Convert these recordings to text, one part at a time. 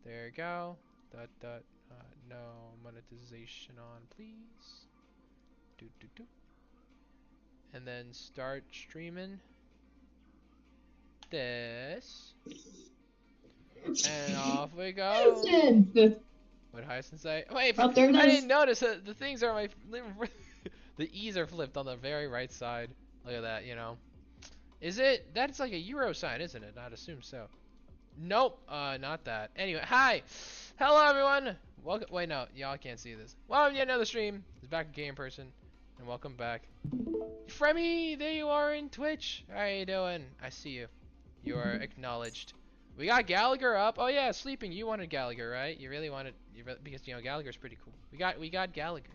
There you go. No monetization on, please. Do do do. And then start streaming this. And off we go. What Hyacinth say? Wait, Oh, there it I is. didn't notice that the things are my the E's are flipped on the very right side. Look at that, you know. Is it? That's like a euro sign, isn't it? I'd assume so. Nope, not that. Anyway, hi, hello everyone. Welcome. Wait, no, y'all can't see this. Welcome to another stream. It's back again in person, and welcome back. Fremy, there you are in Twitch. How you doing? I see you. You are acknowledged. We got Gallagher up. Oh yeah, sleeping. You wanted Gallagher, right? You really wanted, because you know Gallagher's pretty cool. We got Gallagher.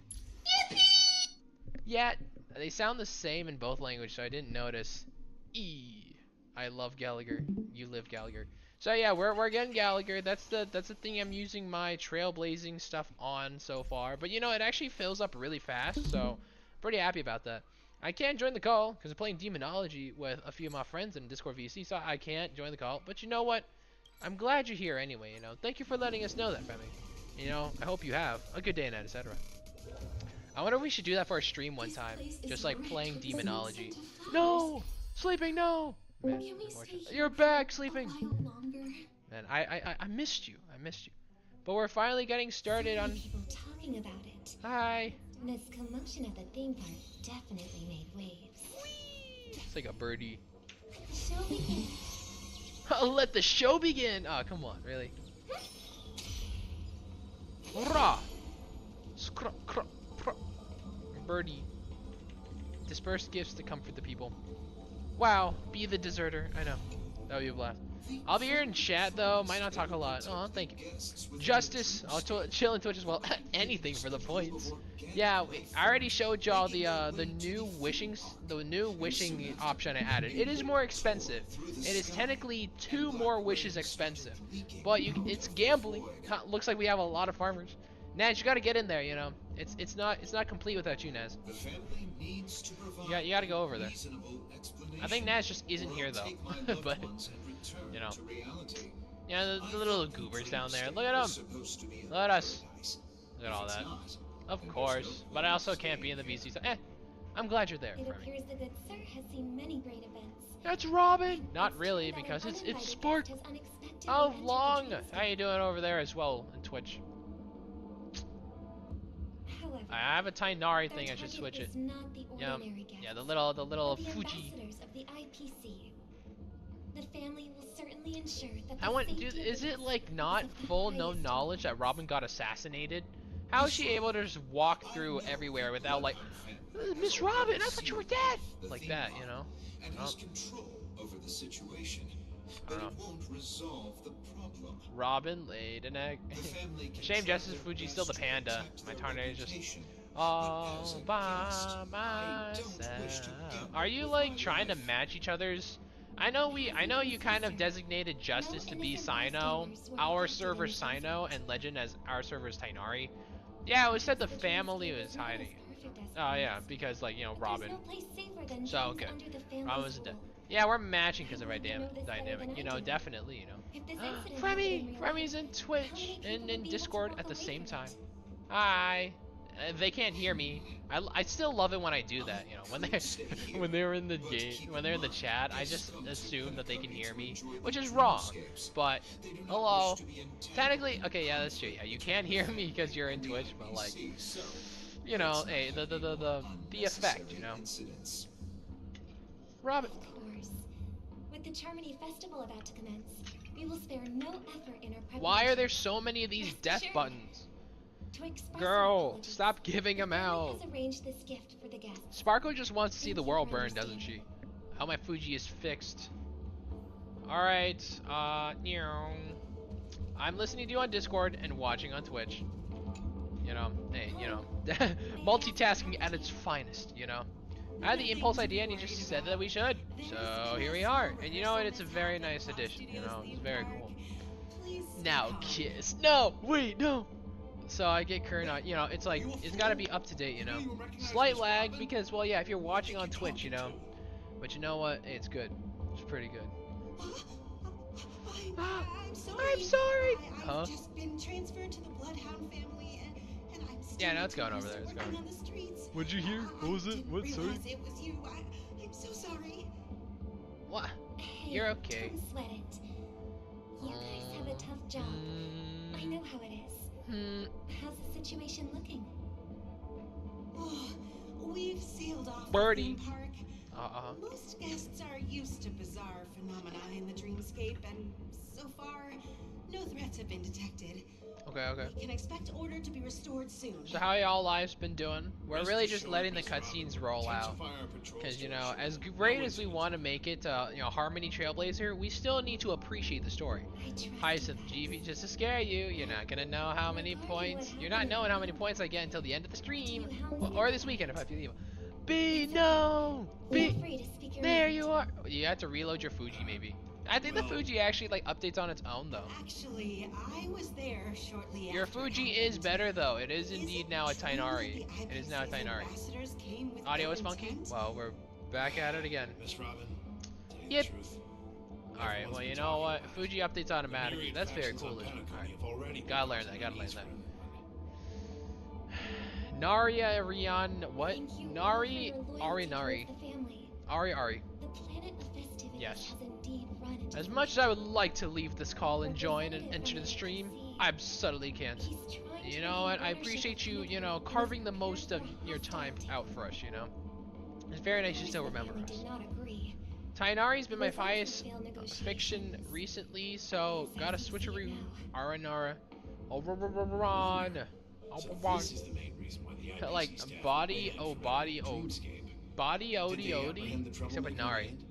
Yippee! Yeah, they sound the same in both languages, so I didn't notice. I love Gallagher. You live Gallagher. So yeah, we're getting Gallagher. That's the thing I'm using my trailblazing stuff on so far. But you know, it actually fills up really fast, so pretty happy about that. I can't join the call because I'm playing Demonology with a few of my friends in Discord VC, so I can't join the call. But you know what? I'm glad you're here anyway. You know, thank you for letting us know that, Femi. You know, I hope you have a good day and night, etc. I wonder if we should do that for a stream one time, just like playing Demonology. No, sleeping, no. Man, you're back, sleeping. Man, I missed you. I missed you. But we're finally getting started on. People talking about it. Hi. This commotion at the theme park definitely made waves. Whee! It's like a birdie. Show begin. Let the show begin. Oh, come on, really? Hurrah! Birdie. Disperse gifts to comfort the people. Wow, be the deserter. I know. That would be a blast. I'll be here in chat though. Might not talk a lot. Oh, thank you. Justice. I'll chill in Twitch as well. Anything for the points. Yeah, I already showed y'all the new wishing option I added. It is more expensive. It is technically 2 more wishes expensive, but it's gambling. Looks like we have a lot of farmers. Naz, you gotta get in there. You know, it's not complete without you, Naz. You gotta go over there. I think Naz just isn't here though, but you know, yeah, the little goobers down there. Look at them. Look at us. Look at all that. Of course, but I also can't be in the VC. So, I'm glad you're there. It appears the good sir has seen many great events. That's Robin. Not really, because it's Spark. How long? How you doing over there as well in Twitch? However, I have a Tainari thing. I should switch it. Yeah, the little Fuji. Of the IPC. The family will certainly ensure that I want, dude. Is it like not full no knowledge that Robin got assassinated? How is she able to just walk through everywhere without like, Miss Robin, I thought you were dead, like that, you know? And has control over the situation, but it won't resolve the problem. Robin laid an egg. Shame Justice Fuji's still the panda. My Tarnay is just all by myself. Are you like trying to match each other's? I know you kind of designated Justice to be Sino, our server Sino, and Legend as our server's Tainari. Yeah, it was said the family was hiding. Oh yeah, because like, you know, Robin. So good. Robin was dead. Yeah, we're matching because of our dynamic. You know, definitely, you know. Fremy's in Twitch and in Discord at the same time. Hi. They can't hear me. I still love it when I do that, you know, when they're in the game, when they're in the chat, I just assume that they can hear me, which is wrong. But hello, technically, okay, yeah, that's true. Yeah, you can't hear me because you're in Twitch, but like, you know, hey, the effect, you know. Robin. Of course. With the Charmony Festival about to commence, we will spare no effort in our preparation. Why are there so many of these death buttons? Girl, stop giving them out. This gift for the guests. Sparkle just wants to see the world burn, doesn't she? How my Fuji is fixed. Alright, I'm listening to you on Discord and watching on Twitch. You know, hey, you know, multitasking at its finest, you know. I had the impulse idea and he just said that we should. So here we are. And you know what, it's a very nice addition, you know, it's very cool. Now kiss. No, wait, no. So I get current on, you know, it's like, it's gotta be up to date, you know. Slight lag because, well, yeah, if you're watching on Twitch, you know. But you know what? Hey, it's good. It's pretty good. I'm sorry. I'm sorry. Huh? I've just been transferred to the Bloodhound family, and I'm still Yeah, no, it's going over used there. to It's working going. on the streets. What'd you hear? What was I it? didn't What? Sorry? realize it was you. I'm so sorry. What? Hey, You're okay. don't sweat it. You guys have a tough job. I know how it is. How's the situation looking? Oh, we've sealed off Birdie. the theme park. Uh-huh. Most guests are used to bizarre phenomena in the dreamscape, and so far, no threats have been detected. Okay, okay. We can expect order to be restored soon. So how y'all lives been doing? We're Rest really just assured, letting the Miss cutscenes Robin, roll out. intensify our patrols Because, to you know, ensure as no great as we incidents. want to make it, you know, Harmony Trailblazer, we still need to appreciate the story. I trust Hyacinth, you GV, guys. just to scare you, you're not gonna know how many points. You're not knowing how many points I get until the end of the stream, or this weekend if I feel evil. Be known. Feel Be free to speak your there. mind. You are. You have to reload your Fuji, maybe. I think the Well- Fuji actually like updates on its own though. Actually, I was there shortly Your after Fuji it is happened. better though. It is Is indeed it now a true Tainari. that the It is now a IPC's Tainari. ambassadors came with Audio ill is funky. intent? Well, we're back at it again. Miss Robin, tell you Yep. the truth. All right. Everyone's Well, been you know talking what? about it. Fuji updates The automatically. myriad That's very factions cool. on Isn't it? Pentagon All right. have already Gotta been learn causing that, gotta learn unease that. for everyone. Naria Rion. What? Thank you all Nari. for your Ari loyalty Nari. towards the family. Ari. The planet of festivities Yes. has indeed run into As much as I would like to leave this call and join and enter the stream, I subtly can't. He's trying to You know what? gain I ownership appreciate of you, Pinnacle you know, and is carving the prepared most for of your time hostile out for us, you know? It's very nice you still The remember family us. did not agree. Tainari's been my Results of highest failed fiction negotiations. recently, so As got a I see it switcheroo. now. Aranara. Run. So this is the main reason why the IPC Like, staff body, banned oh, from body, entering oh, Dreamscape. body, Did odi, they odi. apprehend the Except with troublemaker Nari. in the end?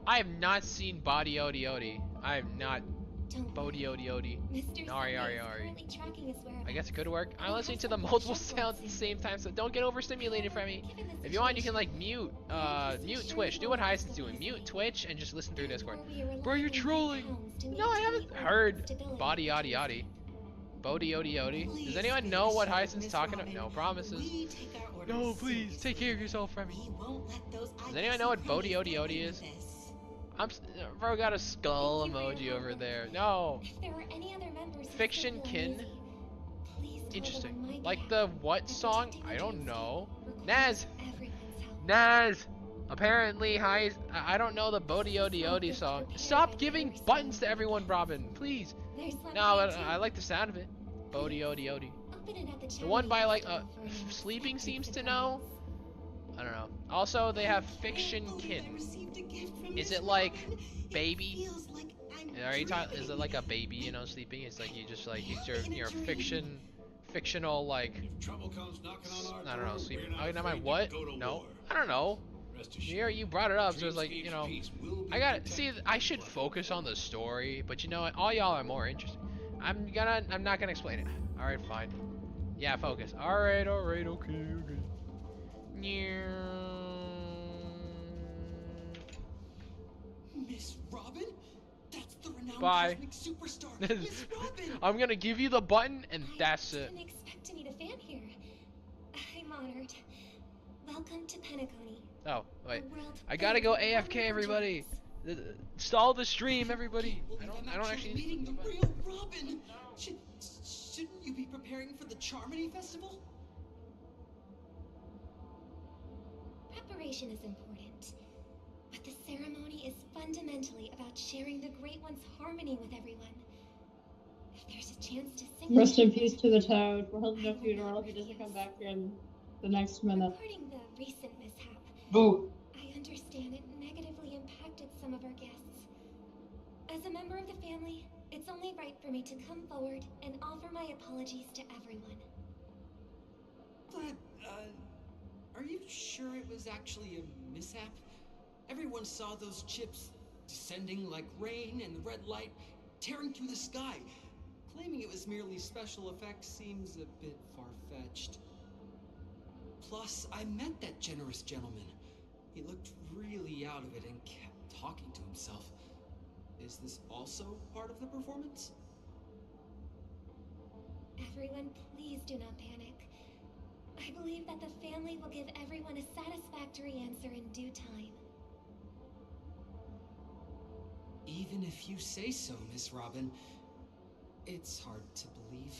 I have not seen body, odi, odi. I have not. Don't Body, odi, odi. Mr. Nari, Sunday Ari, is Ari. currently tracking his whereabouts. I guess it could work. I'm We'll listening have to the some multiple checkpoints sounds at the soon. same time, so don't get overstimulated from me. Given the If you want, you can like situation, mute Twitch. Do what Hyacinth's doing. Mute Twitch and just listen through Discord. we are Bro, you're relying on trolling. pounds to No, I maintain haven't order and heard stability body of yadi the yadi. Bodie odi odi. Does Please anyone be know what assured, Hyacinth's Miss talking about? Robin, No promises. we take our orders No, please, take care of seriously. yourself, Remy. We won't let those Does anyone know what IPC Bodhi cronies Odi get Odi away is? with this. Bro got a skull Thank you for emoji your over help. there. No. If there were any other members who Fiction still feel kin? uneasy, please tell them Interesting. on my Like behalf the what that song? protecting the I don't dreamscape know. requires Naz! everyone's help. Naz! Apparently, I don't know the Bodhi Odi Odi song. Stop giving buttons to everyone, Robin. Please. There's No, lemonade but too. I like the sound of it. Bodhi Odi Odi. Open it at the The one charity by like festival for an Sleeping unexpected seems to surprise. know. I don't know. Also, they have I Fiction can't believe I Kin. received a gift from Is Miss it like Robin. It baby? feels like I'm Are you talking? Is it dreaming. like a baby, you know, sleeping? It's like you just like it's In a your dream. fictional like If trouble comes knocking on our I don't know, door, sleep. we're not Oh, never afraid mind. to What? go to No, war. I don't know. Rest You brought it up, so it's like you know. Dreamscape's peace will be I got protected see. by I should blood. focus on the story, but you know what? All y'all are more interested. I'm not gonna explain it. All right, fine. Yeah, focus. All right, okay. Miss Robin? That's the renowned Bye. cosmic superstar, Miss Robin! I'm gonna give you the button, and I that's it. didn't expect to meet a fan here. I'm honored. Welcome to Penacony. Oh, wait. a world I gotta go filled with AFK, wonderful everybody. dreams. Stall the stream, everybody. Believe I don't actually meeting need the to. real Robin. Shouldn't you be preparing for the Charmony Festival? Preparation is important, but the ceremony is fundamentally about sharing the Great One's harmony with everyone. If there's a chance to sing Rest in together, peace to the Toad. We're holding a funeral. He doesn't come back here in the next minute. regarding the recent mishap, Boo! I understand it negatively impacted some of our guests. As a member of the family, it's only right for me to come forward and offer my apologies to everyone. But, are you sure it was actually a mishap? Everyone saw those chips descending like rain and the red light tearing through the sky. Claiming it was merely special effects seems a bit far-fetched. Plus, I met that generous gentleman. He looked really out of it and kept talking to himself. Is this also part of the performance? Everyone, please do not panic. I believe that the family will give everyone a satisfactory answer in due time. Even if you say so, Miss Robin, It's hard to believe.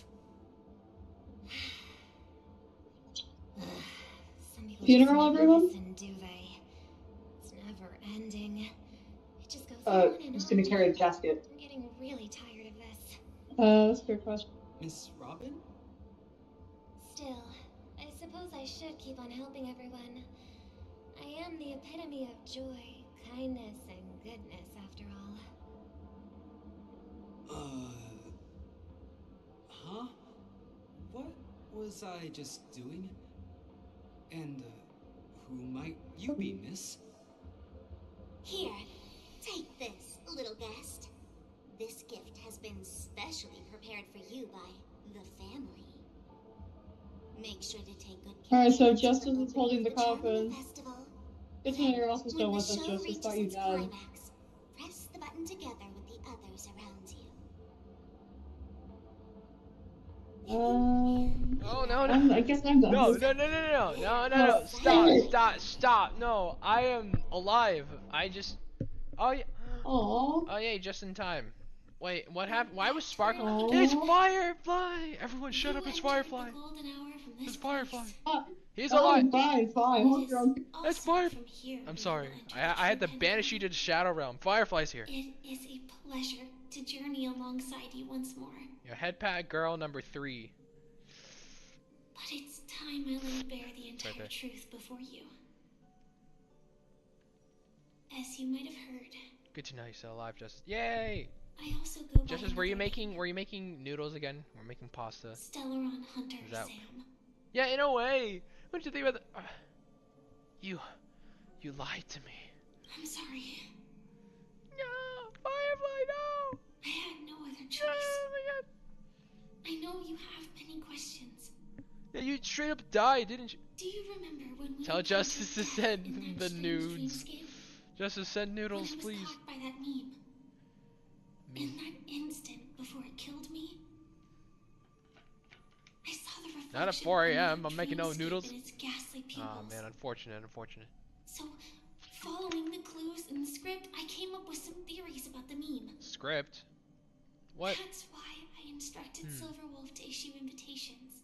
Some people Funeral, just never everyone? listen, do they? It's never ending. It just goes I'm on and just on. gonna carry the casket. I'm getting really tired of this. That's a good question. Miss Robin? Still, I suppose I should keep on helping everyone. I am the epitome of joy, kindness, and goodness, after all. Huh? What was I just doing? And, who might you be, miss? Here, take this, little guest. This gift has been specially prepared for you by the family. Make sure to take good care. Alright, so of it Justice when is holding the the Charming coffin. Festival. Good to know you're also still When with the us, show Justice. reaches Thought you its died. climax, press the button together with the others around you. Oh no. I guess I'm done. No. Stop. No, I am alive. I just. Oh yeah. Aww. Oh yeah, just in time. Wait, what happened? Why was Sparkle? Aww. It's Firefly! Everyone shut up, it's You entered Firefly! the golden hour from this It's Firefly! place. He's Oh, alive! fine. Hold your own. That's Also Firefly! from here I'm you sorry. will enter the I had to true banish you to the Shadow Realm. Firefly's here. It is a pleasure to journey alongside you once more. Your head pat girl number 3. But it's time I laid bare the entire there. truth before you. As you might have heard, Good to know you're still alive, Justice. Yay! I also go by Justice, were you another making noodles again? We're making pasta. Stellaron Hunter Is that- Sam. Yeah, in a way. What did you think about the? You lied to me. I'm sorry. No, Firefly, no! I had no other choice. Oh my God! I know you have many questions. Yeah, you straight up died, didn't you? Do you remember when we Tell encountered Justice to death send in that the strange nudes. dreamscape? Justice, send When noodles, I was please. caught by that meme. In that instant before it killed me, I saw the reflection Not at of 4 another a.m. I'm making no dreamscape noodles. in its ghastly Oh pupils. man, unfortunate. So, following the clues in the script, I came up with some theories about the meme. Script? What? That's why I instructed Silverwolf to issue invitations,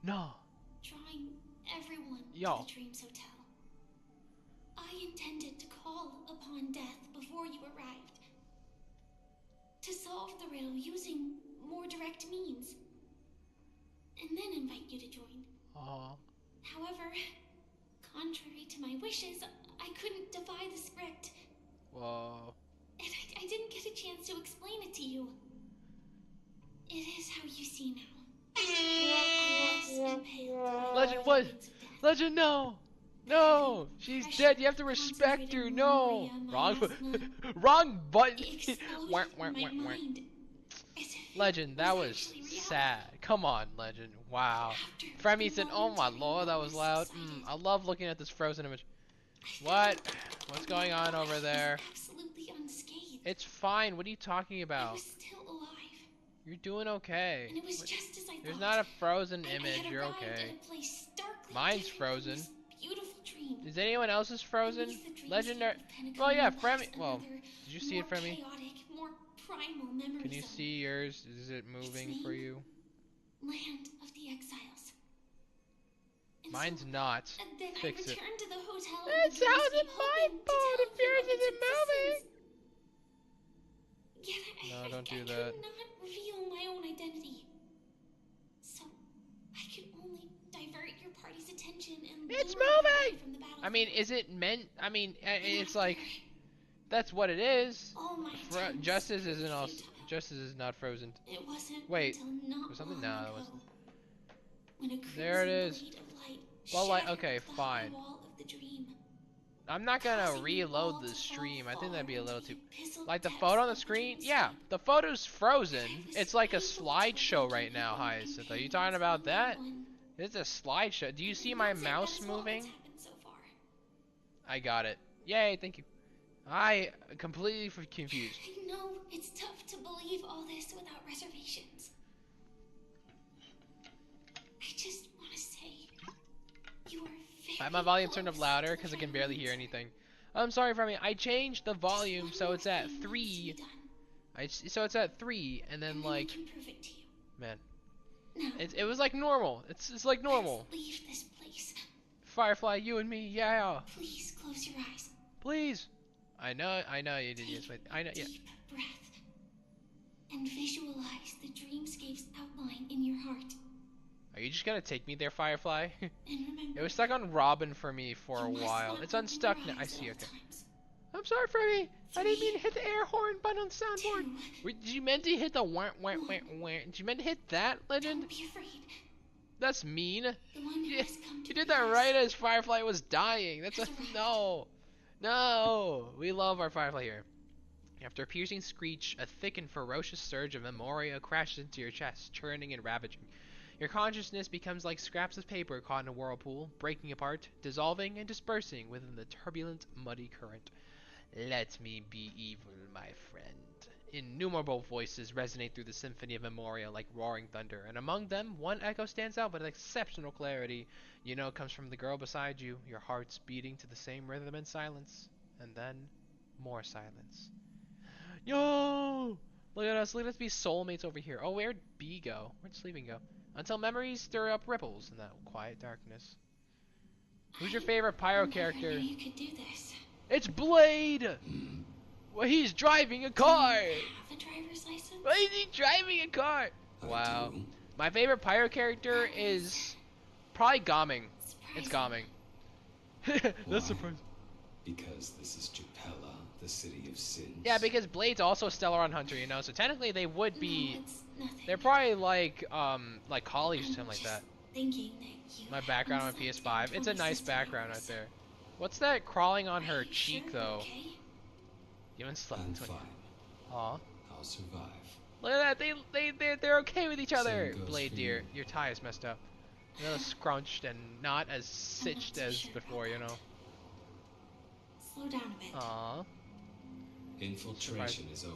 No. drawing everyone Yo. to the Dreams Hotel. I intended to call upon death before you arrived, to solve the riddle using more direct means, and then invite you to join. Oh. However, contrary to my wishes, I couldn't defy the script, Whoa. and I didn't get a chance to explain it to you. It is how you see now. I was impaled by Legend, the what? winds of death. Legend, no. No. She's dead. You have to respect her. No. Wrong. Wrong button. Wah, wah, wah, wah. Legend, that was sad. Come on, Legend. Wow. Fremi said, "Oh my lord, that was loud." I love looking at this frozen image. What? What's going on over there? Absolutely unscathed. It's fine. What are you talking I about? was still alive, You're doing okay. and it was just as I There's thought. not a frozen I had image. You're arrived okay. at a place starkly Mine's different frozen. from this beautiful dream. Is anyone else's frozen? Beneath the dreamscape Legendary. of Pentagon Well, yeah, lies Fremi. Well, another, did you see it, more Fremi? chaotic, more primal memory Can you zone. see yours? Is it moving for you? Land of the Exiles. And Mine's so, not. and then Fix I it. returned to the hotel. That in the sounded dreamscape, my hoping to fault tell if you yours of its isn't moving. existence. Yet No, I don't do could that. not reveal my own identity. So I could only divert your party's attention and It's lure you away moving! from the battlefield. I mean, is it meant? I mean, it's like that's what it is. All my attempts Justice isn't were also. futile. Justice is not frozen. It wasn't Wait, until not was something? long No, that ago wasn't. when a There it crimson is. blade of light Well, like, shattered okay, the fine. wall of the dream, I'm not gonna causing you all reload to the fall stream. I think far that'd be a little into too. the abyssal Like the depths photo on the of screen? dreamscape. Yeah, the photo's frozen. I was It's like a able to slideshow right awaken now, your Hyacinth. Are you companions talking about one by that? one. It's a slideshow. Do you And see my that's it, mouse that's all moving? that's happened so far. I got it. Yay, thank you. I completely confused. I know it's tough to believe all this without reservations. I just want to say, you are very I have my volume turned up close louder to because I the can barely final hear answer. anything. I'm sorry for me. I changed the Just volume one so more it's at thing that needs to be 3. done. So it's at 3, and then and like, I can prove it to you. man, Now, it was like normal. It's like normal. let's leave this place. Firefly, you and me, yeah. Please close your eyes. Please. I know you didn't use my. I know, yeah. Deep breath. And visualize the dreamscape's outline in your heart. Are you just gonna take me there, Firefly? And remember, It was stuck on Robin for me for a you must while. not it's open unstuck your now. I eyes see. at Okay. all times. I'm sorry, Freddy. I didn't mean to 3, hit the air horn button on the soundboard. 2, Did you meant to hit the wah wah wah wah? Did you meant to hit that, Legend? don't be afraid. That's mean. The one who You, has come to you did be that us right as Firefly was dying. That's a has arrived. no. No. We love our Firefly here. After a piercing screech, a thick and ferocious surge of memoria crashes into your chest, churning and ravaging. Your consciousness becomes like scraps of paper caught in a whirlpool, breaking apart, dissolving, and dispersing within the turbulent, muddy current. Let me be evil, my friend. Innumerable voices resonate through the symphony of memoria like roaring thunder, and among them, one echo stands out with exceptional clarity. You know it comes from the girl beside you, your hearts beating to the same rhythm and silence. And then, more silence. Yo! Look at us be soulmates over here. Oh, where'd B go? Where'd Sleeping go? Until memories stir up ripples in that quiet darkness. Who's your favorite pyro character? I never knew you could do this. It's Blade! Well, he's driving a car! Do you have a driver's license? Why is he driving a car? Wow. I do. My favorite pyro character is probably Gaming. It's Surprising. Gaming. Why? That's surprising. Because this is Japella, the city of sins. Yeah, because Blade's also a Stellaron Hunter, you know, so technically they would be... No, it's nothing. They're probably like colleagues or I'm something like just that. thinking that you My background on haven't slept PS5. in It's a 26 nice background right hours. there. What's that crawling on Are her you cheek, sure, though? okay? You haven't slept I'm in 20. fine. Aw. I'll survive. Look at that, they're okay with each other. Same goes Blade for dear, you. your tie is messed up. A little scrunched and not as stitched too as sure about before, you know. that. Slow down a bit. Aw. Infiltration is over.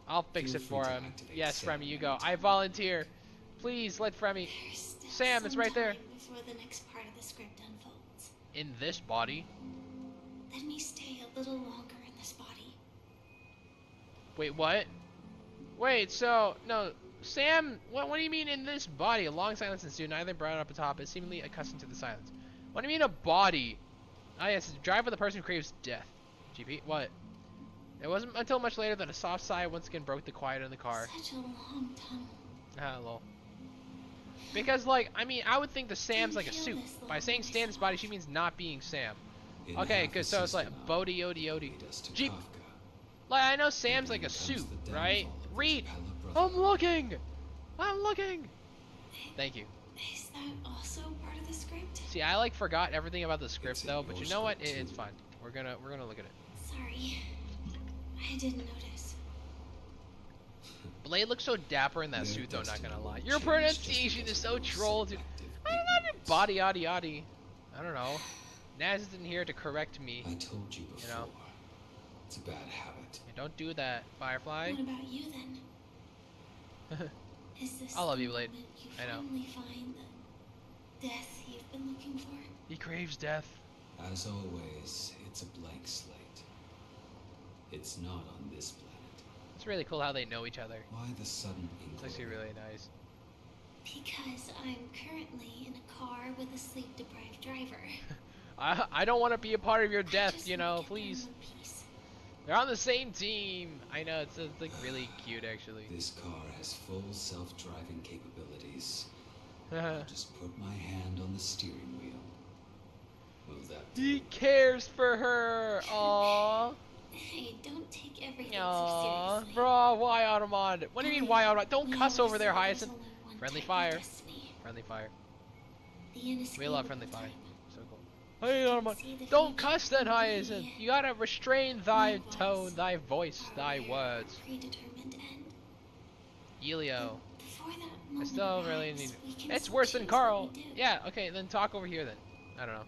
I'll fix Feel it free for to him. activate Yes, Sam Fremy, you go. anytime. I volunteer. Please let Fremy. There's still Sam, it's some right there. time before the next part of the script unfolds. In this body. Let me stay a little longer in this body. Wait, what? Wait, so no, Sam. What do you mean in this body? A long silence ensued. Neither brought up atop it, seemingly accustomed to the silence. What do you mean a body? Ah, yes, drive with a person who craves death. GP, what? It wasn't until much later that a soft sigh once again broke the quiet in the car. Such a long tunnel. Ah, lol. Because, like, I mean, I would think the Sam's like a Feel suit. this By saying loneliness Stan's body, she off. means not being Sam. In Okay, half good. a So it's like system Bodhi Yodi Yodi. lead us to Jeep. Kafka. Like, I know Sam's like a Then suit, comes the right? downfall of the Read. Japella I'm Brotherhood. looking. I'm looking. Thank you. Is that also part of the script? See, I like forgot everything about the script It's in though, but your you know what? script, It's too. fine. We're gonna look at it. Sorry. I didn't notice. Blade looks so dapper in that Their suit though. Not destiny gonna lie. will Your change pronunciation just is so because of troll, your dude. selective I don't know. ignorance. Body yaddy yaddy. I don't know. Naz isn't here to correct me. I told you before. know. It's a bad habit. Hey, don't do that, Firefly. What about you then? Is this I love the you, Blade. moment you I know. finally find the death you've been looking for? He craves death. As always, it's a blank slate. It's not on this planet. It's really cool how they know each other. Why the sudden It's actually inkling? really nice. Because I'm currently in a car with a sleep-deprived driver. I don't want to be a part of your I death, just you wanna know. get them Please. in peace. They're on the same team. I know it's like really cute actually. This car has full self-driving capabilities. I'll just put my hand on the steering wheel. Will that do? He cares for her. Aww. Hey, don't take everything so Aww. seriously. Bro, why Automod? What do you mean why Automod? Don't We cuss always over there, say there's Hyacinth. only one Friendly type of fire. destiny, Friendly fire. the We love inescapable friendly fire. type. So cool. Hey Automod. See the Don't future cuss then, can Hyacinth. be You gotta restrain thy likewise tone, thy voice, thy aware of words. a predetermined end. Yelio. Before that I moment still really arrives, need. we can It's still worse than choose what Carl. we do. Yeah. Okay. Then talk over here then. I don't know.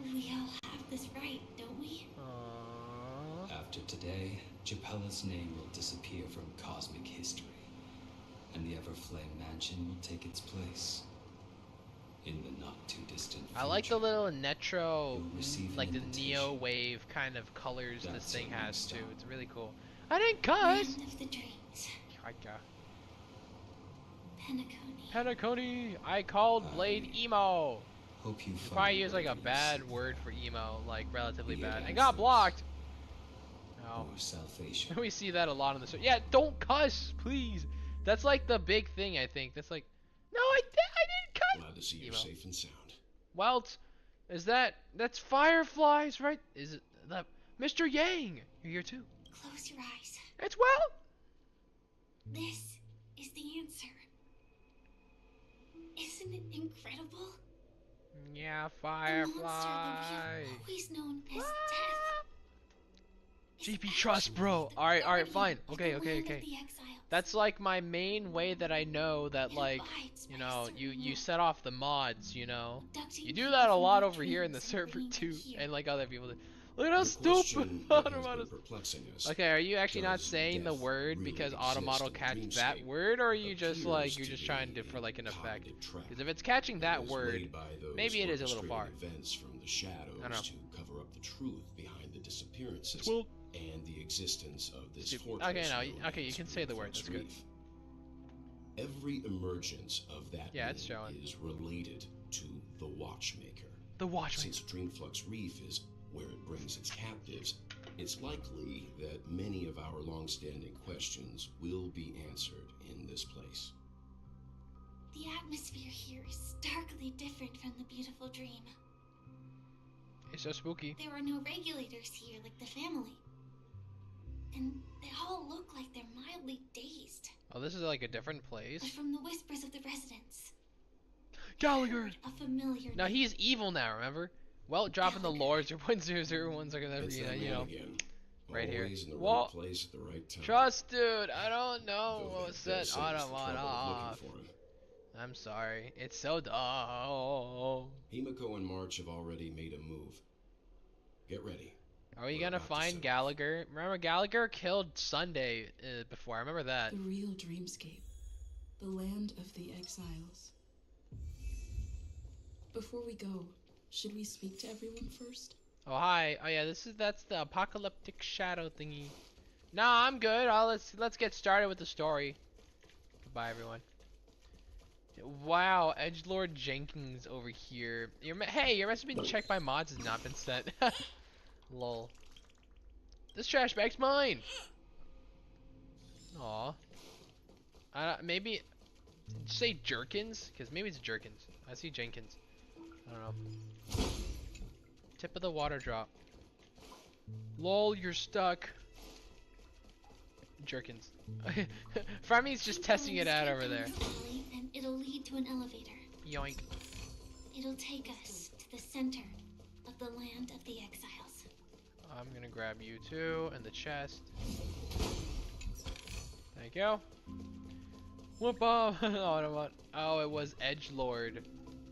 We all have this right, don't we? Aww. After today, Japella's name will disappear from cosmic history, and the Everflame Mansion will take its place. In the not-too-distant future. I like the little Netro, You'll receive an like the invitation. Neo Wave kind of colors this That's thing your has next too. stop. It's really cool. I didn't cuss. Land of the dreams. Penacony. I called Blade emo. Hope you Probably find use like a whatever you bad seek. word for emo, like relatively Be it bad. And got answers blocked. No. Or salvation. We see that a lot on the show. Yeah, don't cuss, please. That's like the big thing, I think. That's like, no, I didn't cuss. Glad to see you're Emo. safe and sound. Welt, that's fireflies, right? Is it that Mr. Yang? You're here too. Close your eyes. It's Welt. This is the answer. Isn't it incredible? Yeah, The monster that we firefly. have always known as death. is GP trust, bro. actually the Alright, guardian fine. of Okay, the okay, land of okay. the exiles. That's like my main way that I know that, It like, abides you by a know, certain you rule. set off the mods, you know. Abducting You do people that a from lot their over here in the dreams and server bringing too, them here. and like other people. Look at how The stupid question that has Automata been is. perplexing us. Okay, are you actually not Does saying the death word really because exist Automata in the catch that dreamscape? word, or are you just like Appears you're to just trying to be for like an effect? cognitive trap Because if it's catching that was word, laid by those maybe it is a little far. orchestrating events from the shadows I don't know. to cover up the truth behind the disappearances Well, and the existence of this stupid. fortress. Okay, no, known okay, you as can say the word. Reflex That's good. Reef. Every emergence of that Yeah, it's name showing. is related to the Watchmaker. The Watchmaker. Since Dreamflux Reef is where it brings its captives, it's likely that many of our long-standing questions will be answered in this place. The atmosphere here is starkly different from the beautiful dream. It's so spooky. There are no regulators here like the family. And they all look like they're mildly dazed. Oh, this is like a different place. But from the whispers of the residents, Gallagher. a familiar No, name. he's evil now. Remember? Well, dropping the lore 0.001 like It's that you man know. again. Right here. Always in the Well, right place at the right time. Trust, dude. I don't know Though what that set does save us the Automata trouble of off. looking for him. I'm sorry. It's so dumb. Himiko and March have already made a move. Get ready. Are we We're gonna about to find set off. Gallagher? Remember Gallagher killed Sunday before. I remember that. The real dreamscape. The land of the exiles. Before we go, should we speak to everyone first? Oh hi. Oh yeah, that's the apocalyptic shadow thingy. Nah, I'm good. Let's get started with the story. Goodbye, everyone. Wow, Edgelord Jenkins over here. Hey, your message been checked by mods has not been sent. Lol. This trash bag's mine. Aw. Maybe say Jerkins, because maybe it's Jerkins. I see Jenkins. I don't know. Tip of the water drop. Lol, you're stuck. Jerkins. Framy's just testing it out over there. Alley, and it'll lead to an elevator. Yoink. It'll take us to the center of the land of the exiles. I'm gonna grab you too, and the chest. Thank you. Whoop up! Oh, it was Edgelord.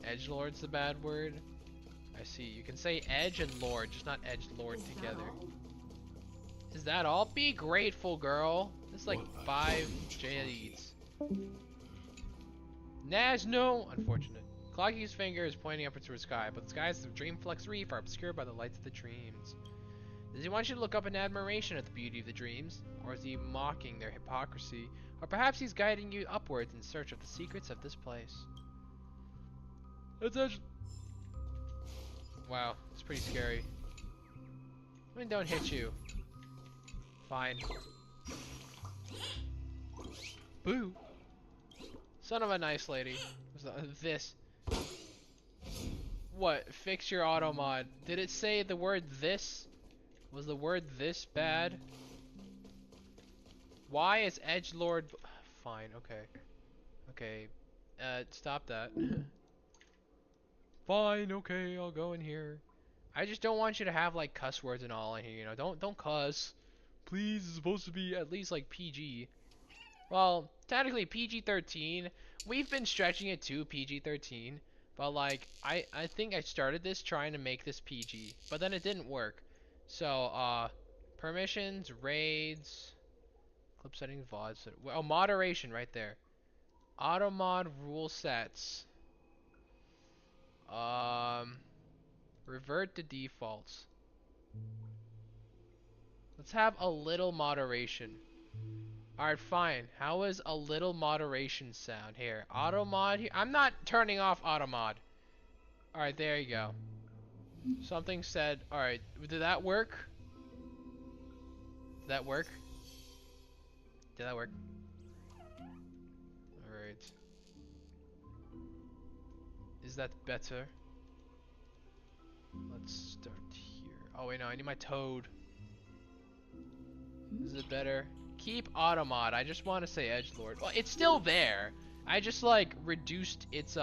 Edgelord's the bad word. I see. You can say Edge and Lord, just not Edgelord together. Is that all? Be grateful, girl. It's like 5 J's. Naz, no! Unfortunate. Clocky's finger is pointing upwards toward the sky, but the skies of Dreamflux Reef are obscured by the lights of the dreams. Does he want you to look up in admiration at the beauty of the dreams? Or is he mocking their hypocrisy? Or perhaps he's guiding you upwards in search of the secrets of this place? It's wow, it's pretty scary. I mean, don't hit you. Fine. Boo! Son of a nice lady. This. What? Fix your auto mod. Did it say the word this? Was the word this bad? Why is Edgelord... Fine, okay. Okay. Stop that. Fine, okay, I'll go in here. I just don't want you to have like cuss words and all in here, you know. Don't cuss. Please, it's supposed to be at least like PG. Well, technically PG-13. We've been stretching it to PG-13, but like I think I started this trying to make this PG, but then it didn't work. So, permissions, raids, clip settings, VOD. Oh, moderation right there. Auto mod rule sets. Revert to defaults. Let's have a little moderation. Alright, fine. How is a little moderation sound here? Auto mod here? I'm not turning off auto mod. Alright, there you go. Something said, alright, did that work? Did that work? Did that work? Alright. Is that better? Let's start here. Oh wait, no, I need my toad. Is it better? Keep automod. I just want to say edgelord. Well, it's still there. I just like reduced its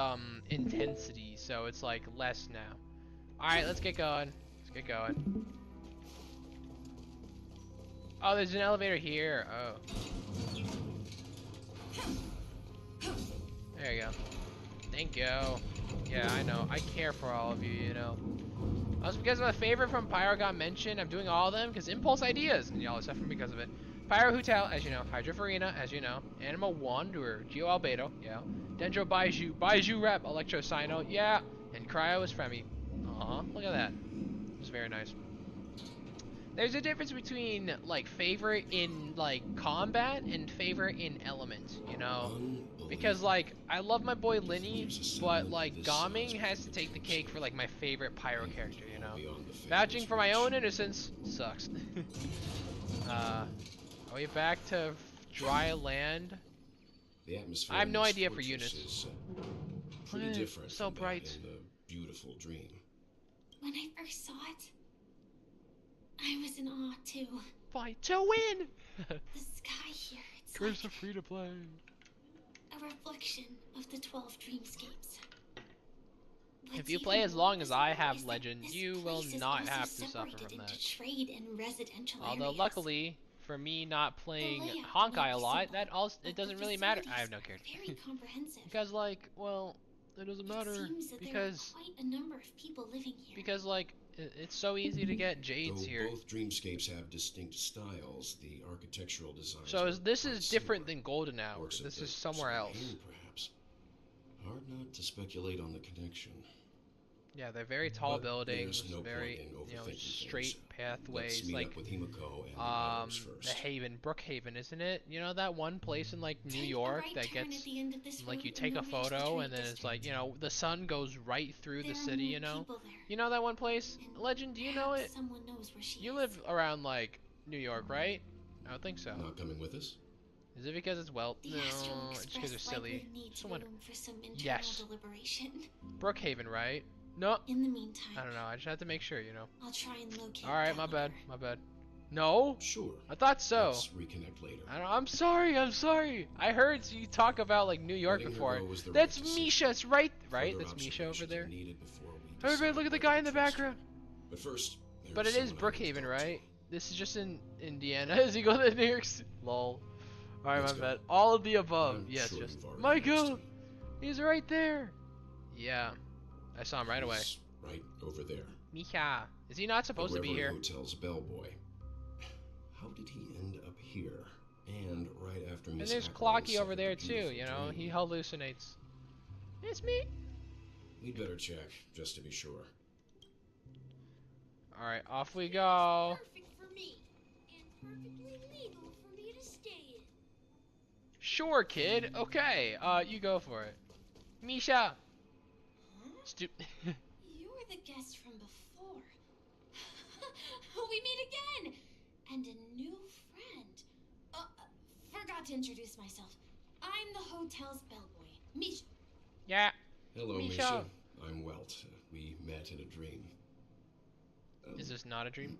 intensity, so it's like less now. All right, let's get going. Let's get going. Oh, there's an elevator here. Oh. There you go. Thank you. Yeah, I know. I care for all of you, you know. Also, because my favorite from Pyro got mentioned, I'm doing all of them because impulse ideas, and y'all except for because of it. Pyro Hotel, as you know. Hydra Farina, as you know. Anima Wanderer, Geo Albedo, yeah. Dendro Baiju, Baiju Rep, Electro Sino, yeah. And Cryo is Fremi. Aw, look at that. It was very nice. There's a difference between like favorite in like combat and favorite in element, you know. Because like I love my boy Linny, but like Gaming has to take the cake for like my favorite Pyro character, you know. Vouching for my own innocence sucks. Are we back to dry land? I have no idea for Eunice. Pretty different. So bright. In the beautiful dream. When I first saw it, I was in awe too. Fight to win! The sky here, it's Curse like of free to play. a reflection of the 12 dreamscapes. If you play as long as I have Legend, you will not have to suffer from that. Trade and residential Although areas. luckily, for me not playing Honkai a lot, that also it doesn't really matter. I have no character. Very comprehensive. Because like, well, it doesn't matter Seems that there are quite a number of people living here. because like it's so easy to get jades Though here. both dreamscapes have distinct styles, the architectural design. So this is different than Golden Hour. This is somewhere else. Perhaps. Hard not to speculate on the connection. Yeah, they're very tall But buildings, there's no very point in you know overthinking straight things. pathways, Let's meet like up with Himiko and the others the first. Haven, Brookhaven, isn't it? You know that one place in like New Take a York right that turn gets at the end of this like road you and take a you'll reach the photo trade and then it's district. like, you know, the sun goes right through the There are city, more you know? people there, You know that one place? and Legend, do you know perhaps it? Someone knows where she You is. live around like New York, right? I don't think so. Not coming with us? Is it because it's well? The No, Astral it's because Express they're silly. likely needs Someone, room for some internal Yes. deliberation. Brookhaven, right? No, In the meantime, I don't know. I just have to make sure, you know. I'll try and locate. All right, that my bad, letter. my bad. No, Sure. I thought so. Let's reconnect later. I'm sorry. I'm sorry. I heard you talk about like New York Letting her before. go was the That's right decision. Misha. It's right. Further That's Misha over observations are there. needed before we Everybody, decide look at the whether guy to in the trust. background. But first, But it is someone I need to Brookhaven, talk right? to. This is just in Indiana. Is he going to New York City? Lol. Alright, Let's my go. bad. All of the above. I'm Yes, sure just. you've already Michael! noticed him. He's right there. Yeah. I saw him right away. He's right over there. Misha. Is he not supposed to be here? The Hotel's bellboy. How did he end up here? And right after And Miss there's Ackroyd Clocky over suffered there a too, beautiful you know? dream. He hallucinates. It's me. We'd better check, just to be sure. Alright, off we go. Perfect for me, and perfectly legal for me to stay in. Sure, kid. Okay, you go for it. Misha. Huh? You're the guest from before. We meet again, and a new friend. Forgot to introduce myself. I'm the hotel's bellboy, Misha. Yeah. Hello, Misha. Misha. I'm Welt. We met in a dream. Is this not a dream?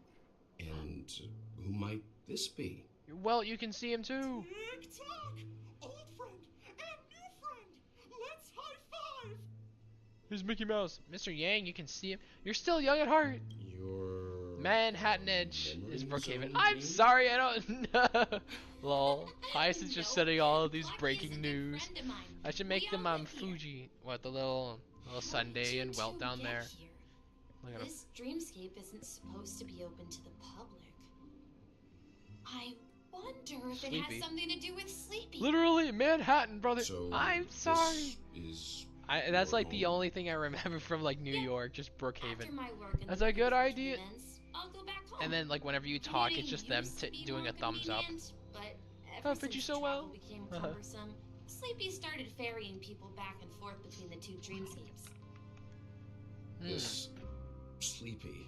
And who might this be? Well, you can see him too. Tick-tock! Old friend and new friend! Let's high-five! Here's Mickey Mouse. Mr. Yang, you can see him. You're still young at heart. Your Manhattan Edge is memories Brookhaven. of I'm me? sorry, I don't know. Lol. Heist is just No, setting all of these Clocky is a breaking good news. friend of mine. I should We make them all on live here. Fuji. What, the little How Sunday did and you Welt down two there. get here? Look at him. This dreamscape isn't supposed to be open to the public. I wonder if it Sleepy. has something to do with Sleepy. Literally, Manhattan, brother. So I'm sorry. This is That's your like the home? only thing I remember from like New Yeah. York, just After Brookhaven. my work in That's the a good Queen's idea. Demons, I'll go back home. And then like whenever you talk, it's Commuting just them used to be doing more a thumbs up. convenient, but Oh, ever fit you since so travel well. became cumbersome, Sleepy started ferrying people back and forth between the two dreamscapes. This Sleepy.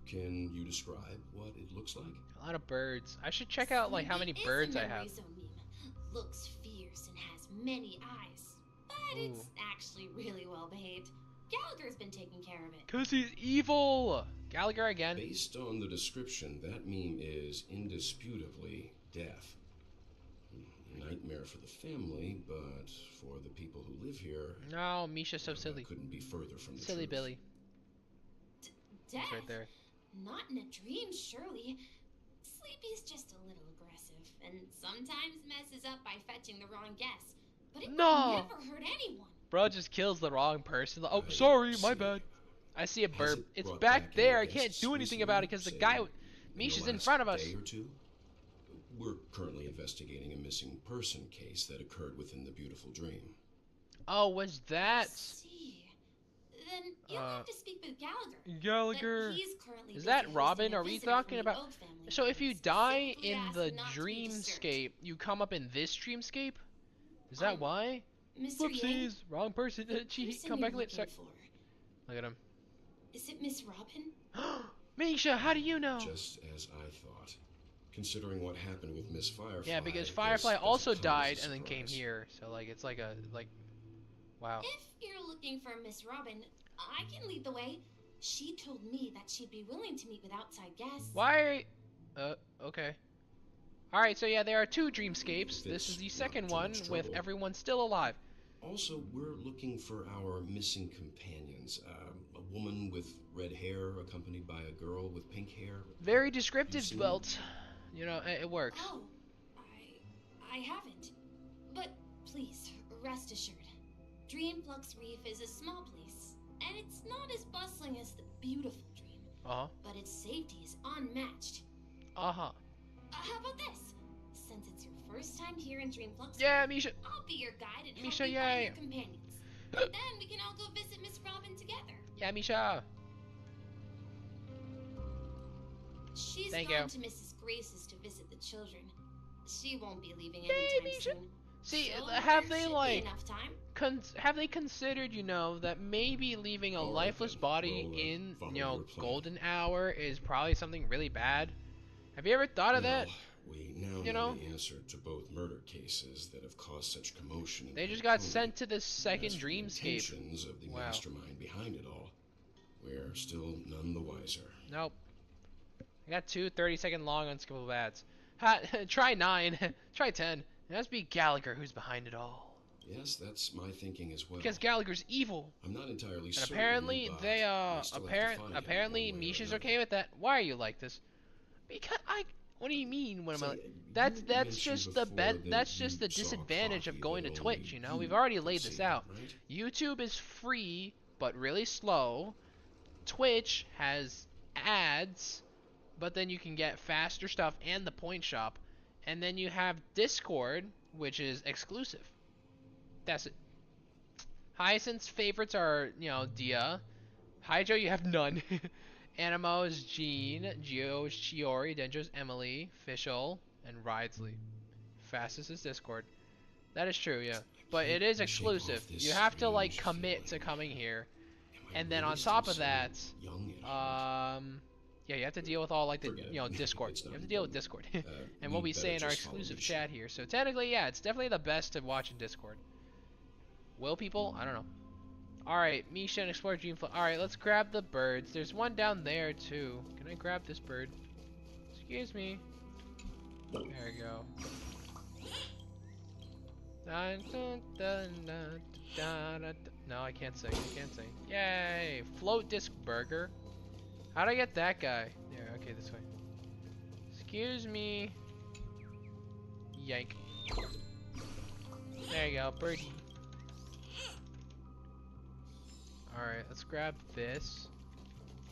Can you describe what it looks like? A lot of birds. I should check out like how many Sleepy birds is a I have. memory zone meme. Looks fierce and has many eyes, but Ooh. it's actually really well behaved. Gallagher's been taking care of it. Cause he's evil. Gallagher again. Based on the description, that meme is indisputably death. Nightmare for the family, but for the people who live here, No, Misha's so silly. couldn't be further from the Silly truth. Billy. Death? He's right there. Not in a dream, surely. Sleepy's just a little aggressive, and sometimes messes up by fetching the wrong guess. But it No. would never hurt anyone. Bro just kills the wrong person. Oh, I sorry, my see. bad. I see a Has bird. it It's brought back back there. I any can't guests do anything recently, about it because the say, guy, in Misha's the in last front of us. day or two? We're currently investigating a missing person case that occurred within the beautiful dream. Oh, was that See. Then you'll have to speak with Gallagher. Gallagher? But he's currently Is busy that hosting Robin? a Are we visitor talking from the about? Oak family So if you and die specifically in asked the not to be disturbed. dreamscape, you come up in this dreamscape? Is that why? Mr. Yang, Whoopsies, wrong person. Gee, person come you're back later. looking Sorry. for. Look at him. Is it Miss Robin? Misha, how do you know? Just as I thought. Considering what happened with Miss Firefly. Yeah, because this Firefly doesn't also come as a died and then came surprise. here. So like, it's like a wow. If you're looking for Miss Robin, I can lead the way. She told me that she'd be willing to meet with outside guests. Why? Okay. Alright, so yeah, there are two dreamscapes. This is the It's second not too one much with trouble. everyone still alive. Also, we're looking for our missing companions. A woman with red hair accompanied by a girl with pink hair. Very descriptive, You've seen Belt. You know, it works. Oh, I haven't. But please, rest assured. Dreamflux Reef is a small place, and it's not as bustling as the beautiful Dream. Uh-huh. But its safety is unmatched. Uh-huh. How about this? Since it's your first time here in Dreamflux, Yeah, Misha. I'll be your guide and help Misha, you yay. find your companions. And then we can all go visit Miss Robin together. Yeah, Misha. She's Thank gone you. to Mrs. Grace's to visit the children. She won't be leaving Yay, anytime Misha. soon. See, So have there they should be like enough time. have they considered, you know, that maybe leaving a All right, lifeless then. body We'll, in, follow you know, your plan. golden hour is probably something really bad? Have you ever thought of that? Well, we now You know know? the answer to both murder cases that have caused such commotion. in They the just got county. sent to the As second for the dreamscape. intentions of the Wow. mastermind behind it all, we're still none the wiser. Nope. I got two 30-second long unskippable ads. Ha, try 9. Try 10. It has to be Gallagher who's behind it all. Yes, that's my thinking as well. Because Gallagher's evil. I'm not entirely And certain. apparently but they we still have to find him apparently one way or Misha's another. okay with that. Why are you like this? Because what do you mean when am I Say, like you that's mentioned just the before that that's just the you saw disadvantage of coffee going to that Twitch, only you know? We've you already could laid this see, out. right? YouTube is free but really slow. Twitch has ads, but then you can get faster stuff and the point shop. And then you have Discord, which is exclusive. That's it. Hyacinth's favorites are, you know, Dia. Hydro, you have none. Animo is Jean. Geo is Chiori. Denjo's Emily. Fischl. And Ridesley. Fastest is Discord. That is true, yeah. But it is Can't shake off exclusive. this You have to, like, strange commit to feeling. coming here. Am I And then really on still top of so that, young at heart? yeah, you have to deal with all, like, the, Forget it. you know, Discord. It's You not have to deal with important. Discord. And what we'd we say better in our just follow exclusive Misha. chat here. So technically, yeah, it's definitely the best to watch in Discord. Will people? I don't know. Alright, Misha and Explore Dreamflow. Alright, let's grab the birds. There's one down there, too. Can I grab this bird? Excuse me. There we go. Dun, dun, dun, dun, dun, dun, dun. No, I can't sing. I can't sing. Yay! Float disc burger. How'd I get that guy? There, okay, this way. Excuse me. Yank. There you go, birdie. Alright, let's grab this.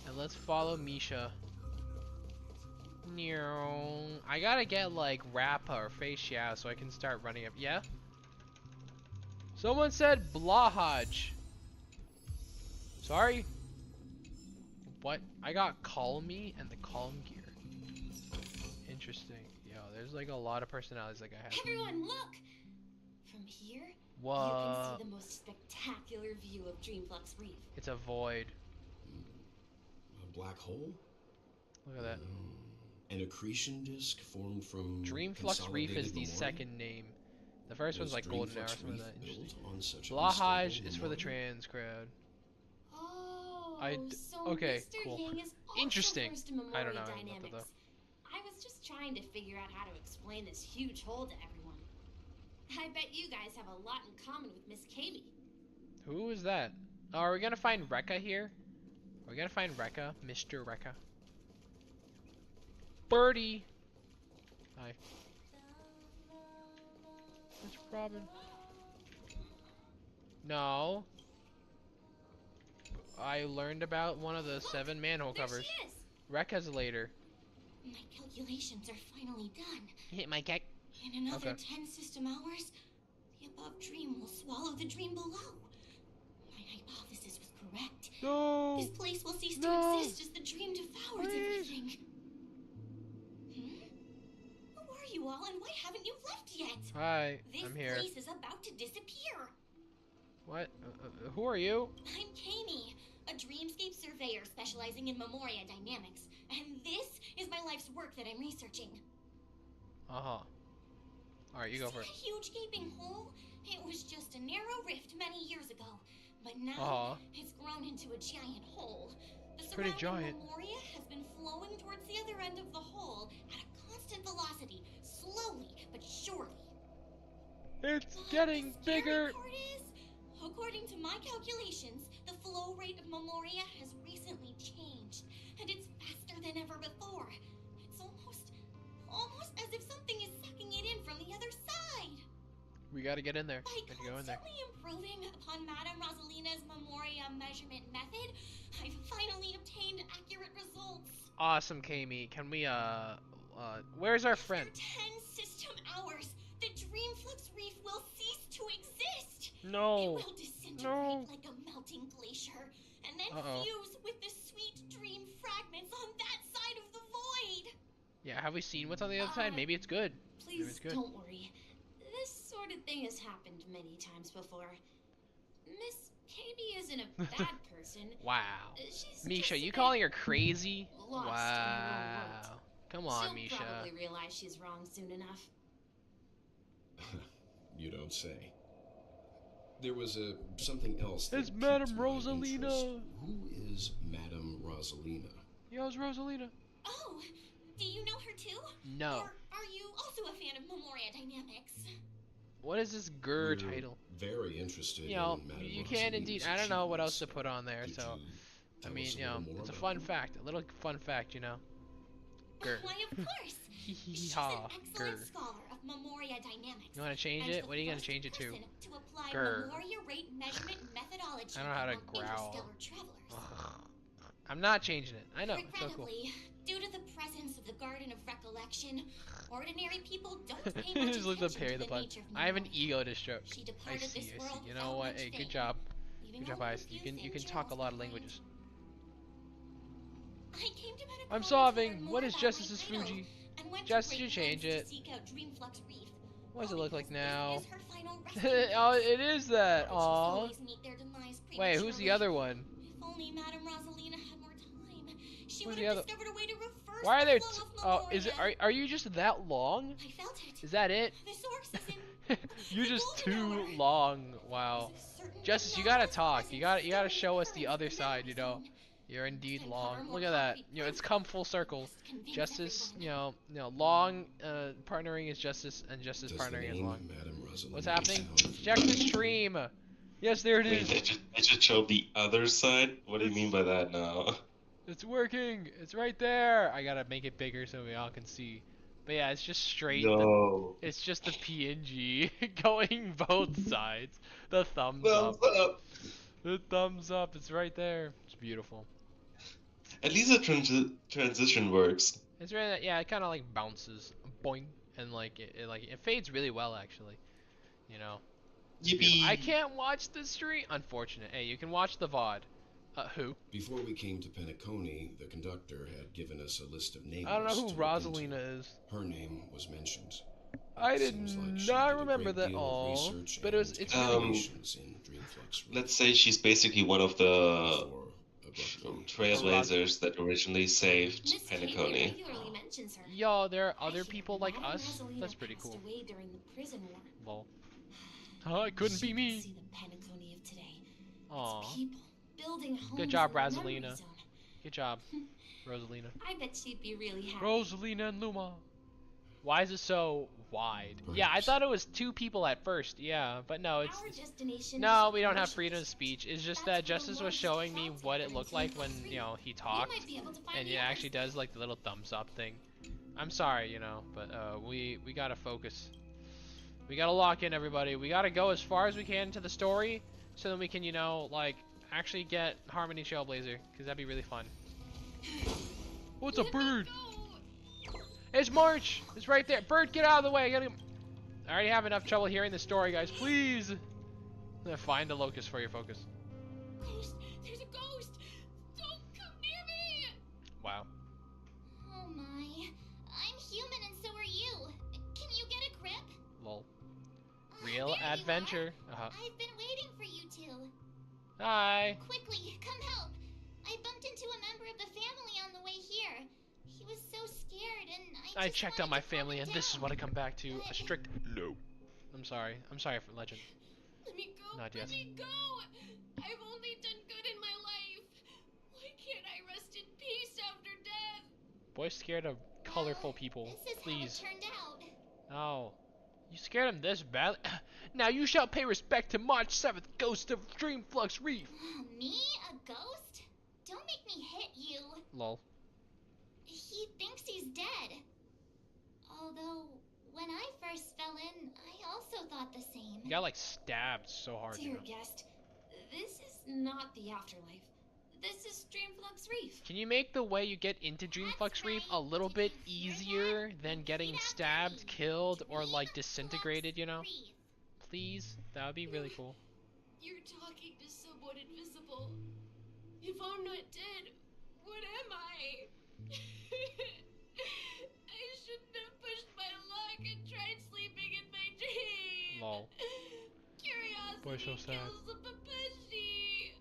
And let's follow Misha. I gotta get like Rappa or Face Xiao so I can start running up. Yeah? Someone said Blahaj. Sorry. What? I got Call Me and the Calm Gear. Interesting. Yo, there's like a lot of personalities like I have. Everyone, look! From here, What? you can see the most spectacular view of Dreamflux Reef. It's a void. A black hole? Look at that. An accretion disk formed from Dreamflux Reef is the consolidated second name. The first one's Was like Golden Hour or Dreamflux something like Reef that. built Interesting. on such a Blahaj unstable is for the memorial? trans crowd. Oh, so Okay, Mr. cool. Yang is also Interesting. versed in I don't Memoria know dynamics. about that I was just trying to figure out how to explain this huge hole to everyone. I bet you guys have a lot in common with Miss Katie. Who is that? Oh, are we gonna find Rekka here? Are we gonna find Rekka? Mr. Rekka? Birdie! Hi. It's Robin. No. I learned about one of the 7 manhole There covers. she is. Rekka's later. My calculations are finally done. Hit my cat. In another Okay. 10 system hours, the above dream will swallow the dream below. My hypothesis was correct. No! This place will cease No. to exist as the dream devours Please. everything. Who are you all, and why haven't you left yet? Hi, This I'm here. place is about to disappear. What? Who are you? I'm Kami, a dreamscape surveyor specializing in Memoria dynamics, and this is my life's work that I'm researching. Uh-huh. Alright, you go See for it. that huge gaping hole? It was just a narrow rift many years ago, but now Uh-huh. it's grown into a giant hole. The Pretty surrounding giant. Memoria has been flowing towards the other end of the hole at a constant velocity, slowly but surely. It's But getting the scary bigger! part is, according to my calculations, the flow rate of Memoria has recently changed, and it's faster than ever before. It's almost as if something is sucking it in from the other side. We gotta get in there. By Gotta go in there. constantly improving upon Madame Rosalina's Memoria measurement method, I've finally obtained accurate results. Awesome, Kami. Can we, where's our friend? After 10 system hours, the Dreamflux Reef will cease to exist. No. It will disintegrate No. like a melting glacier, and then Uh-oh. fuse with the sweet dream fragments on that side of the void. Yeah, have we seen what's on the other side? Maybe it's good. Maybe Please it's good. don't worry. This sort of thing has happened many times before. Miss Katie isn't a bad person. Wow. She's Misha, just a you bit calling her crazy? lost in her own Wow. world. Come on, She'll Misha. probably realize she's wrong soon enough. You don't say. There was something else. It's that Madame piqued my Rosalina. interest. Who is Madame Rosalina? Yo, it's Rosalina. Oh, do you know her too? No. Or are you also a fan of Memoria Dynamics? What is this grr We're title? Very interested You know, in Madame you can indeed. I don't know what else to put on there, Could so. you I tell mean, us a you know, little more it's a about fun her? fact. A little fun fact, you know. Grr. Why, of course. Hee hee She's ha. an excellent Grr. scholar of Memoria Dynamics. You want to change and it? the What are you gonna first change it to? person to apply Grr. Memoria rate measurement methodology I don't know how to among growl. interstellar travelers. I'm not changing it. I know. It's so cool. Regrettably, due to the presence of the Garden of Recollection, ordinary people don't pay much Just look at attention Perry to the the Pun. nature of I have an Memoria. ego to stroke. She I departed see. this I see. world You know without what? much Hey, good fame, job. leaving Good job, only a Ice. You few can things talk a lot of behind. languages. I came to Metacom I'm to solving. learn more What is about Justice's my idol, Fuji? and went to Justice, great you change lengths it. to seek out Dreamflux Reef. What does it all look like because this now? is her final resting Oh, place. it is that. How would she Aw. always meet their demise Wait, who's the prematurely? other one? If only Madame Rosalina had more time, she Who's would the have other- discovered a way to reverse Why are the there? flow of Oh, is it? Memoria. Are you just that long? I felt it. Is that it? The source is in You're the just golden too hour. long. Wow. There's a certain Justice, you gotta anomalous talk. You gotta presence show us still the in other the side. You know, zone. you're indeed Uncover long. more Look at that. concrete You know, it's proof. come full circle. Must convince Justice, everyone. long partnering is justice, and justice Does the partnering is name long. Madame Rosalina What's happening? sound Check the familiar? stream. Yes, there it Wait, is. it just showed the other side? What do you mean by that now? It's working. It's right there. I gotta make it bigger so we all can see. But yeah, it's just straight. No. It's just the PNG going both sides. The thumbs Thumbs up. up. The thumbs up. It's right there. It's beautiful. At least the transition works. It's really, yeah, it kind of like bounces, boing, and like it fades really well actually. You know. It's beautiful. Yippee! I can't watch the stream. Unfortunate. Hey, you can watch the VOD. Who? Before we came to Penacony, the conductor had given us a list of names. I don't know who to look into. Rosalina is. Her name was mentioned. I did Seems like she not did a remember great that. deal of Oh, research but and it's really calculations in Dreamflux Reef. Let's say she's basically one of the Before abruptly trailblazers that originally saved Miss Kaylee Penacony. regularly mentions her. Yo, there are I other hear people like Madame us. Rosalina That's pretty passed cool. away during the prison war. Lol. Oh, it couldn't She be could me. see the Penacony of today. Aw. Its people building homes Good job, in the memory Rosalina. zone. Good job, Rosalina. I bet she'd be really happy. Rosalina and Luma. Why is it so wide? Perhaps. Yeah, I thought it was 2 people at first. Yeah, but no, Our it's destination no, is we don't have emotions. freedom of speech. It's just That's that where the Justice was largest showing me crowds what gather it in looked like when, Dreamflux you know, he You talked, might be able to find and the it actually others. does like the little thumbs up thing. I'm sorry, you know, but we gotta focus. We gotta lock in, everybody. We gotta go as far as we can into the story, so then we can, you know, like actually get Harmony Trailblazer, because that'd be really fun. Oh, it's a bird. It's March. It's right there. Bird, get out of the way. I already have enough trouble hearing the story, guys. Please. Find a locust for your focus. Ghost! There's a ghost! Don't come near me! Wow. Oh my. I'm human and so are you. Can you get a grip? Lol. Ah, Real there you are. adventure. I've been waiting for you two. Hi. Quickly, come help. I bumped into a member of the family on the way here. He was so scared and I just checked wanted on my to calm family, him and this is down. what I come back to. A But- strict no. I'm sorry. I'm sorry for Legend. Let me go! Not Let yet. me go! I've only done good in my life. Why can't I rest in peace after death? Boy's scared of colorful people. This is Please. how it turned out. Oh. You scared him this badly? Now you shall pay respect to March 7th, Ghost of Dreamflux Reef. Me? A ghost? Don't make me hit you. Lol. He thinks he's dead. Although, when I first fell in, I also thought the same. You got like stabbed so hard, you Dear know. guest, this is not the afterlife. This is Dreamflux Reef. Can you make the way you get into Dreamflux Reef a little bit easier than getting stabbed, killed, or like disintegrated, you know? Breathe. Please? That would be really cool. You're talking to someone invisible. If I'm not dead, what am I? I shouldn't have pushed my luck and tried sleeping in my dream. Lol. Curiosity Boy, so sad. kills the papashi.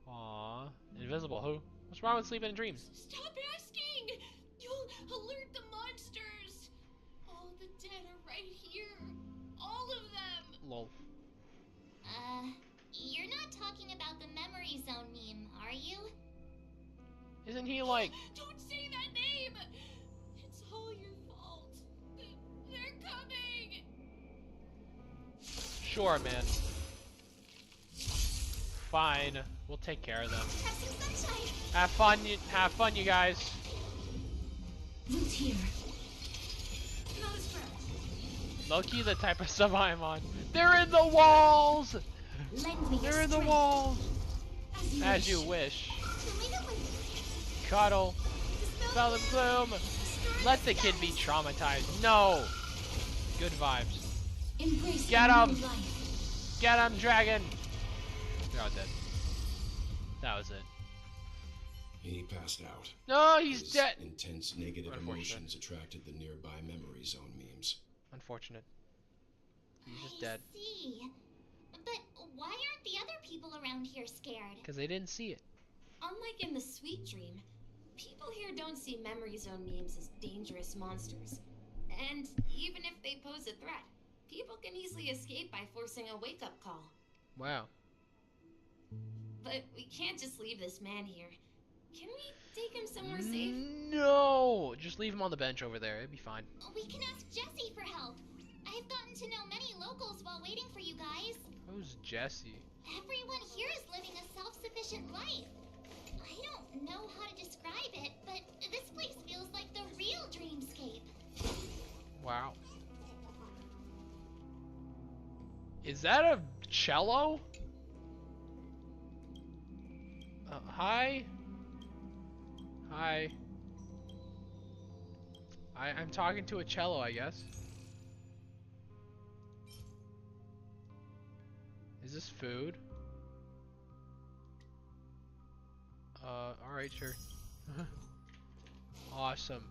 Aww. Invisible who? What's wrong with sleeping in dreams? Stop asking! You'll alert the monsters! All the dead are right here. All of them! Lol. You're not talking about the memory zone meme, are you? Isn't he like... Don't say that name! It's all your fault. They're coming! Sure, man. Fine. We'll take care of them. Have some sunshine. Have fun, you guys. Look here. Not as fresh. Low-key the type of stuff I'm on. They're in the walls! Lend me your They're in the strength. walls! As you As wish. you wish. Immediately. Cuddle. Spell of gloom. Let the kid be traumatized. No! Good vibes. Embrace Get the 'em. new life. Get him, dragon! They're all dead. That was it. He passed out. No, he's His dead! intense negative Unfortunate. emotions attracted the nearby memory zone memes. Unfortunate. He's just I dead. see. But why aren't the other people around here scared? Because they didn't see it. Unlike in the Sweet Dream, people here don't see memory zone memes as dangerous monsters. And even if they pose a threat, people can easily escape by forcing a wake-up call. Wow. But we can't just leave this man here. Can we take him somewhere safe? No! Just leave him on the bench over there. It'd be fine. We can ask Jessie for help. I've gotten to know many locals while waiting for you guys. Who's Jesse? Everyone here is living a self-sufficient life. I don't know how to describe it, but this place feels like the real dreamscape. Wow. Is that a cello? Hi? Hi. I'm talking to a cello, I guess. Is this food? Alright, sure. Awesome.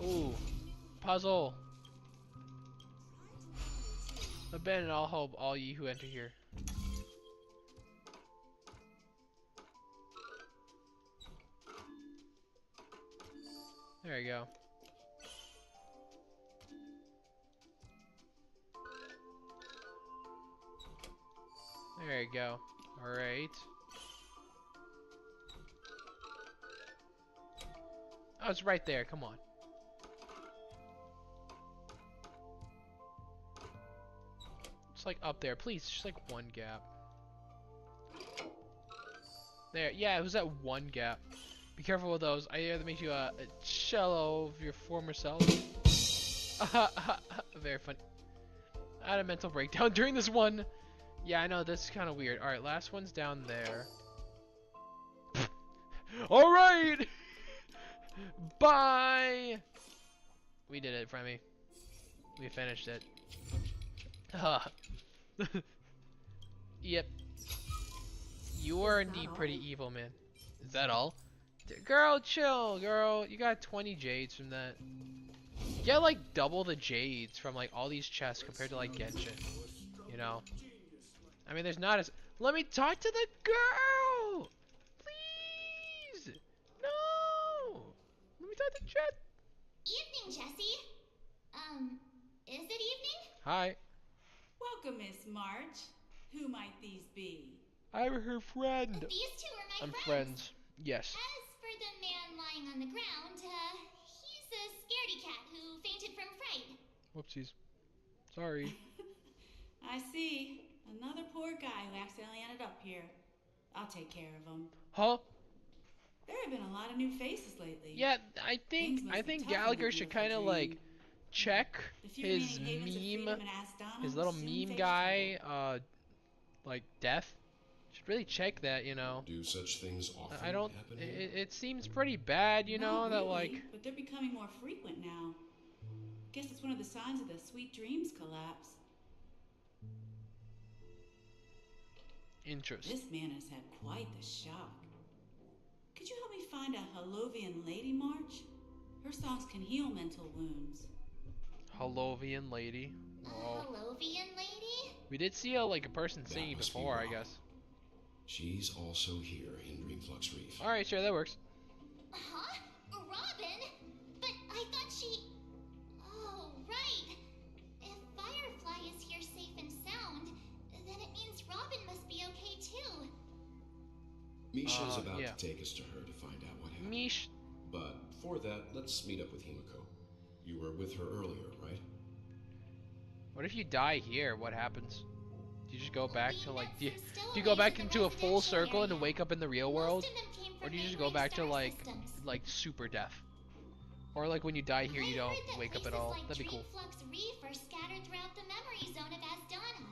Ooh, puzzle. Abandon all hope, all ye who enter here. There you go. There you go. Alright. Oh, it's right there. Come on. It's like up there. Please, just like one gap. There. Yeah, it was that one gap. Be careful with those. I hear that makes you a cello of your former self. Very funny. I had a mental breakdown during this one. Yeah, I know, this is kind of weird. Alright, last one's down there. Alright! Bye! We did it, Fremmy. We finished it. Yep. You are indeed pretty evil, man. Is that all? Girl, chill, girl. You got 20 jades from that. You get like double the jades from like all these chests compared to like Genshin. You know? I mean, there's not as... Let me talk to the girl! Please! No! Let me talk to Jet. Evening, Jesse. Is it evening? Hi. Welcome, Miss March. Who might these be? I'm her friend. These two are my I'm friends. Yes. As for the man lying on the ground, he's a scaredy cat who fainted from fright. Whoopsies. Sorry. I see. Another poor guy who accidentally ended up here. I'll take care of him. Huh? There have been a lot of new faces lately. Yeah, I think Gallagher should kind of like check his meme, his little meme guy, like death. Should really check that, you know. Do such things often I don't. happen here? It seems pretty bad, you know, Not that really, like. but they're becoming more frequent now. Guess it's one of the signs of the Sweet Dreams collapse. Interest. This man has had quite the shock. Could you help me find a Halovian lady, March? Her songs can heal mental wounds. Halovian lady. A Oh. Halovian lady? We did see a person singing must be before, I wrong. guess. She's also here in Dreamflux Reef. All right, sure, that works. Huh? Robin? But I thought she... Oh, right. If Firefly is here safe and sound, then it means Robin must be okay too. Misha's about yeah. to take us to her to find out what happened. Mish. But for that, let's meet up with Himiko. You were with her earlier, right? What if you die here? What happens? Do you just go back to like? Do you Still go away back to the into a full residential circle and area. wake up in the real world, Most of them came or from do you just go neighboring back to star like systems. super death, or like when you die here you I don't heard that wake up at places all? like That'd be cool. Dreamflux Reef are scattered throughout the memory zone of Asdana,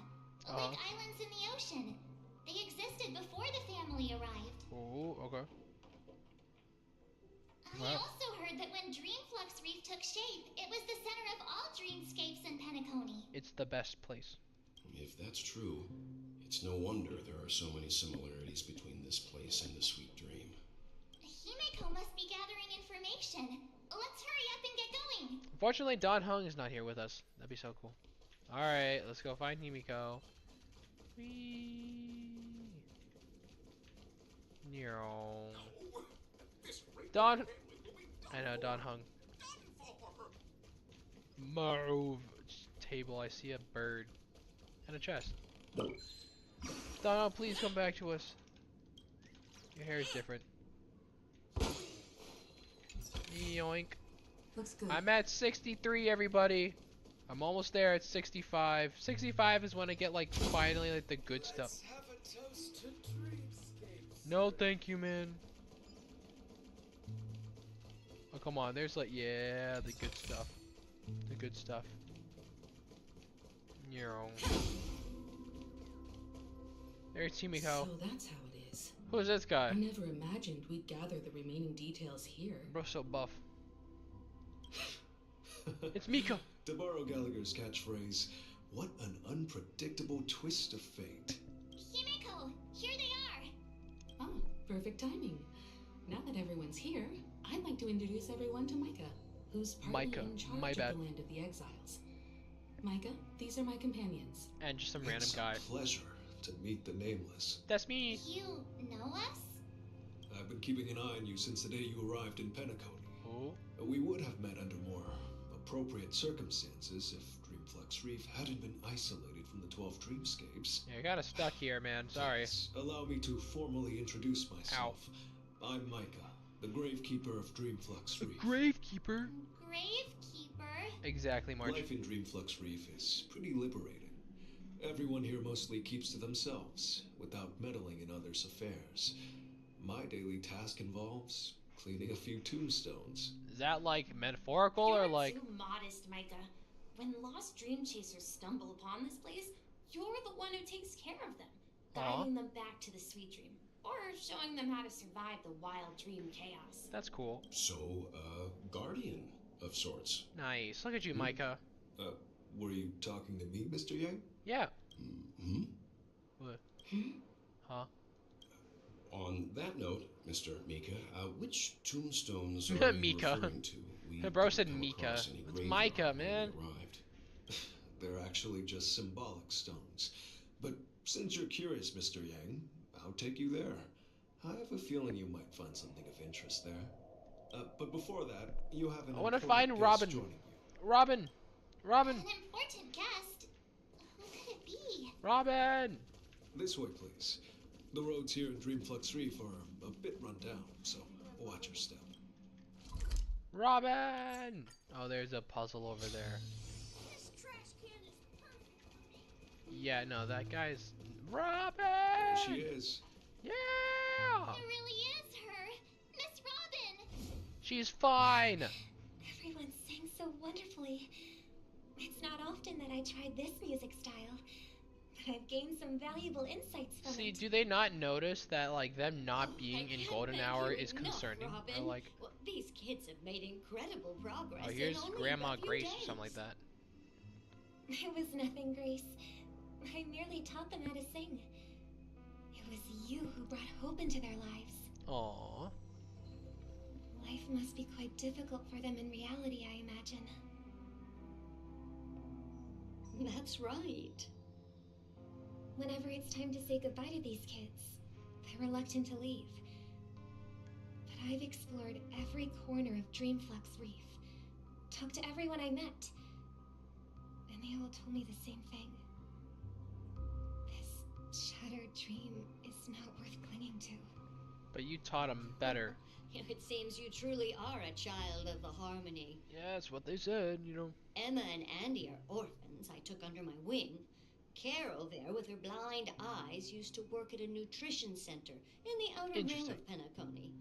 Uh-huh. like islands in the ocean. They existed before the family arrived. Oh, okay. I Wow. also heard that when Dreamflux Reef took shape, it was the center of all dreamscapes in Penacony. It's the best place. If that's true, it's no wonder there are so many similarities between this place and the Sweet Dream. Himeko must be gathering information. Let's hurry up and get going. Unfortunately, Don Hung is not here with us. That'd be so cool. All right, let's go find Himiko. Whee. Nero. Don. I know, Don Hung. Move. Table. I see a bird. And a chest. Don, please come back to us. Your hair is different. Yoink. Looks good. I'm at 63, everybody. I'm almost there at 65. 65 is when I get like finally like the good stuff. Have a toast to dreamscapes. No, thank you, man. Oh, come on. There's like, yeah, the good stuff. The good stuff. Nero. There's Himiko. So that's how it is. Who is this I guy? never imagined we'd gather the remaining details here. Bro, so buff. It's Miko. To borrow Gallagher's catchphrase, what an unpredictable twist of fate. Himeko, Here they are! Ah, perfect timing. Now that everyone's here, I'd like to introduce everyone to Micah, who's partly in charge of the Land of the Exiles. Micah, these are my companions. And just some random guy. It's a pleasure to meet the Nameless. That's me. You know us? I've been keeping an eye on you since the day you arrived in Penacony. Oh. We would have met under more appropriate circumstances if Dreamflux Reef hadn't been isolated from the 12 dreamscapes. Yeah, you're kind of stuck here, man. Sorry. Please allow me to formally introduce myself. Ow. I'm Micah, the Gravekeeper of Dreamflux Reef. The Gravekeeper? Gravekeeper? Exactly, March. Life in Dreamflux Reef is pretty liberating. Everyone here mostly keeps to themselves, without meddling in others' affairs. My daily task involves cleaning a few tombstones. Is that like metaphorical or like? You're too modest, Micah. When lost dream chasers stumble upon this place, you're the one who takes care of them, guiding them back to the sweet dream, or showing them how to survive the wild dream chaos. That's cool. So, guardian of sorts. Nice. Look at you, Micah. Were you talking to me, Mr. Yang? Yeah. Hmm? What? Huh? On that note, Mr. Mika, which tombstones are you Mika. referring to? The bro said Mika. It's Micah, man. Arrived. They're actually just symbolic stones. But since you're curious, Mr. Yang, I'll take you there. I have a feeling you might find something of interest there. But before that, you have an I want to important find guest Robin. joining you. Robin. Robin. An important guest? Who could it be? Robin. This way, please. The roads here in Dreamflux Reef are a bit run down, so watch your step. Robin. Oh, there's a puzzle over there. This trash can is perfect for me. Yeah, no, that guy's Robin. There she is. Yeah. It really is her, Miss Robin. She's fine. Everyone sang so wonderfully. It's not often that I tried this music style, but I've gained some valuable insights from See, it. do they not notice that like them not being in golden hour is concerning? Robin. Or like, Well, these kids have made incredible progress. oh, here's in only Grandma a few Grace days. or something like that. It was nothing, Grace. I merely taught them how to sing. It was you who brought hope into their lives. Aww. Life must be quite difficult for them in reality, I imagine. That's right. Whenever it's time to say goodbye to these kids, they're reluctant to leave. But I've explored every corner of Dreamflux Reef, talked to everyone I met, and they all told me the same thing. This shattered dream is not worth clinging to. But you taught them better. It seems you truly are a child of the Harmony. Yeah, that's what they said, you know. Emma and Andy are orphans I took under my wing. Carol there, with her blind eyes, used to work at a nutrition center in the outer ring of Penacony.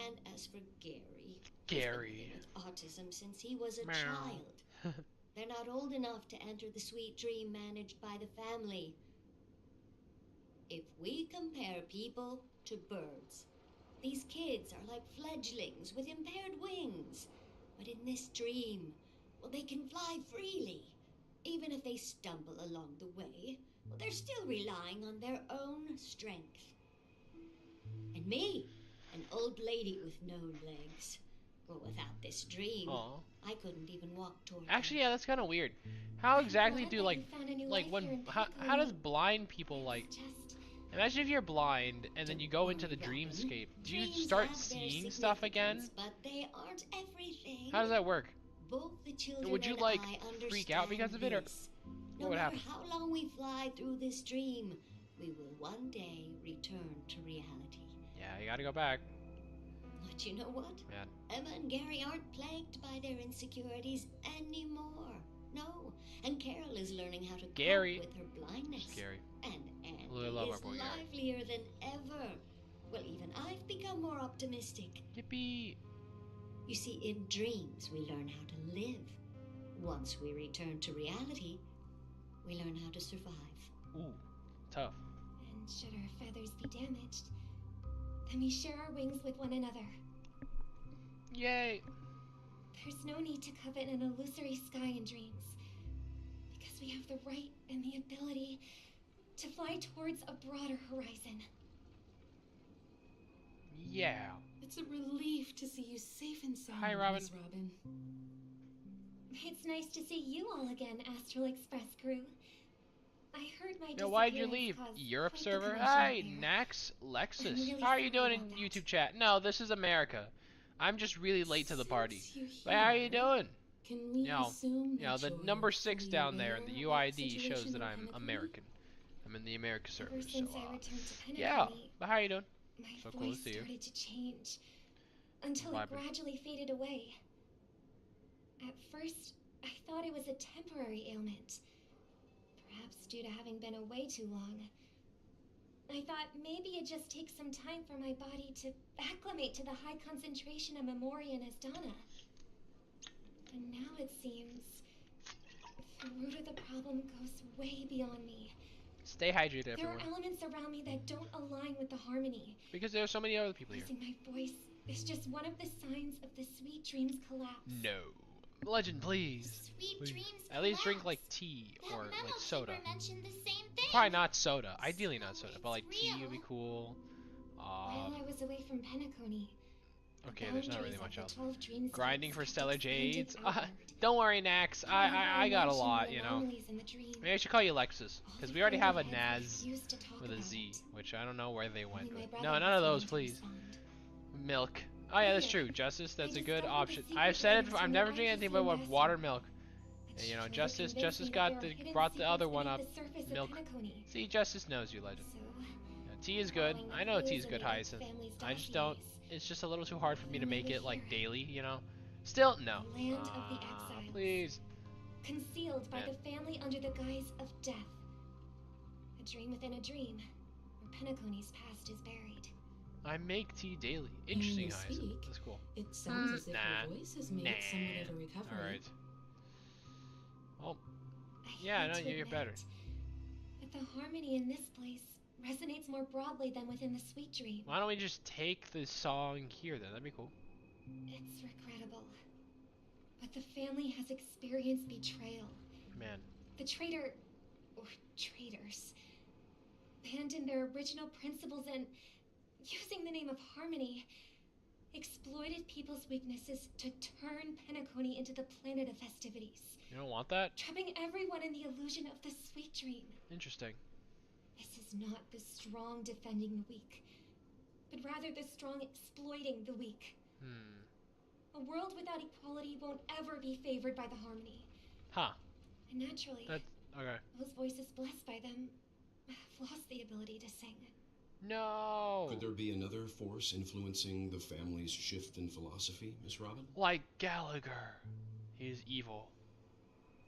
And as for Gary... Gary. He's been with autism since he was a child. They're not old enough to enter the sweet dream managed by the family. If we compare people to birds, these kids are like fledglings with impaired wings. But in this dream, well, they can fly freely. Even if they stumble along the way, well, they're still relying on their own strength. And me, an old lady with no legs. Well, without this dream, Aww. I couldn't even walk toward Actually, yeah, that's kind of weird. How exactly do like when how does blind people like? Imagine if you're blind and then you go into the dreamscape. Do you start seeing stuff again? But they aren't everything. How does that work? Both the children Would you and like I freak out because of it, or this. what No would matter happen? how long we fly through this dream, we will one day return to reality. Yeah, you gotta go back. But you know what? Man. Emma and Gary aren't plagued by their insecurities anymore. No. And Carol is learning how to Gary. cope with her blindness. Gary. And Andy Really love our is boy Gary. livelier than ever. Well, even I've become more optimistic. Yippee. You see, in dreams, we learn how to live. Once we return to reality, we learn how to survive. Ooh, tough. And should our feathers be damaged, then we share our wings with one another. Yay. There's no need to covet an illusory sky in dreams, because we have the right and the ability to fly towards a broader horizon. Yeah. It's a relief to see you safe and sound, Hi, Robin. Miss Robin. It's nice to see you all again, Astral Express crew. I heard my Yo, why'd you disappearance leave? caused Europe quite the server? commotion Hi, out there. Nax Lexus. I'm really How are you sorry doing in about that. YouTube chat? No, this is America. I'm just really late to the party. Since you're But how are you here, doing? Can we assume that The you're number 6 fully down there, aware the of UID the shows situation that in I'm Penacony? American. I'm in the America server, Ever so since I returned to Penacony, yeah. But how are you doing? my So cool to voice see you. started to change until it Vibing. gradually faded away. At first, I thought it was a temporary ailment, perhaps due to having been away too long. I thought maybe it just takes some time for my body to acclimate to the high concentration of Memoria and Asdana. But now it seems the root of the problem goes way beyond me. Stay hydrated, There everyone. are elements around me that don't align with the harmony. Because there are so many other people here. Losing my voice is just one of the signs of the sweet dream's collapse. No. Legend, please. Sweet Please. dreams At least drink collapse. like tea That or memo like soda. keeper mentioned the same thing. Probably not soda. Ideally not So soda, but like it's tea would be real. cool. While I was away from Penacony, Okay, there's not really boundaries much of else. the 12 dream Grinding zones for kept Stellar expanding Jades. outward. Don't worry, Nax. I got a lot, you know. Anomalies in the dream. Maybe I should call you Lexus, because All we already the have a heads Naz refused to talk with a about Z, it. which I don't know where they went Only my with. brother No, was none of willing those, to please. respond. Milk. Oh yeah, that's Here, true. Justice, that's I a good discovered the option. secret I've said it. rings I'm from the never drinking anything IPC but investment. water milk. But You know, Trevor Justice convinced me that got there are hidden brought the other secrets one up. beneath the surface of Milk. Penacony. See, Justice knows you, Legend. So, Tea is good. following I know clues tea is in good, the Hyacinth. family's I just don't. dossiers, It's just a little too hard for me to And make over it like here. daily, you know. Still, no. The land of the exiles. Please. Concealed by Man. the family under the guise of death. A dream within a dream, where Penacony's past is buried. I make tea daily. Hearing Interesting, you Hyacinth. speak, That's cool. It sounds as if Nah. your voice has made somewhat of a recovery. Alright. Well, I yeah, hate no, to you're admit, better. But the harmony in this place resonates more broadly than within the sweet dream. Why don't we just take the song here then? That'd be cool. It's regrettable. But the family has experienced betrayal. Man. The traitor, or traitors, abandoned their original principles and, using the name of harmony, exploited people's weaknesses to turn Penacony into the planet of festivities, You don't want that? trapping everyone in the illusion of the sweet dream. Interesting. This is not the strong defending the weak, but rather the strong exploiting the weak. A world without equality won't ever be favored by the harmony. Huh. And naturally, That's okay. those voices blessed by them have lost the ability to sing. No. Could there be another force influencing the family's shift in philosophy, Miss Robin? Like Gallagher. He's evil.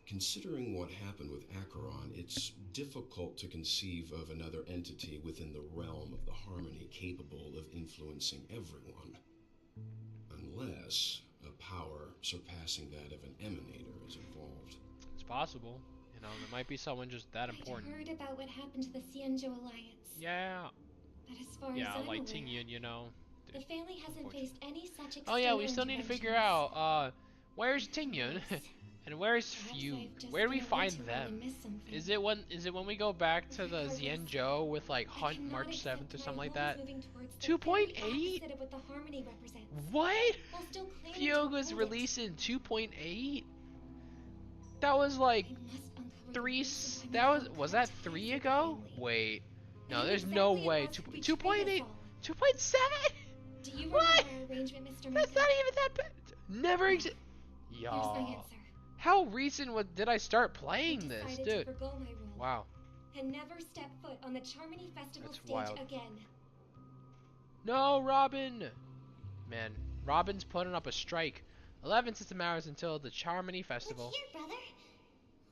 Considering what happened with Acheron, it's difficult to conceive of another entity within the realm of the harmony capable of influencing everyone. Unless a power surpassing that of an emanator is involved. It's possible. You know, there might be someone just that important. I'd heard about what happened to the Xianzhou Alliance, Yeah. but as far Yeah, as I'm like aware, Tingyun, you know. the family hasn't faced any such Oh yeah, we external still need to figure interventions. out, where's Tingyun? And where's Perhaps Fugue? I've just Where do we been find away too long them? and missed something. Is it when we go back to the Regardless, Xianzhou with like I Hunt cannot March accept 7th or my something like role that? moving towards the 2.8? very opposite of what the harmony represents. What? While still claiming to Fugue was uphold it. released in 2.8? That was like I must uncover the three. reason why That my was complex that ties 3 with the ago? family. Wait, no, And there's exactly no it way. was who 2.8, betrayed us all. 2.7. Do you What? remember our arrangement, Mr. That's Mika? not even that bad. Never exist. Here's my Y'all. answer. How recent did I start I playing this, decided dude? to forgo my role Wow. and never step foot on the Charmony Festival That's stage wild. again. No, Robin. Man, Robin's putting up a strike. 11 system hours until the Charmony Festival. Look here, brother.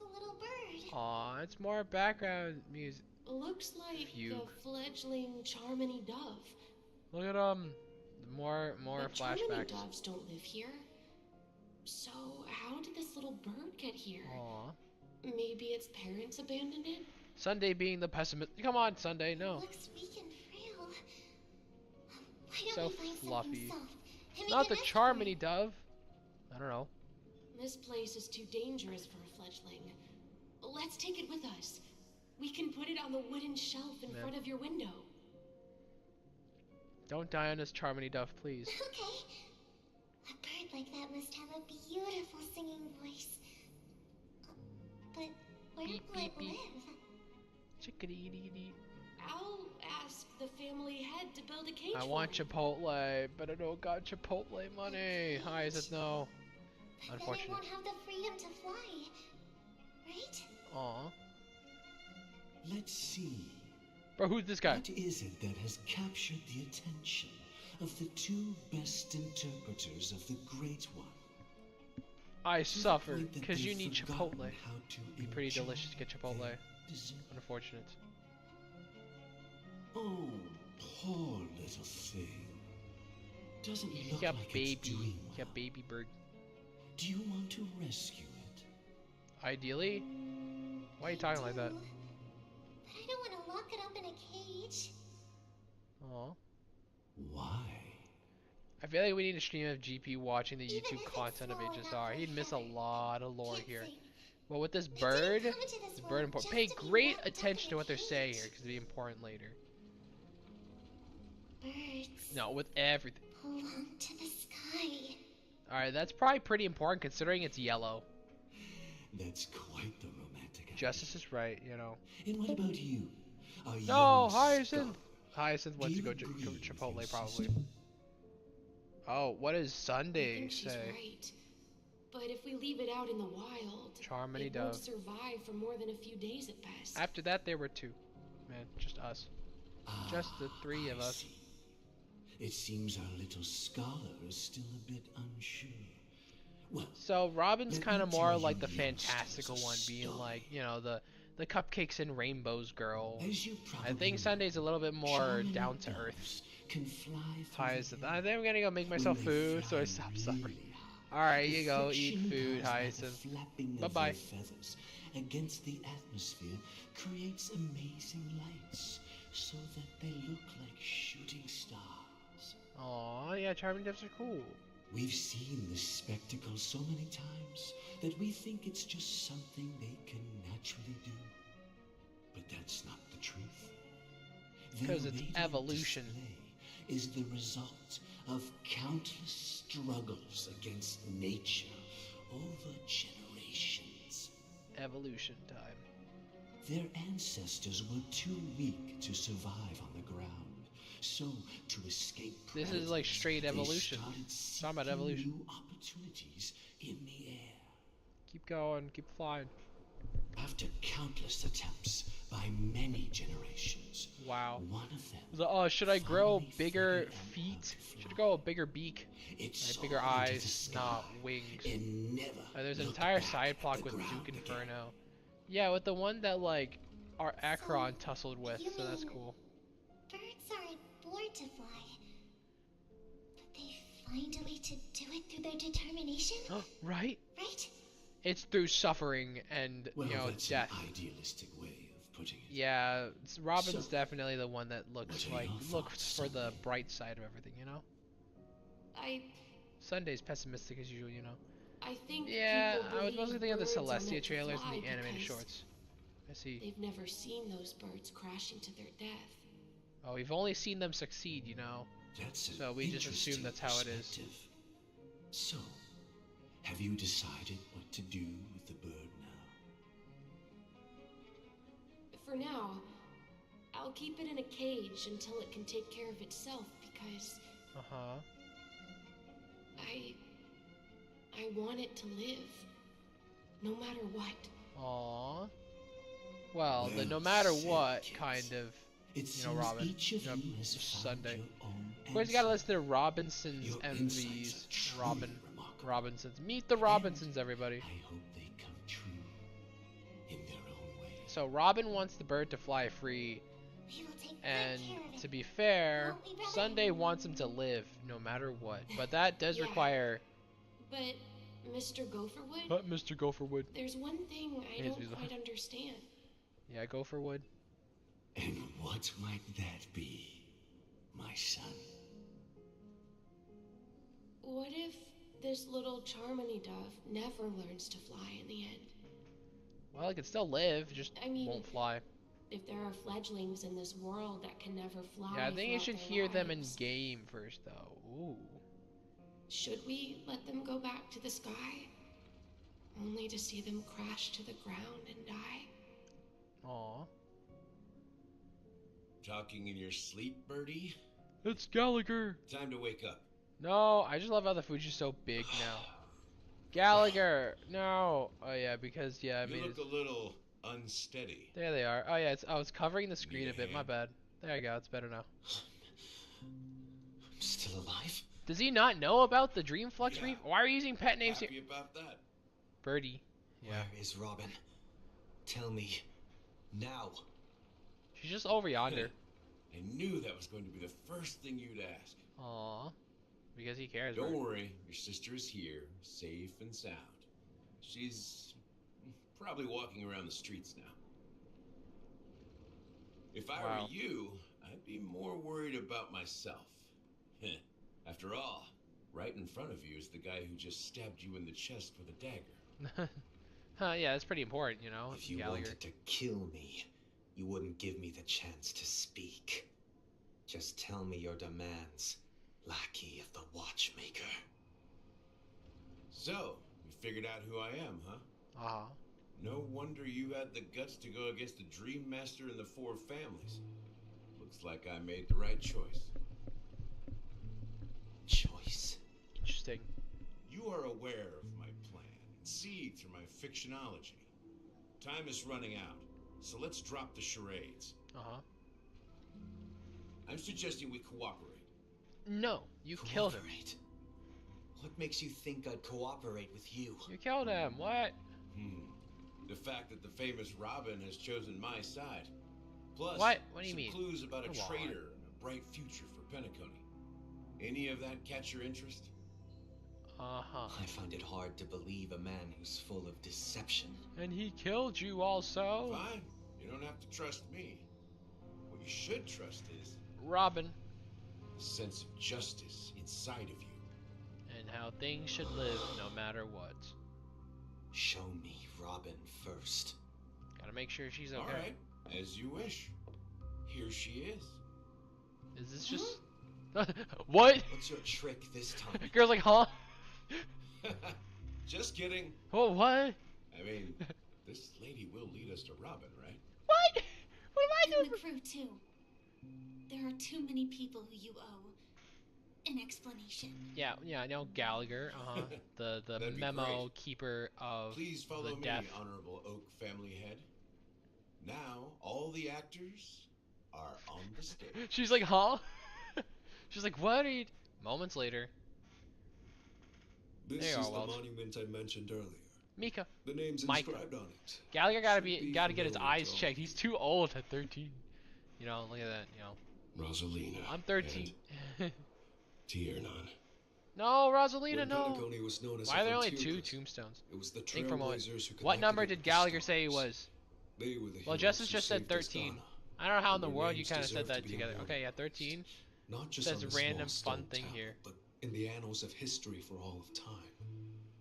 A little bird. Aw, it's more background music. Looks like Fugue. the fledgling Charmony dove. Look at more But Charmony flashbacks. doves don't live here. So how did this little bird get here? Aw. Maybe its parents abandoned it? Sunday being the pessimist. Come on, Sunday, no. Looks weak and frail. Why don't So we find fluffy. something soft and make Not a the nest for it? Charmony dove. I don't know. This place is too dangerous for a fledgling. Let's take it with us. We can put it on the the wooden shelf in front of your window. Don't die on us, Charmony Duff, please. Okay. A bird like that must have a beautiful singing voice. But where will it live? Chickadee-dee-dee. I'll ask the family head to build a cage I for want it. Chipotle, but I don't got Chipotle money. Hi, said no. But then it Unfortunate. won't have the freedom to fly, right? Aw. Let's see. Bro, who's this guy? What is it that has captured the attention of the two best interpreters of the Great One? I To the suffered point that because you they've need forgotten Chipotle. how to It'd be pretty enjoy delicious to get Chipotle. their dessert. Unfortunate. Oh, poor little thing. Doesn't He look got like baby. it's doing well. He got baby bird. Do you want to rescue it? Ideally? Why are you talking like that? But I don't want to lock it up in a cage. Aw. Why? I feel like we need a stream of GP watching the Even YouTube if it's content of small enough HSR. for He'd miss a Heather. lot of lore Can't here. sing. Well, with this It didn't bird, come into this this world bird important. just Pay to be great wrapped up attention in to a what they're saying cage. here, because it'll be important later. Birds No, with everything. belong to the sky. Alright, that's probably pretty important considering it's yellow. That's quite the romantic idea. Justice is right, you know. And what about you? A No, young Hyacinth! scholar? Hyacinth wants to Do go you agree with Chipotle, your probably. sister? Oh, what does I Sunday think she's say? right. But if we leave it out in the wild, Charmony it Dove. won't survive for more than a few days at best. After that, there were two. Man, just us. Just the three of I us. see. It seems our little scholar is still a bit unsure. Well, So Robin's let kind me of more tell like you the youngsters fantastical a one, being story. like, you know, the cupcakes and rainbows girl. as you I probably think know, Sunday's a little bit more charming down to earth. elves can fly through Hyacinth. the I air. think I'm gonna go make When myself they food, so I fly stop suffering. really high, Alright, the you go, eat friction food, caused by the Hyacinth. flapping of Bye-bye. their feathers against the atmosphere creates amazing lights, so that they look like shooting stars. Aw, yeah, charming devs are cool. We've seen this spectacle so many times that we think it's just something they can naturally do. But that's not the truth. Their 'Cause it's radiant evolution. display is the result of countless struggles against nature over generations. Evolution time. Their ancestors were too weak to survive on the ground. So, to escape This is like straight predators, they evolution. started Talking about seeking evolution. new opportunities in the air. Keep going, keep flying. After countless attempts by many generations, Wow. one of them So, should I grow finally bigger figured out how feet? to fly. Should I grow a bigger beak? It Like soared bigger into the eyes, sky not wings. and never There's an looked entire back side at plot the with ground Duke again. Inferno. Yeah, with the one that like our Akron tussled with, you so that's mean- cool. Birds aren't born to fly. But they find a way to do it through their determination, Right? right? It's through suffering and Well, you know that's death. an idealistic way of putting it. Yeah, Robin's So, definitely the one that looks what are like your looks thoughts, for the Sunday? bright side of everything, you know. I Sunday's pessimistic as usual, you know. think Yeah, people I was mostly believe thinking of the birds are Celestia meant to trailers and fly the animated because shorts. I see. They've never seen those birds crashing to their death. Oh, we've only seen them succeed, you know. That's an So we just assume interesting that's how it is. perspective. So, have you decided what to do with the bird now? For now, I'll keep it in a cage until it can take care of itself because Uh-huh. I want it to live. No matter what. Aww. Well, the Well no matter said, what kids. kind of, It you seems know, Robin. each of Yep, you has just found Sunday. your own Of course, you gotta answer. listen to Robinson's Your MVs. insights are truly Robin. remarkable. Robinsons. Meet the Robinsons, everybody. I hope they come true in their own way. So Robin wants the bird to fly free, We will take and good care of it. to be fair, Won't we, brother? Sunday wants him to live no matter what. But that does Yeah. require. But, Mr. Gopherwood, Mr. Gopherwood. there's one thing I Yes, don't Weasel. quite understand. Yeah, Gopherwood. And what might that be, my son? What if this little Charmony dove never learns to fly in the end? Well, it can still live, just I mean- won't fly. If there are fledglings in this world that can never fly, Yeah, I think you throughout should their hear them in lives, game first, though. Ooh. should we let them go back to the sky, only to see them crash to the ground and die? Aw. Talking in your sleep, Birdie? It's Gallagher. Time to wake up. No, I just love how the Fuji's so big now. Gallagher, no. Oh yeah, because yeah, I You mean, look a little unsteady. there they are. Oh yeah, it's covering the screen Need a a bit. My hand? bad. There you go. It's better now. I'm still alive? Does he not know about the Dreamflux Yeah. Reef? Why are you using pet names here? Happy about that. Birdie. Yeah. Where is Robin? Tell me. Now. She's just over yonder. I knew that was going to be the first thing you'd ask. Aw. Because he cares. Don't right? worry, your sister is here, safe and sound. She's probably walking around the streets now. If I Wow. were you, I'd be more worried about myself. After all, right in front of you is the guy who just stabbed you in the chest with a dagger. Yeah, that's pretty important, you know. If you Gallagher. wanted to kill me, you wouldn't give me the chance to speak. Just tell me your demands, lackey of the watchmaker. So, you figured out who I am, huh? Uh-huh. No wonder you had the guts to go against the Dream Master and the Four Families. Looks like I made the right choice. Choice? Interesting. You are aware of my plan and see through my fictionology. Time is running out, so let's drop the charades. Uh-huh. I'm suggesting we cooperate. No, you killed him. Cooperate? What makes you think I'd cooperate with you? You killed him. What? The fact that the famous Robin has chosen my side. Plus, What do you some mean? clues about a Come on. traitor and a bright future for Penacony. Any of that catch your interest? Uh-huh. I find it hard to believe a man who's full of deception. And he killed you also. Fine. You don't have to trust me. What you should trust is Robin. the sense of justice inside of you. And how things should live no matter what. Show me Robin first. Gotta make sure she's okay. All right, as you wish. Here she is. Is this just... What? What's your trick this time? Girl's like, huh? Just kidding. Oh, what? I mean, this lady will lead us to Robin, right? What? What am I And doing? the crew, too. There are too many people who you owe an explanation. Yeah, I know Gallagher, the That'd be memo great. keeper of Please follow the me, death. Honorable Oak family head. Now, all the actors are on the stage. She's like, huh? She's like, what are you... Moments later. This There you is are, the Welch. monument I mentioned earlier. Mika. The name's Micah. inscribed on it. Gallagher gotta Should gotta get his familiar eyes to all checked. of He's you. too old at 13. You know, look at that, you know. Rosalina. I'm 13. Tiernan. No, Rosalina, When no. Penacony was known as Why a are there only frontier 2 prison, tombstones? It was the Think for a moment. trailblazers who What connected number it did with the Gallagher say he stars. was? They were the Well, heroes Justice who just said saved 13. Astana. I don't know how in And the their world you names kind of said deserve to that be together. honored. Okay, yeah, 13. Not just Says on a random small fun stone thing tablet, here. but in the annals of history for all of time.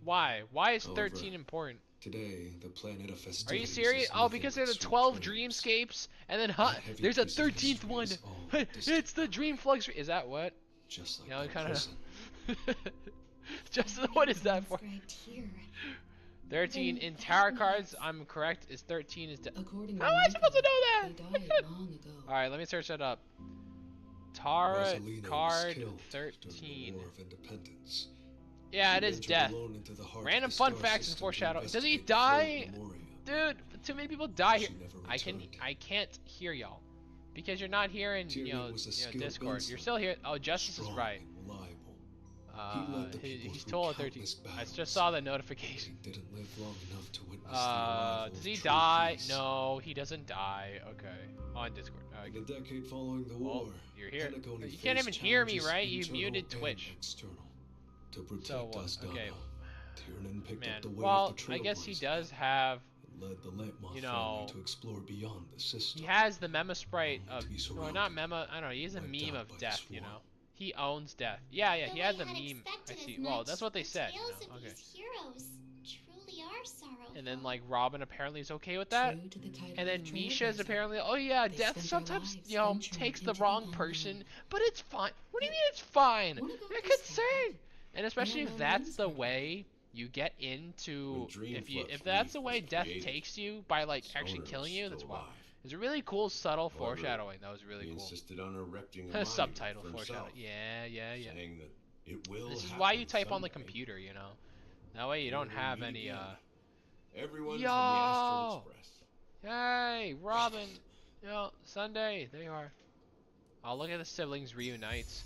Why? Why is However, 13 important? Today, the planet of Are festivities you serious? is Oh, nothing because but there's sweet 12 dreams. dreamscapes, and then A heavy there's a piece of 13th history one. is all but distant. It's the Dreamflux. Is that what? Just like You know, that kind prison. of. Just what is that for? Inscribed here. 13 in tarot cards. I'm correct. Is 13 is. According to How am I Micah, supposed to know they that? died long ago. All right, let me search that up. Tarot Rosalina was card killed 13. during the War of Independence. Yeah, She it is ventured death. alone into the heart of Random the fun star facts and system to foreshadow. Does he investigate the die? failed Memoria. Dude, too many people die here. She never I returned. can't hear y'all because you're not here in Tyrion was a skilled Discord. You're gunslinger, still here. Oh, Justice is strong right. and reliable. He led the people He's through told at 13. countless I battles, just saw the but notification. he didn't live long enough to witness the arrival Does of he true die? peace. No, he doesn't die. Okay, on Discord. In the decade following the war, You're here. Penacony You can't faced even hear me, challenges right? You internal muted and Twitch. external. To protect So what? Astana, Okay. Tiernan picked Man, up the way well, of the I guess he trailblazer does have. and led the Letmoth You family know, to explore beyond the system. He has the memo sprite Only of. to be Well, surrounded, not memo. I don't know. He has a wiped meme out of by the death. You swarm. know. He owns death. Yeah, he Though has I a had meme. I expected see. as Well, much, that's what they the said. tales You know? of Okay. these heroes truly are sorrowful. And then like Robin apparently is okay with that. True to the title And then of Misha's trailblazer, apparently, oh yeah, they death spent their sometimes, lives you know, venturing takes the into wrong unknown. person, but it's fine. What do you mean it's fine? What about They're this concerned. And especially There are if no that's names the for them. way you get into, When if Dreamflux that's the Reef way was death created, takes you by like its actually owner was killing you, still that's wow. alive. It's a really cool subtle However, foreshadowing. That was really he cool. insisted on erecting a monument Subtitle for foreshadowing. himself, Yeah. saying that it will This is why you happen type on the someday. computer, you know. That way you Here don't we have meet any again. Everyone Yo! from the Astral Express. Hey, Robin. Yo, Sunday. There you are. Oh, look at the siblings reunites.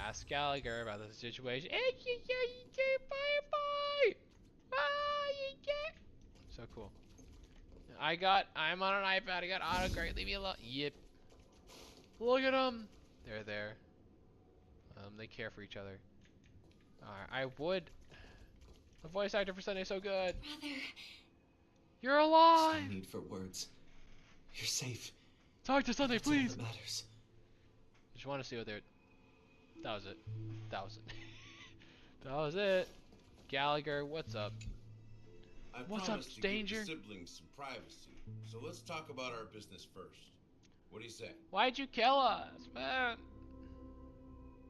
Ask Gallagher about the situation. Bye. So cool. I'm on an iPad. I got autocorrect. Leave me alone. Yep. Look at them. They're there. They care for each other. Alright, the voice actor for Sunday's so good. Brother. You're alive. No need for words. You're safe. Talk to Sunday, That's all please. that matters. Just want to see what they're. That was it. That was it. Gallagher, what's up? I What's up, promised to Danger? give the siblings some privacy, so let's talk about our business first. What do you say? Why'd you kill us, man?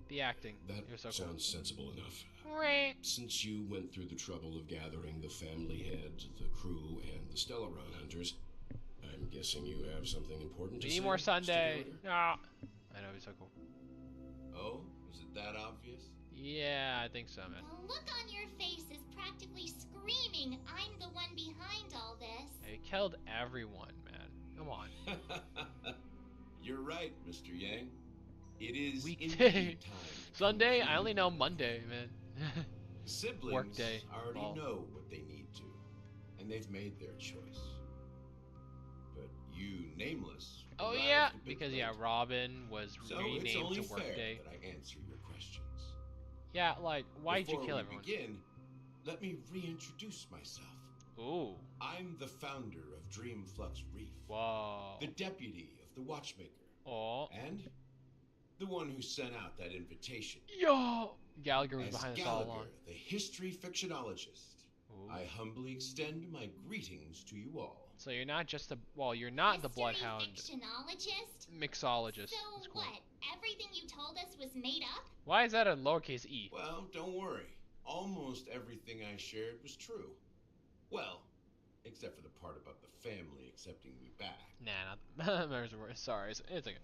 The acting. That You're so sounds sensible enough. Right. Since you went through the trouble of gathering the family head, the crew, and the Stellaron hunters, I'm guessing you have something important to We say. need more Sunday. Mr. Gallagher? No. I know, he's so cool. Oh, is it that obvious? Yeah, I think so, man. The look on your face is practically screaming, I'm the one behind all this. He killed everyone, man. Come on. You're right, Mr. Yang. It is Weekday. indeed time. Sunday? I only know Monday, man. The siblings Workday. already Ball. know what they need to, and they've made their choice. But you, Nameless. Oh arrived yeah, a bit because late. yeah, Robin was So it's renamed only to fair Workday. that I answer your questions. Yeah, like, why'd you Before kill we everyone? begin, let me reintroduce myself. Ooh. I'm the founder of Dreamflux Reef. Whoa. The deputy of the Watchmaker. Oh. And the one who sent out that invitation. Yo! Gallagher was As behind us Gallagher, all along. the history fictionologist, Ooh. I humbly extend my greetings to you all. So you're not just the, well, you're not the History Bloodhound fictionologist? mixologist. So That's cool. what? Everything you told us was made up? Why is that a lowercase e? Well, don't worry. Almost everything I shared was true. Well, except for the part about the family accepting me back. Nah, not members of sorry, it's okay.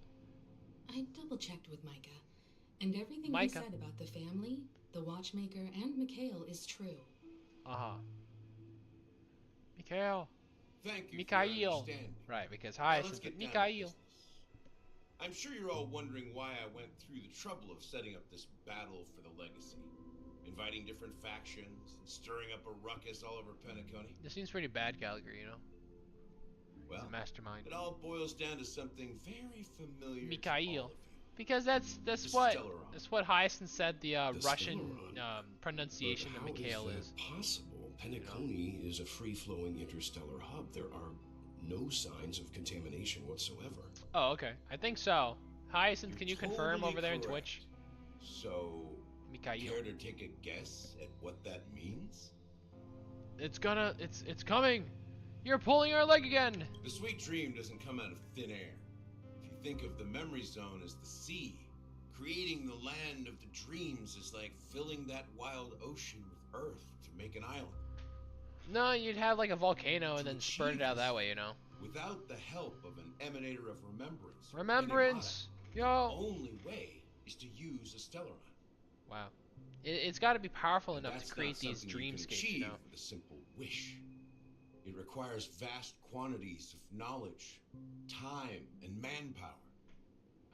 I double-checked with Micah, and everything Micah. he said about the family, the Watchmaker, and Mikhail is true. Uh-huh. Mikhail. Thank you Mikhail. for your understanding. Right, because Now hi, let's it's get down to Mikhail. business. I'm sure you're all wondering why I went through the trouble of setting up this battle for the legacy. Inviting different factions and stirring up a ruckus all over Penacony. This seems pretty bad, Gallagher, you know? Well, He's a mastermind. it all boils down to something very familiar to all Mikhail. of you. Because that's The what Hyacinth said the The Russian Stellaron. pronunciation But of how Mikhail is is. that possible? Penacony is a free-flowing interstellar hub. There are no signs of contamination whatsoever. Oh, okay. I think so. Hyacinth, can you You're confirm totally over there in correct. Twitch? So, Mikhail. care to take a guess at what that means? It's coming. You're pulling our leg again. The sweet dream doesn't come out of thin air. If you think of the memory zone as the sea, creating the land of the dreams is like filling that wild ocean with earth to make an island. No, you'd have like a volcano and To then spurt it achieve out that this, way, you know. Without the help of an emanator of remembrance. or Remembrance. The Yo. only way is to use a Stellaron. Wow. It's got to be powerful And enough that's to create not these something you can dreamscapes, achieve you know. with a simple wish. It requires vast quantities of knowledge, time, and manpower.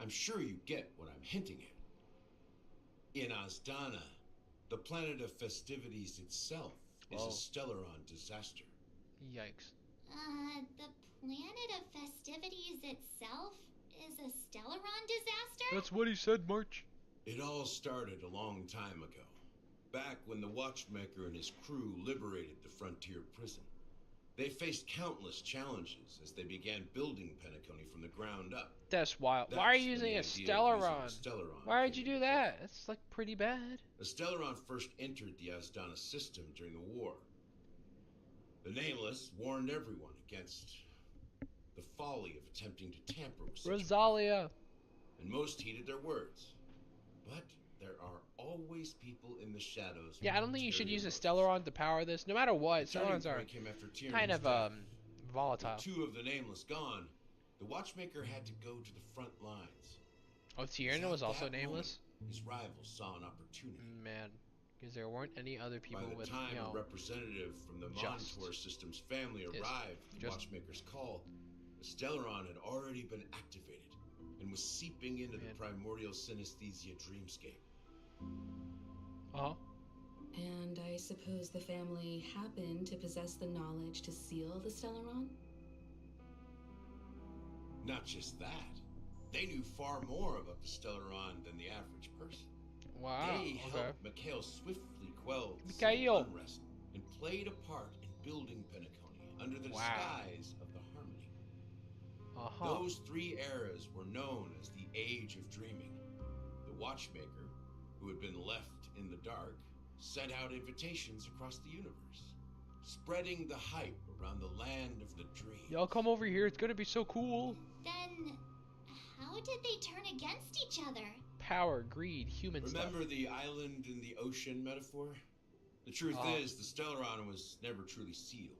I'm sure you get what I'm hinting at. In Azdana, the planet of festivities itself is Whoa. a Stellaron disaster. Yikes. The planet of festivities itself is a Stellaron disaster? That's what he said, March. It all started a long time ago, back when the Watchmaker and his crew liberated the frontier prison. They faced countless challenges as they began building Penacony from the ground up. That's wild. Why are That's you when using the a idea of using Stellaron? a Stellaron Why did came you do into that? That's like pretty bad. The Stellaron first entered the Azdana system during the war. The Nameless warned everyone against the folly of attempting to tamper with such Rosalia. And most heeded their words. But there are always people in the shadows. Yeah, I don't think you should use a Stellaron to power this. No matter what, Stellarons are kind of volatile. With 2 of the Nameless gone, the Watchmaker had to go to the front lines. Oh, Tierna was also nameless? His rivals saw an opportunity. Man, because there weren't any other people with, By the time a representative from the Montour System's family arrived at the Watchmaker's call, the Stellaron had already been activated and was seeping into the primordial synesthesia dreamscape. Uh-huh. And I suppose the family happened to possess the knowledge to seal the Stellaron? Not just that. They knew far more about the Stellaron than the average person. Wow. They helped Mikhail swiftly quell unrest and played a part in building Penacony under the disguise of the Harmony. Those 3 eras were known as the Age of Dreaming. The Watchmaker, who had been left in the dark, sent out invitations across the universe, spreading the hype around the land of the dream. Y'all come over here, it's gonna be so cool. Then, how did they turn against each other? Power, greed, human Remember stuff. the island in the ocean metaphor? The truth is, the Stellaron was never truly sealed.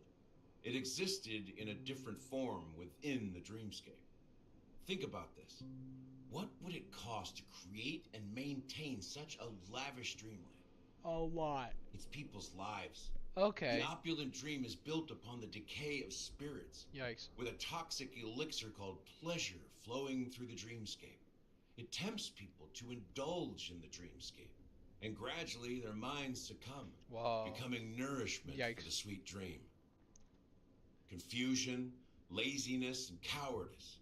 It existed in a different form within the dreamscape. Think about this. What would it cost to create and maintain such a lavish dreamland? A lot. It's people's lives. Okay. The opulent dream is built upon the decay of spirits. Yikes. With a toxic elixir called pleasure flowing through the dreamscape. It tempts people to indulge in the dreamscape. And gradually their minds succumb. Becoming nourishment for the sweet dream. Confusion, laziness, and cowardice.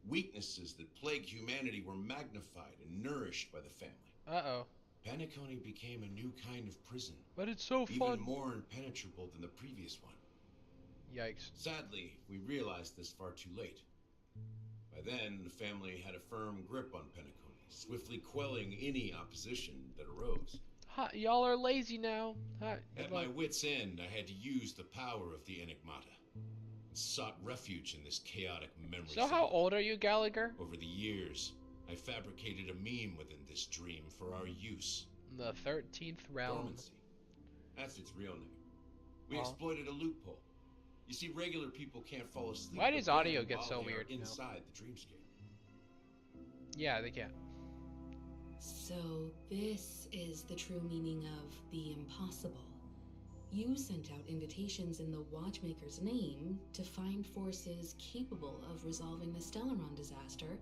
Weaknesses that plague humanity were magnified and nourished by the family. Uh-oh. Penacony became a new kind of prison. But it's so fun. Even more impenetrable than the previous one. Yikes. Sadly, we realized this far too late. By then, the family had a firm grip on Penacony, swiftly quelling any opposition that arose. Y'all are lazy now. At my wit's end, I had to use the power of the Enigmata. And sought refuge in this chaotic memory. So how old are you, Gallagher? Over the years, I fabricated a meme within this dream for our use. The 13th realm. Dormancy. That's its real name. We exploited a loophole. You see, regular people can't fall asleep. Why does audio get so weird? Inside the dreamscape. Yeah, they can. So this is the true meaning of the impossible. You sent out invitations in the Watchmaker's name to find forces capable of resolving the Stellaron disaster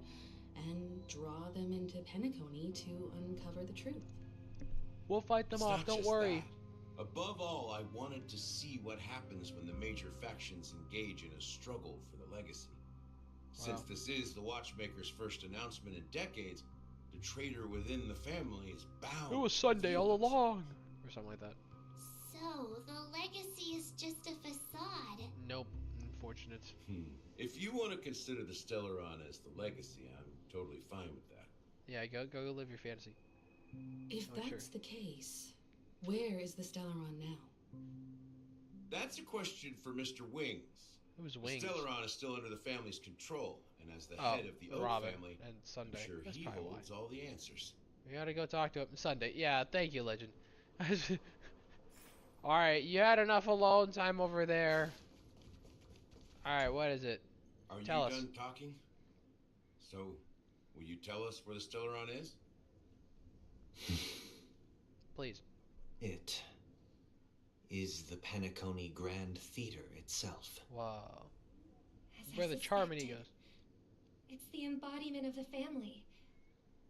and draw them into Penacony to uncover the truth. We'll fight them off, don't worry. That. Above all, I wanted to see what happens when the major factions engage in a struggle for the legacy. Since this is the Watchmaker's first announcement in decades, the traitor within the family is bound. It was Sunday all along, or something like that. So, the legacy is just a facade. Nope, unfortunate. If you want to consider the Stellaron as the legacy, I'm totally fine with that. Yeah, go live your fantasy. If that's the case, where is the Stellaron now? That's a question for Mr. Wings. Who's Wings? The Stellaron is still under the family's control, and as the head of the Oak family, and Sunday. I'm sure That's he probably holds all the answers. We gotta go talk to him Sunday. Yeah, thank you, Legend. Alright, you had enough alone time over there. Alright, what is it? Tell us. Are you done talking? So, will you tell us where the Stellaron is? Please. It is the Penacony Grand Theater itself. Wow. As Where I the Charmony suspected, goes. It's the embodiment of the family.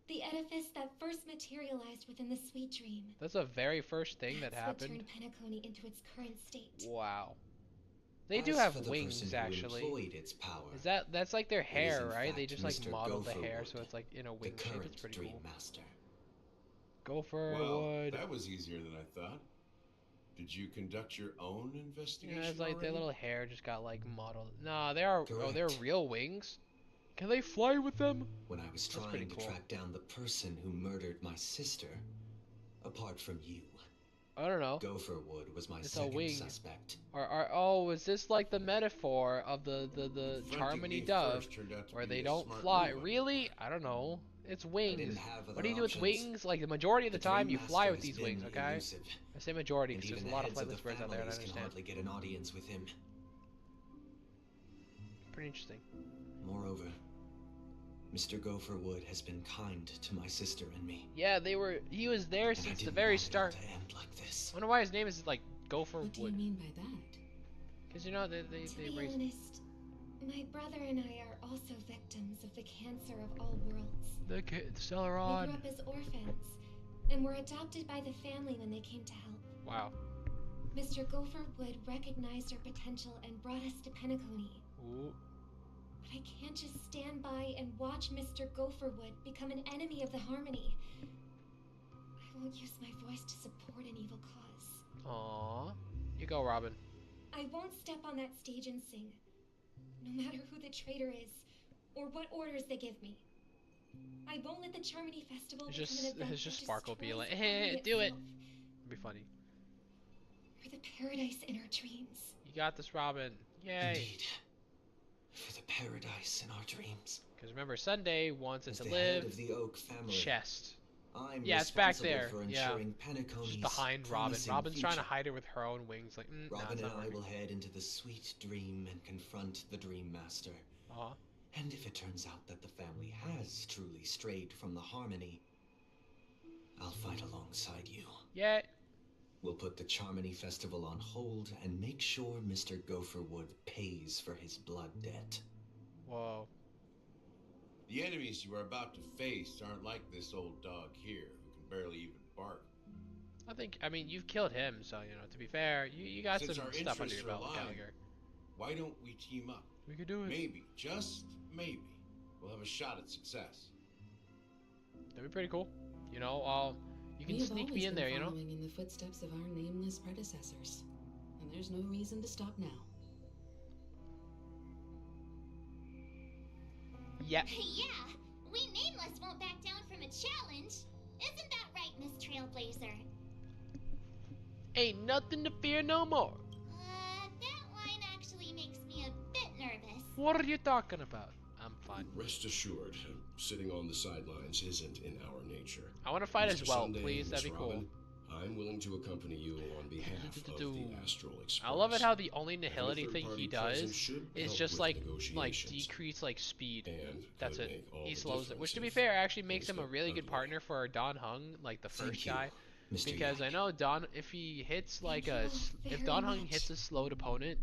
The edifice that first materialized within the sweet dream. That's the very first thing that happened. What turned Penacony into its current state. Wow. They do have wings, actually. Its power, that's like their hair, right? fact They just like Mr. modeled the Gopherwood, hair, so it's like in a wing shape. It's pretty Dream cool. Master. Gopherwood. Well, that was easier than I thought. Did you conduct your own investigation? Yeah, it's like their already? little hair just got like modeled. Nah, they are. Correct. Oh, they're real wings. Can they fly with them? When I was trying to track down the person who murdered my sister, apart from you, I don't know. Gopherwood was my It's a second wing. suspect. Oh, is this like the metaphor of the Charmony dove, where they don't fly? Really? I don't know. It's wings. What do you do with wings? Like the majority of the time, you fly with these wings. Okay. Elusive. I say majority And because there's even a lot of heads of the flightless birds out there, and I families can understand. hardly get an audience with him. Pretty interesting. Moreover, Mr. Gopherwood has been kind to my sister and me. Yeah, he was there since the very start. To end like this. I wonder why his name is like Gopherwood. What do you mean by that? Because you know they To be raised. honest, my brother and I are also victims of the cancer of all worlds. The Celeron. We grew up as orphans, and were adopted by the family when they came to help. Wow. Mr. Gopherwood recognized our potential and brought us to Penacony. Ooh. But I can't just stand by and watch Mr. Gopherwood become an enemy of the Harmony. I won't use my voice to support an evil cause. Aww. You go, Robin. I won't step on that stage and sing, no matter who the traitor is, or what orders they give me. I won't let the Charmony Festival become an event It's just that Sparkle be like, destroys hey, Harmony do it. itself. It'd be funny. For the paradise in our dreams. You got this, Robin. Yay. Indeed. For the paradise in our dreams. Because remember, Sunday wants it As to the live. head of the Oak family, Chest. I'm yeah, it's back responsible there. for Yeah. ensuring Penacony's Just behind Robin. promising Robin's trying to future. hide it with her own wings. Like, Robin nah, and I working. will head into the sweet dream and confront the Dream Master. Uh-huh. And if it turns out that the family has truly strayed from the Harmony, I'll fight alongside you. Yeah. We'll put the Charmony Festival on hold and make sure Mr. Gopherwood pays for his blood debt. Whoa. The enemies you are about to face aren't like this old dog here, who can barely even bark. I mean, you've killed him, so, you know, to be fair, you got Since some our stuff under your interests are belt, aligned, Gallagher. why don't we team up? We could do it. Maybe, just maybe, we'll have a shot at success. That'd be pretty cool. You know, you can sneak me in there, you know? Following in the footsteps of our nameless predecessors, and there's no reason to stop now. Yep. Yeah, we Nameless won't back down from a challenge. Isn't that right, Miss Trailblazer? Ain't nothing to fear no more. That line actually makes me a bit nervous. What are you talking about? I'm fine. Rest assured, sitting on the sidelines isn't in our nature. I want to fight Mr. as well, Sunday, please. That'd be Miss cool. Robin, I'm willing to accompany you on behalf of the Astral Express. I love it how the only nihility And a thing he third-party presence does should is help just with like negotiations. decrease like speed. And That's could it. make all He the slows it, which to be difference fair if actually makes him a things really got good ugly. partner for Don Hung, like the first you, guy. Mr. Because Yang. I know Don, if he hits like if Don Hung hits a slowed opponent,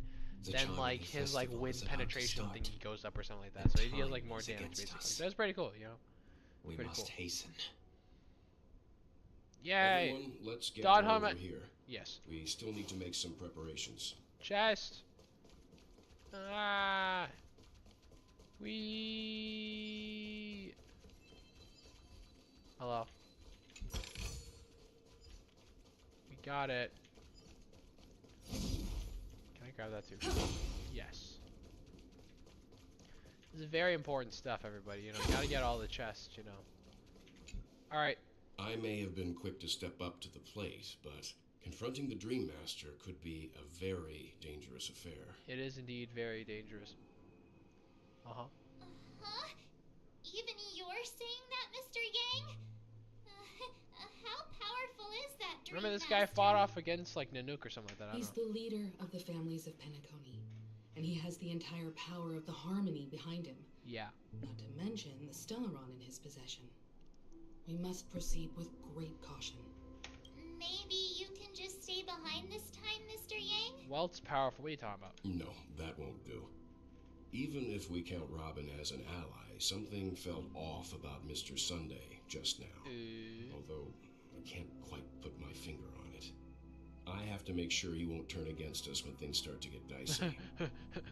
The then Charmony like his like Festival wind is about to penetration start, thing goes up or something like that. So he deals like time more is damage against basically. us. So that's pretty cool, you know. We Pretty must cool. hasten. Yay! Everyone, let's get Don over Hung. here. Yes. We still need to make some preparations. Chest. Ah. We. Hello. We got it. Can I grab that too? Yes. This is very important stuff, everybody. You know, you gotta get all the chests, you know. Alright. I may have been quick to step up to the plate, but confronting the Dream Master could be a very dangerous affair. It is indeed very dangerous. Uh-huh. Huh? Even you're saying that, Mr. Yang? How powerful is that Dream Remember this guy Master? fought off against like Nanook or something like that, I He's don't know. the leader of the families of Penacony, and he has the entire power of the Harmony behind him. Yeah. Not to mention the Stellaron in his possession. We must proceed with great caution. Maybe you can just stay behind this time, Mr. Yang? Well, it's powerful. What are you talking about? No, that won't do. Even if we count Robin as an ally, something felt off about Mr. Sunday just now. Although, I can't quite put my finger on it. I have to make sure he won't turn against us when things start to get dicey.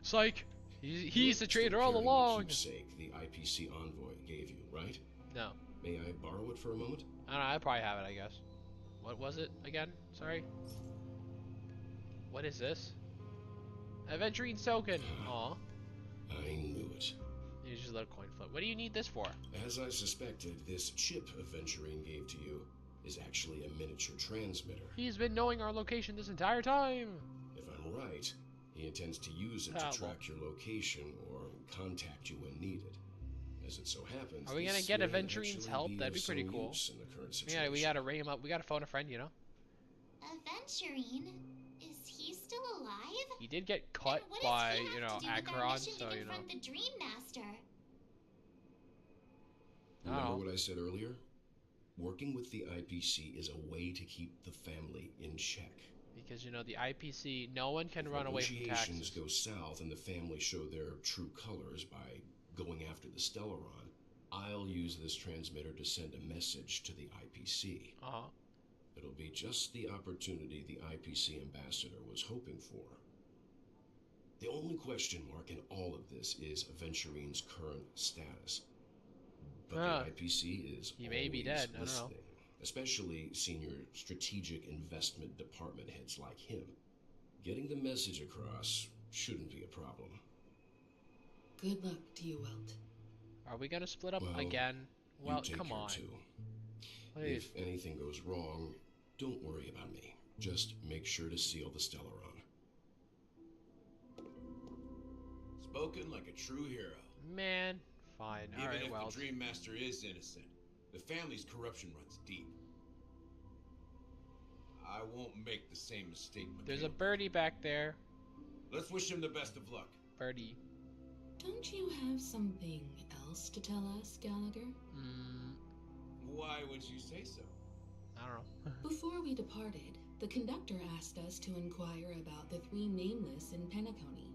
Psych! He's the Still traitor all carrying along! The keepsake the IPC envoy gave you, right? No. May I borrow it for a moment? I don't know, I probably have it, I guess. What was it again? Sorry? What is this? Aventurine token! Aw. I knew it. You just let a coin flip. What do you need this for? As I suspected, this chip Aventurine gave to you, is actually a miniature transmitter. He's been knowing our location this entire time. If I'm right, he intends to use it to track your location or contact you when needed. As it so happens, are we gonna get Aventurine's help? That'd be pretty cool. Yeah, we gotta ring him up. We gotta phone a friend, you know. Aventurine? Is he still alive? He did get cut by, you know, Acheron, so you know. The Dream Master. Remember what I said earlier? Working with the IPC is a way to keep the family in check. Because, you know, the IPC, no one can run away from taxes. Negotiations go south and the family show their true colors by going after the Stellaron, I'll use this transmitter to send a message to the IPC. It'll be just the opportunity the IPC ambassador was hoping for. The only question mark in all of this is Aventurine's current status. But the IPC is he may be dead. I don't know. Especially senior strategic investment department heads like him. Getting the message across shouldn't be a problem. Good luck to you, Welt. Are we gonna split up again? Well, come on. If anything goes wrong, don't worry about me. Just make sure to seal the Stellaron. Spoken like a true hero. Man, fine. Even Alright, if well. the Dream Master is innocent, the family's corruption runs deep. I won't make the same mistake. There's a birdie back there. Let's wish him the best of luck. Birdie. Don't you have something else to tell us, Gallagher? Why would you say so? I don't know. Before we departed, the conductor asked us to inquire about the 3 nameless in Penacony.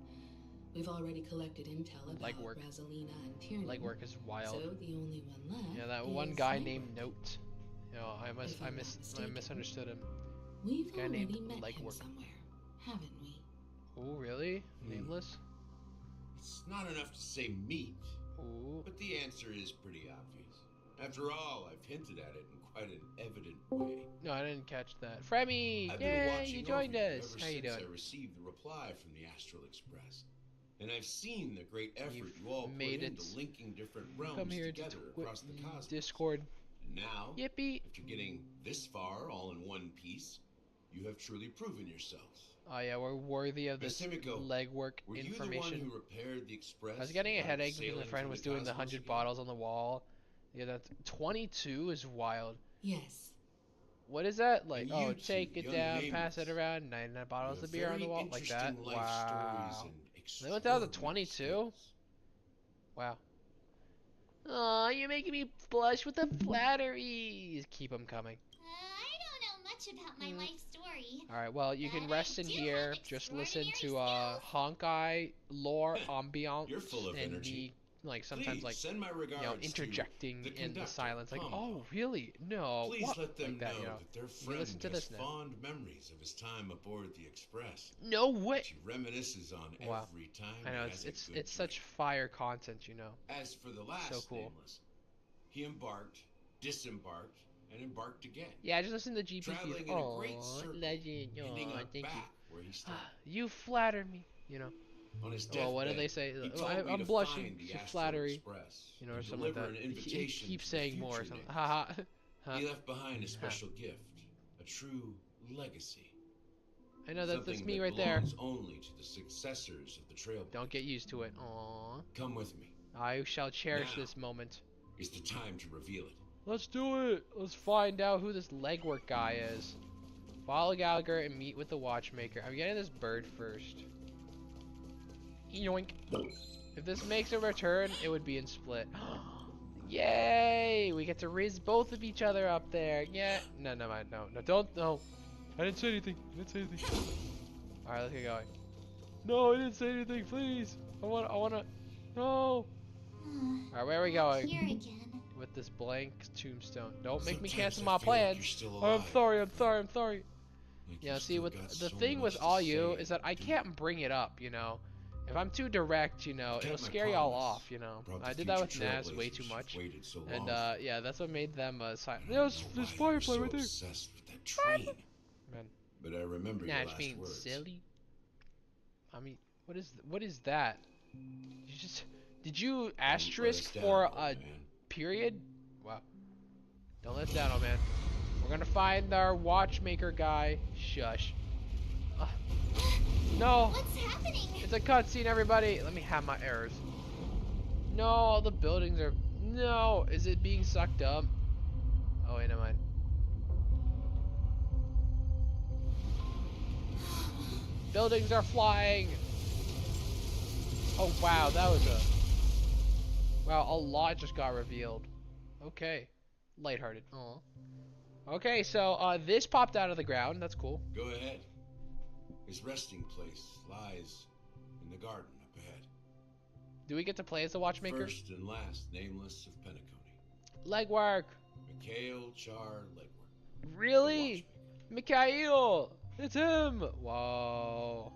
We've already collected intel about Brasilina and Tiernan. Legwork is wild. So the only one left. Yeah, that one guy named Note. You know, I misunderstood him. We've guy already named met him Legwork. somewhere, haven't we? Oh, really? Nameless? It's not enough to say meet, but the answer is pretty obvious. After all, I've hinted at it in quite an evident way. No, I didn't catch that. Fremy! Yay, you joined us! How you doing? I received the reply from the Astral Express. And I've seen the great effort you all put into linking different realms together across the cosmos. Discord. And now, yippee! After getting this far all in one piece, you have truly proven yourselves. Oh yeah, we're worthy of this legwork information. Were you the one who repaired the Express? I was getting a headache because my friend was doing the 100 bottles on the wall. Yeah, that's 22 is wild. Yes. What is that? Like, oh, take it down, pass it around, 99 bottles of beer on the wall, like that. Wow. They went down to 22? Wow. Aw, you're making me blush with the flatteries. Keep them coming. I don't know much about my life story. Alright, well, you can rest in here. Just listen to Honkai lore ambiance. You're full of and energy. Like sometimes, like, send my regards, you know, interjecting in the silence, like, oh, really? No. Please what? let them like that, know you know. that their friend listen to has this now. fond memories of his time aboard the Express. No way. He reminisces on every time. I know it's such fire content, you know. As for the last so cool. nameless, he embarked, disembarked, and embarked again. Yeah, just listen to GPT. Traveling in a great circle, legend. ending Oh, up thank back where he started. you flatter me, you know. On his well, what do deathbed, they say? he told me I'm to blushing find the to Astral flattery, Express you know, or and something like deliver that. an invitation He keeps to the saying more or future something. nameless. Haha. He left behind a special gift, a true legacy. I know that's Something me that right there. belongs only to the successors of the trailblaze. Don't get used to it. Aww. Come with me. I shall cherish Now this moment. is the time to reveal it. Let's do it. Let's find out who this legwork guy is. Follow Gallagher and meet with the watchmaker. I'm getting this bird first. Yoink. If this makes a return, it would be in split. Yay! We get to riz both of each other up there. Yeah. No, don't. No. I didn't say anything. Alright, let's get going. No, I didn't say anything. Please. I wanna. No. Alright, where are we going? Here again. With this blank tombstone. Don't make me cancel my plans. I'm sorry. Yeah, see, with the thing with all you is that I can't bring it up, you know. If I'm too direct, you know, it'll scare y'all off, you know. I did that with Naz way too much. And, yeah, that's what made them, silent. There's Firefly right there. Man. But I remember your last being words. silly. I mean, what is that? Did you asterisk for a period? Wow. Don't let us down, oh man. We're gonna find our watchmaker guy. Shush. No. What's happening? It's a cutscene, everybody. Let me have my errors. No, all the buildings are... No, is it being sucked up? Oh, wait, never mind. Buildings are flying. Oh, wow, that was a... Wow, a lot just got revealed. Okay. Lighthearted. Aw. Okay, so, this popped out of the ground. That's cool. Go ahead. His resting place lies in the garden up ahead. Do we get to play as the watchmaker? First and last, nameless of Penacony. Legwork. Mikhail Char Legwork. Really? Mikhail! It's him! Whoa.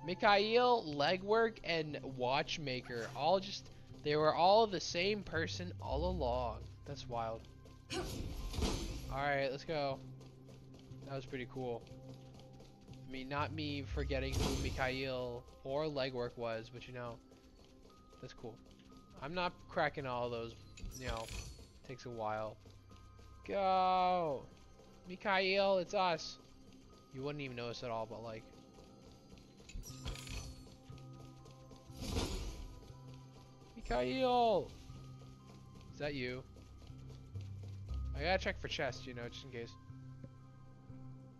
Mikhail, Legwork, and Watchmaker. They were all the same person all along. That's wild. Alright, let's go. That was pretty cool. I mean, not me forgetting who Mikhail or Legwork was, but you know, that's cool. I'm not cracking all those, you know, takes a while. Go! Mikhail, it's us. You wouldn't even notice at all, but like. Mikhail! Is that you? I gotta check for chests, you know, just in case.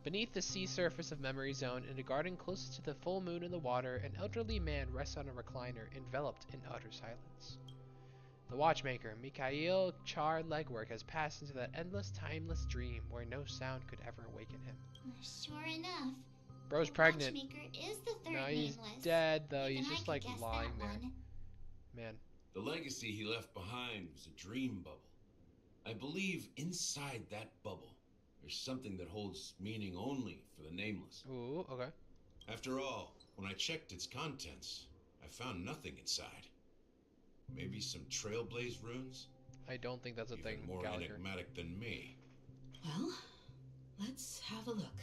Beneath the sea surface of Memory Zone, in a garden closest to the full moon in the water, an elderly man rests on a recliner, enveloped in utter silence. The watchmaker, Mikhail Char Legwork, has passed into that endless, timeless dream where no sound could ever awaken him. Sure enough. Bro's pregnant. Watchmaker is the third No, he's nameless. dead though. Even He's just like lying there. one. Man. The legacy he left behind was a dream bubble. I believe inside that bubble, there's something that holds meaning only for the nameless. Ooh, okay. After all, when I checked its contents, I found nothing inside. Maybe some trailblaze runes? I don't think that's a thing, more Gallagher. enigmatic than me. Well, let's have a look.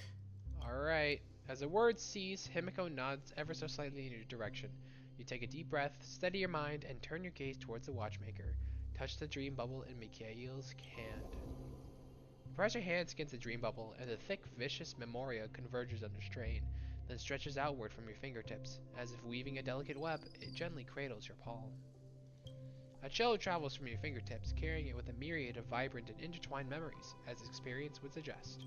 Alright. As the words cease, Himiko nods ever so slightly in your direction. You take a deep breath, steady your mind, and turn your gaze towards the watchmaker. Touch the dream bubble in Mikhail's hand. Press your hands against the dream bubble, and the thick, vicious memoria converges under strain, then stretches outward from your fingertips. As if weaving a delicate web, it gently cradles your palm. A chill travels from your fingertips, carrying it with a myriad of vibrant and intertwined memories, as experience would suggest.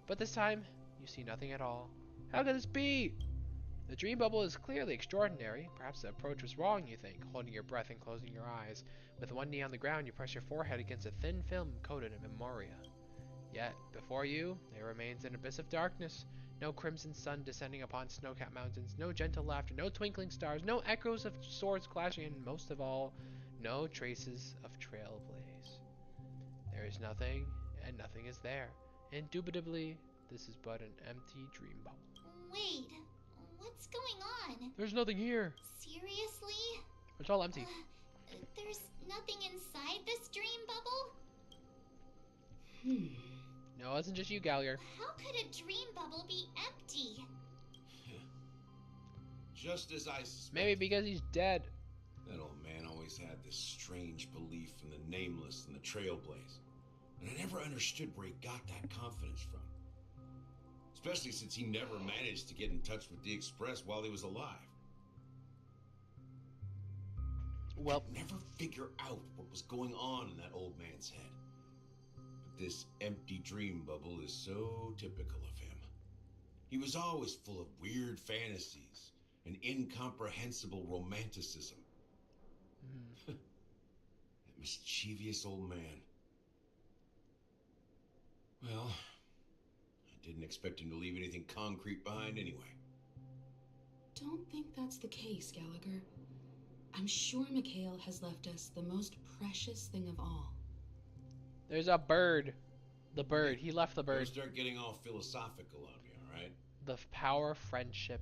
But this time, you see nothing at all. How could this be? The dream bubble is clearly extraordinary. Perhaps the approach was wrong, you think, holding your breath and closing your eyes. With one knee on the ground, you press your forehead against a thin film coated in memoria. Yet, before you, there remains an abyss of darkness. No crimson sun descending upon snow-capped mountains, no gentle laughter, no twinkling stars, no echoes of swords clashing, and most of all, no traces of trailblaze. There is nothing, and nothing is there. Indubitably, this is but an empty dream bubble. Wait, what's going on? There's nothing here. Seriously? It's all empty. There's nothing inside this dream bubble? No, it wasn't just you, Gallagher. How could a dream bubble be empty? Just as I suspected. Maybe because he's dead. That old man always had this strange belief in the nameless and the trailblaze. And I never understood where he got that confidence from. Especially since he never managed to get in touch with the Express while he was alive. Well, I'd never figure out what was going on in that old man's head. But this empty dream bubble is so typical of him. He was always full of weird fantasies and incomprehensible romanticism. That mischievous old man. Well, I didn't expect him to leave anything concrete behind anyway. Don't think that's the case, Gallagher. I'm sure Mikhail has left us the most precious thing of all. There's a bird. The bird. He left the bird. Don't start getting all philosophical on me, alright? The power of friendship.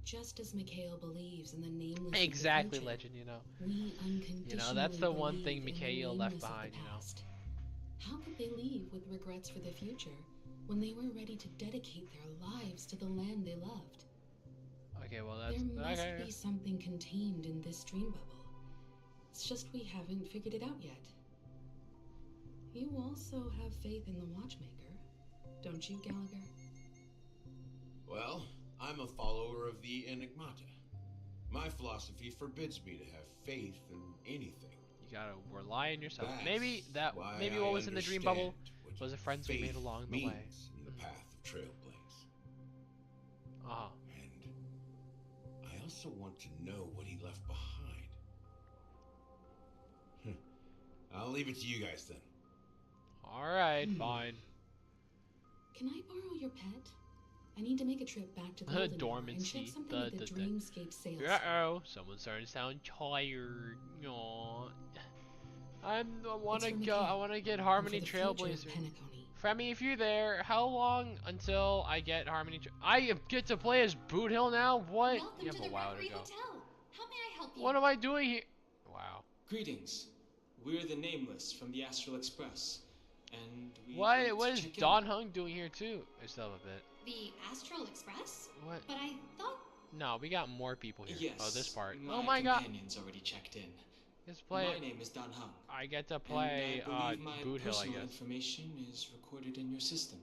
Just as Mikhail believes in the nameless. Exactly, future, Legend, you know. We unconditionally You know, that's the one thing believe in the Mikhail left nameless of behind, the you know. past. How could they leave with regrets for the future when they were ready to dedicate their lives to the land they loved? Okay, well that's there must okay. be something contained in this dream bubble. It's just we haven't figured it out yet. You also have faith in the watchmaker. don't you, Gallagher? Well, I'm a follower of the Enigmata. My philosophy forbids me to have faith in anything. You gotta rely on yourself. That's Maybe what was in the dream bubble was the friends we made along the way. In the path of trailblaze. Uh-huh. And I also want to know what he left behind. I'll leave it to you guys then. Alright, fine. Can I borrow your pet? I need to make a trip back to the dormancy. And check something at the Dreamscape sales. Uh-oh, someone's starting to sound tired. Aww. I wanna go. I wanna get Harmony Trailblazer. Femi, if you're there, how long until I get Harmony? I get to play as Boot Hill now. What? Welcome you have to a the while to Reverie go. Hotel. How may I help you? What am I doing here? Wow. Greetings. We're the Nameless from the Astral Express, and we. What is Don Hung doing here too? I still have a bit. The Astral Express? What? But I thought. No, we got more people here. Yes. Oh, this part. My Oh my god. companion's already checked in. Let's play. My name is Don Hung. I get to play and I believe my Boot Hill, I personal guess. information is recorded in your system.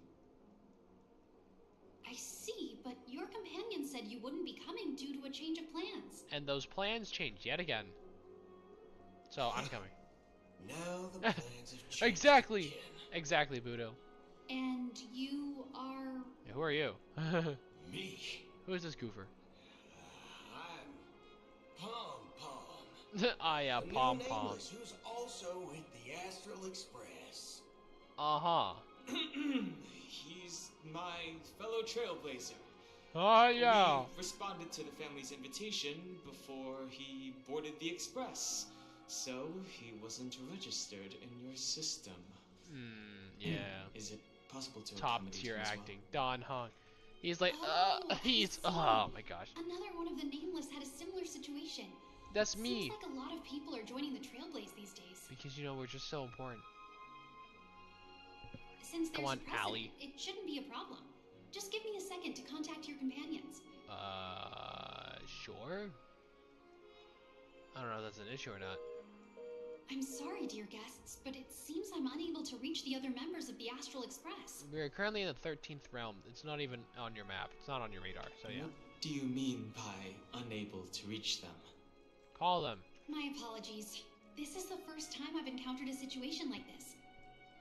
I see, but your companion said you wouldn't be coming due to a change of plans. And those plans changed yet again. So I'm coming. Now the plans have changed. Exactly. Again. Exactly, Budo. And you are. Yeah, who are you? Me. Who is this goofer? I'm Pom Pom. Ah, yeah, the Pom new Pom. Nameless, who's also with the Astral Express. Uh-huh. He's my fellow trailblazer. Oh, yeah. We responded to the family's invitation before he boarded the express, so he wasn't registered in your system. Yeah. Is it possible to Top accommodate tier him as well? acting. Don Hung. He's like, he's, I see. oh my gosh. Another one of the Nameless had a similar situation. That's me. Seems like a lot of people are joining the Trailblaze these days. Because, you know, we're just so important. Since Come there's on, a precedent, Allie. it shouldn't be a problem. Just give me a second to contact your companions. Sure? I don't know if that's an issue or not. I'm sorry, dear guests, but it seems I'm unable to reach the other members of the Astral Express. We are currently in the 13th realm. It's not even on your map. It's not on your radar, so yeah. What do you mean by unable to reach them? Call them. My apologies. This is the first time I've encountered a situation like this.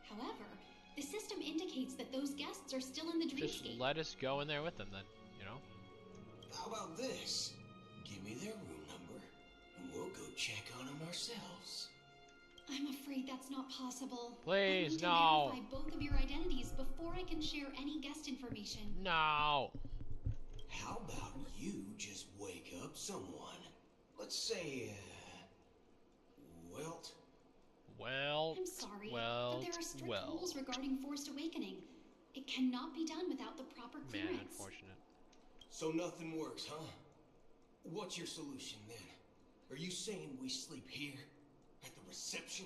However, the system indicates that those guests are still in the Just dreamscape. let us go in there with them then, you know? How about this? Give me their room number, and we'll go check on them ourselves. I'm afraid that's not possible. Please, I need to no. verify both of your identities before I can share any guest information. No. How about you just wake up someone? Let's say, Welt? I'm sorry, but there are strict rules regarding forced awakening. It cannot be done without the proper clearance. Man, unfortunate. So nothing works, huh? What's your solution then? Are you saying we sleep here? At the reception?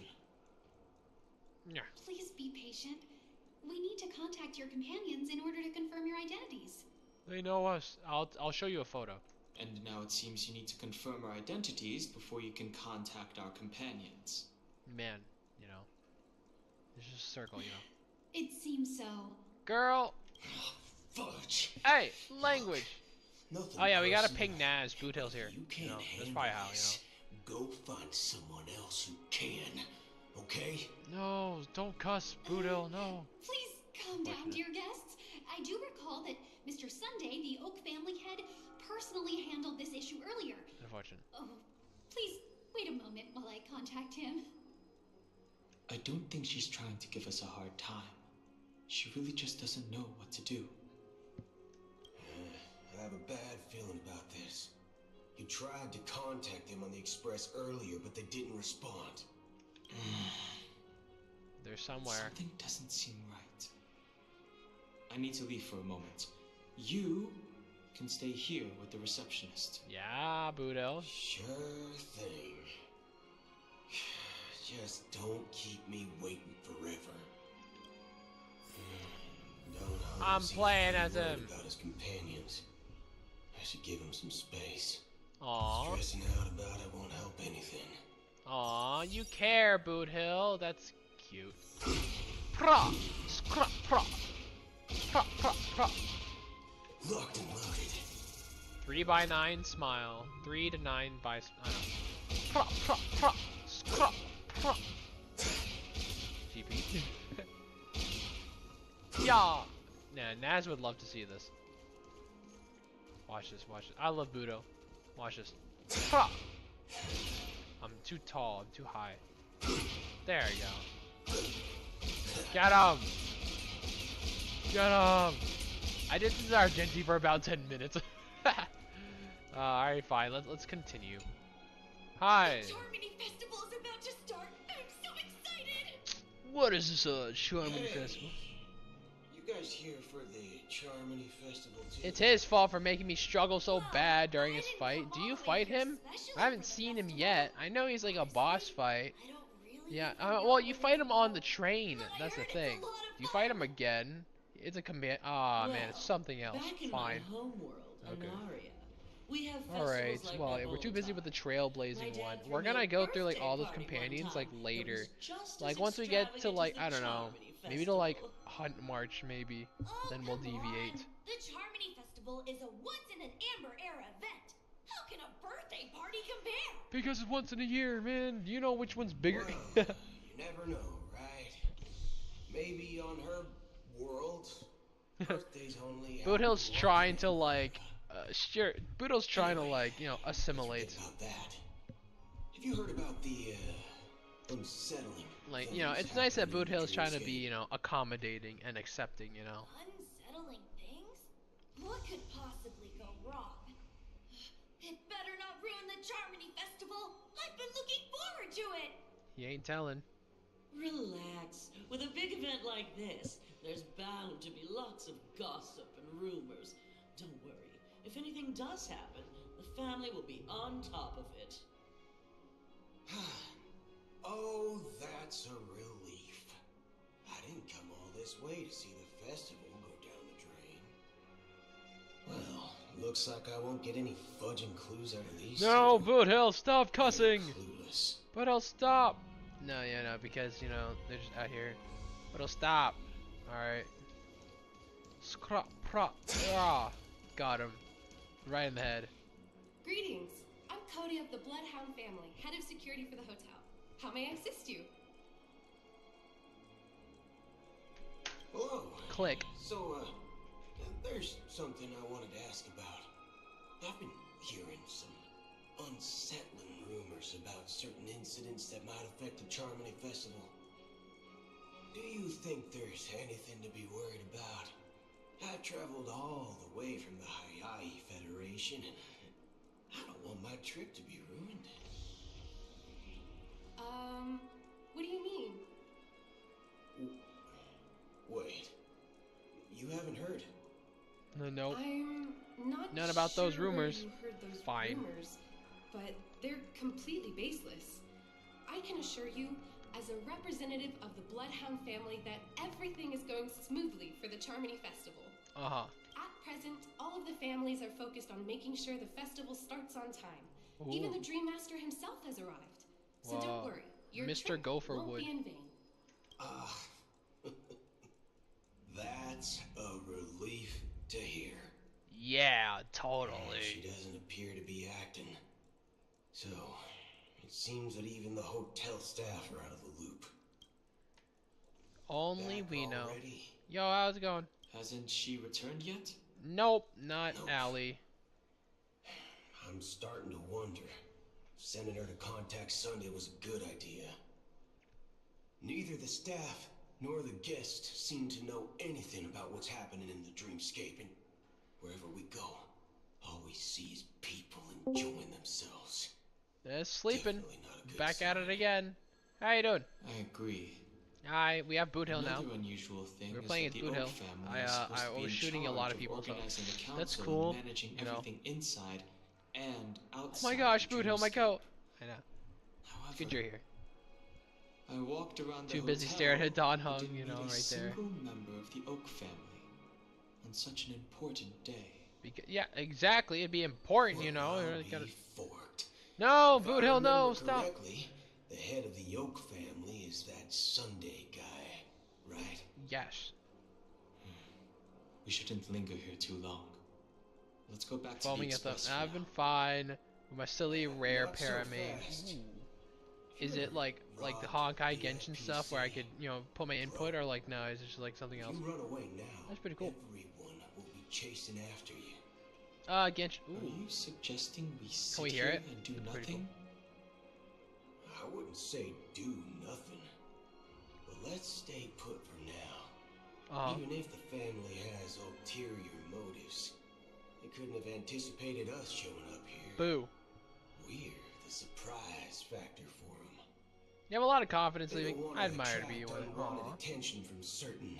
Yeah. Please be patient. We need to contact your companions in order to confirm your identities. They know us. I'll show you a photo. And now it seems you need to confirm our identities before you can contact our companions. Man, you know. It's just a circle, you know. It seems so. Girl. Fudge. Hey, language. Nothing Oh yeah, we gotta personal. ping Naz. Boot Hill's here. You know, that's probably how, you know. Go find someone else who can, okay? No, don't cuss, Boot Hill, no. Please calm down, dear guests. I do recall that Mr. Sunday, the Oak family head, personally handled this issue earlier. Unfortunate. Oh, please wait a moment while I contact him. I don't think she's trying to give us a hard time. She really just doesn't know what to do. I have a bad feeling about this. You tried to contact them on the express earlier, but they didn't respond. They're somewhere. Something doesn't seem right. I need to leave for a moment. You can stay here with the receptionist. Yeah, Boot Hill. Sure thing. Just don't keep me waiting forever. I'm playing as him. About his companions. I should give him some space. Aww. Stressing out about it won't help anything. Aw, you care, Boot Hill. That's cute. Pra! Scrap, pra! Locked and loaded. 3x9 smile. 3 to 9 by. GP. Yeah. Nah, Naz would love to see this. Watch this. Watch this. I love Budo. Watch this. I'm too tall. I'm too high. There you go. Get him! Get him! I did this Argenti for about 10 minutes. Alright, fine. Let's continue. Hi. The Charmony Festival is about to start. I'm so excited. What is this Charmony Festival? You guys here for the Charmony Festival too? It's his fault for making me struggle so bad during his fight. Do you fight him? I haven't seen him yet. I know he's like a boss fight. Yeah, well, you fight him on the train. That's the thing. Do you fight him again? It's a command. Ah, man, it's something else. Fine. Okay. Alright, well, we're too busy with the trailblazing one. We're gonna go through like all those companions like later. Like once we get to like, I don't know, maybe to like Hunt March maybe, then we'll deviate. The Charmony Festival is a once-in-an-Amber era event. How can a birthday party compare? Because it's once in a year, man. Do you know which one's bigger? Well, you never know, right? Maybe on her world, birthday's only. Boothill's trying to like, sure. Boothill's trying to like, you know, assimilate. About that. Have you heard about the unsettling? Like, you know, it's nice that Boothill's trying to be, you know, accommodating and accepting, you know. Unsettling things? What could possibly go wrong? It better not ruin the Charmony Festival. I've been looking forward to it. He ain't telling. Relax. With a big event like this, there's bound to be lots of gossip and rumors. Don't worry. If anything does happen, the family will be on top of it. Oh, that's a relief. I didn't come all this way to see the festival go down the drain. Well, looks like I won't get any fudging clues out of these. No, Boothill, stop cussing! Clueless. Boothill, stop! No, yeah, no, because, you know, they're just out here. Boothill, stop! Alright. Scrap, prop, ah! Got him. Right in the head. Greetings. I'm Cody of the Bloodhound family, head of security for the hotel. How may I assist you? Hello. Click. So, there's something I wanted to ask about. I've been hearing some unsettling rumors about certain incidents that might affect the Charmony Festival. Do you think there's anything to be worried about? I've traveled all the way from the Hayahi Federation, and I don't want my trip to be ruined. What do you mean? Wait, you haven't heard? Nope. I'm not None about those sure rumors. You heard those Fine. rumors, but they're completely baseless. I can assure you, as a representative of the Bloodhound family, that everything is going smoothly for the Charmony Festival. Uh-huh. At present, all of the families are focused on making sure the festival starts on time. Ooh. Even the Dream Master himself has arrived. So don't worry, your Mr. trip Gopher won't would. be in vain. That's a relief to hear. Yeah, totally. She doesn't appear to be acting. So, it seems that even the hotel staff are out of the loop. Only Back we know. already? Yo, how's it going? Hasn't she returned yet? Nope, not Allie. I'm starting to wonder if sending her to contact Sunday was a good idea. Neither the staff nor the guests seem to know anything about what's happening in the dreamscape, and wherever we go, all we see is people enjoying themselves. They're sleeping. Back at it again. How you doing? I agree. Hi, we have Boot Hill now. Another unusual thing We're is playing that at the Boot Oak Hill. family is supposed to I be was in shooting a lot of charge people, so organizing the council that's cool. and managing You know. everything inside and outside. Oh my gosh, the Boot Hill, my dreamscape. coat. I know. However, It's good you're here. I walked around the Too busy hotel staring at Don and Hung, didn't you know, meet a right there. single member of the Oak family on such an important day. Yeah, exactly. It'd be important, you know. You really gotta... Forked. No, If Boot I Hill, no, remember stop. correctly, the head of the Oak family is that Sunday guy, right? Yes. We shouldn't linger here too long. Let's go back to Foaming the at the. express. I've been fine with my silly rare paramain. Is it like the Honkai Genshin stuff where I could put my input, or like no? Is it just like something else? You run away now. That's pretty cool. Everyone will be chasing after you. Genshin. Ooh. Are you suggesting we sit Can we hear here it? and do That's pretty nothing? I wouldn't say do nothing, but let's stay put for now. Even if the family has ulterior motives, they couldn't have anticipated us showing up here. Boo. We're the surprise factor for them. You have a lot of confidence They leaving. don't wanna I admire to be attract one. unwanted Aw. attention from certain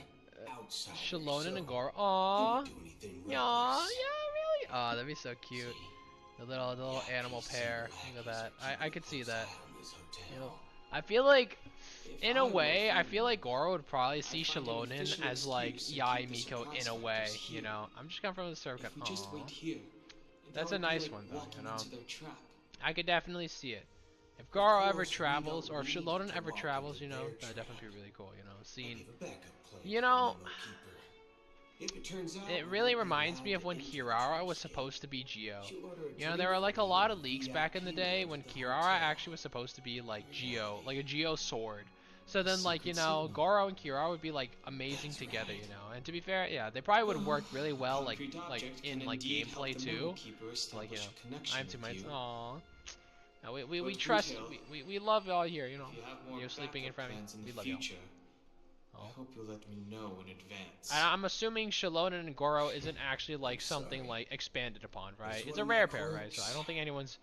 outsiders. Shalona and so Agora. Aw. they don't do anything Aw, reckless. yeah, really? Aw, that'd be so cute. The little animal pair. Look at that. I could see that. I feel like, in a way, I feel like Goro would probably see Shalonen as like Yai Miko in a way, you know. I'm just coming from the circuit. If we just wait here, That's that a would be nice like one though, walking you know. into their trap. I could definitely see it. If Goro ever travels, or if Shalonen ever travels, you know, that'd definitely be really cool, you know. Seeing, you know, it really reminds me of when Kirara was supposed to be Geo. You know, there were like a lot of leaks back in the day when Kirara actually was supposed to be like Geo, like a Geo sword. So then, like, you know, Goro and Kirara would be like amazing together, you know. And to be fair, yeah, they probably would work really well, like in like gameplay too. Like, you know, I'm to my aww. No, we trust, we love y'all here, you know. You're sleeping in front of me. We love y'all. I hope you'll let me know in advance. I'm assuming Shalonen and Goro isn't actually like something like expanded upon, right? It's a rare pair, right? So I don't think anyone's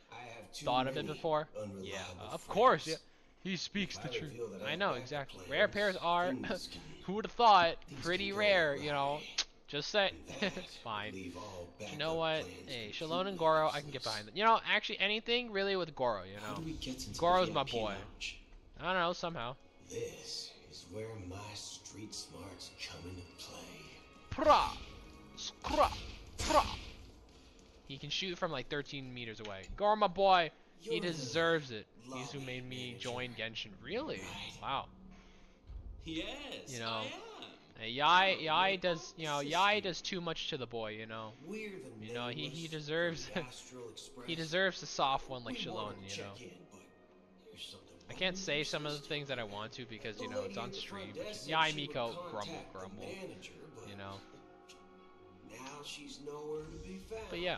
thought of it before. Yeah, of course. Yeah, he speaks the truth. I know exactly. Rare pairs are, who would have thought, pretty rare. You know, just say, fine. But you know what? Hey, Shalonen and Goro, I can get behind it. You know, actually anything really with Goro. You know, Goro's my boy. I don't know somehow. This is where my street smarts come into play. Pra! Scra! Pra! He can shoot from like 13 meters away. Goro, my boy, he deserves it. He's who made me join Genshin. Really? Wow. Yes, you know, Yai does, you know, Yai does too much to the boy, you know. You know, he deserves he deserves a soft one like Shalonen, you know. I can't say some of the things that I want to because, you know, it's on stream. Yai Miko, grumble, you know. Now she's nowhere to be found. But yeah.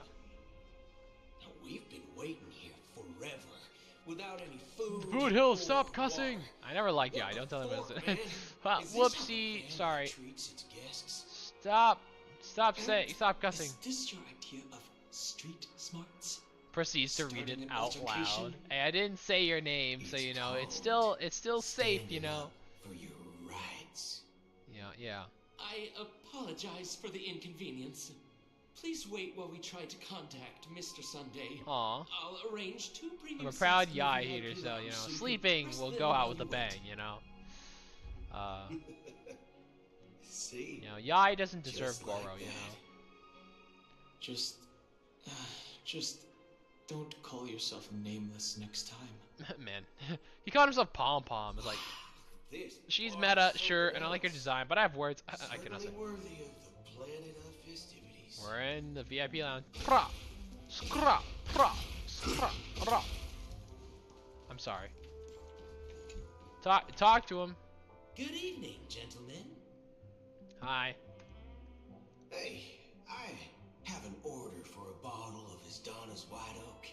We've been waiting here forever without any food. Food Hill, stop cussing! I never liked Yai, don't tell him it's well, whoopsie, sorry. Stop cussing. Is this your idea of street smarts? Proceeds to read it out loud. Hey, I didn't say your name, so you know, it's still safe, you know. For your rights. Yeah. I apologize for the inconvenience. Please wait while we try to contact Mr. Sunday. Aw. I'll arrange 2 premium I'm a proud seats Yai in the hater, VIP so, lounge you know, you sleeping can will rest go there out while with a you bang, wait. you know. See? You know, Yai doesn't deserve Goro, you know. Just don't call yourself nameless next time. Man, he called himself Pom Pom. It's like, she's meta, sure, and I like her design, but I have words. I cannot say. We're in the VIP lounge. Pra, scra, pra, scra, ra. I'm sorry. Talk to him. Good evening, gentlemen. Hi. Hey, I have an order for a bottle of His Donna's White Oak.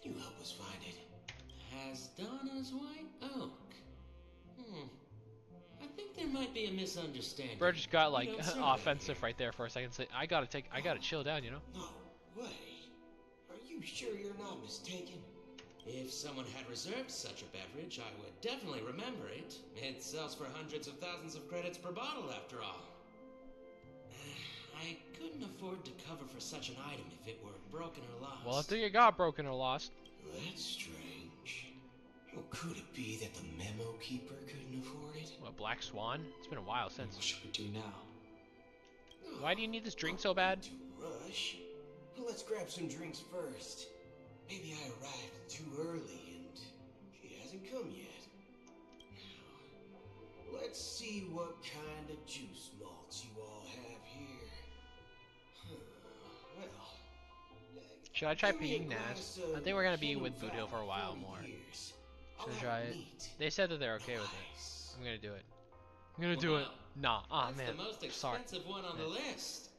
Can you help us find it? Has Donna's White Oak? I think there might be a misunderstanding. Bird just got like We don't serve offensive right there for a second. Say, I gotta chill down, you know. No way. Are you sure you're not mistaken? If someone had reserved such a beverage, I would definitely remember it. It sells for hundreds of thousands of credits per bottle, after all. I couldn't afford to cover for such an item if it were broken or lost. Well, if you got broken or lost. That's strange. Well, could it be that the memo keeper couldn't afford it? What, Black Swan? It's been a while since. What should we do now? Why do you need this drink so bad? To rush. Well, let's grab some drinks first. Maybe I arrived too early and she hasn't come yet. Now, let's see what kind of juice malts you all have here. Should I try Give me a pinging Naz? glass I of think we're gonna be Hidden with Boot Hill for a Valley, while 40 more. years. Should I'll I have try it? meat. They said that they're okay with it. Nice. I'm gonna do it. I'm gonna Well, do it. now, Nah. Aw, That's man. the most Sorry. expensive one on the Man. list.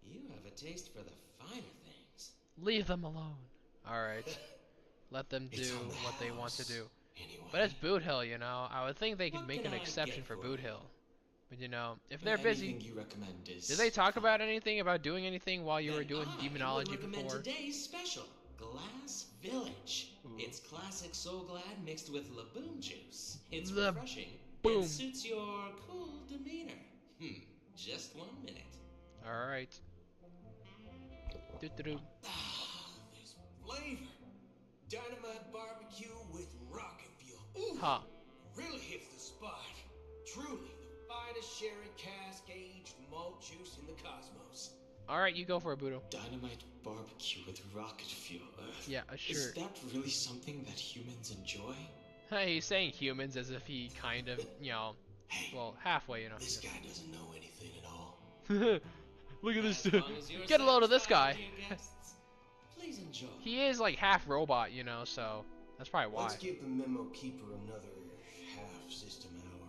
You have a taste for the finer things. Leave them alone. Alright. Let them do what they want to do. But it's Boot Hill, you know. I would think they could What make can an I exception get for for Boot you? Hill. But you know, if they're Anything busy. you recommend is Did they talk about anything about doing anything while you were doing I would demonology recommend before? today's special, Glass Village. It's classic Soul Glad mixed with Laboon juice. It's refreshing. Boom. It suits your cool demeanor. Just 1 minute. Alright. There's flavor. Dynamite barbecue with rocket fuel. Ooh, Huh. really hits the spot. Truly the finest sherry cask aged malt juice in the cosmos. Alright, you go for it, Budo. Dynamite barbecue with rocket fuel. Yeah, sure. Is that really something that humans enjoy? Hey, he's saying humans as if he kind of, you know, well, halfway, you know. This guy doesn't know anything at all. Look at this. As long as you're Get a load of this guy. satisfied, dear guests, please enjoy. He is like half robot, you know, so that's probably why. Let's give the memo keeper another half system hour.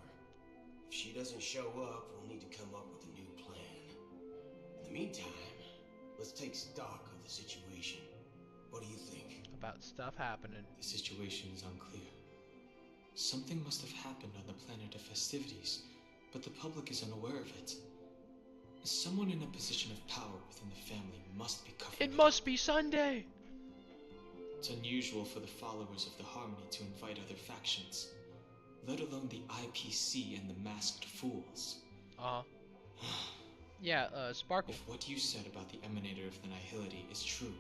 If she doesn't show up, we'll need to come up with a new plan. In the meantime, let's take stock of the situation. What do you think? About stuff happening. The situation is unclear. Something must have happened on the planet of festivities, but the public is unaware of it. Someone in a position of power within the family must be covering It must be Sunday! It's unusual for the followers of the Harmony to invite other factions, let alone the IPC and the Masked Fools. Yeah, Sparkle. If what you said about the Emanator of the Nihility is true,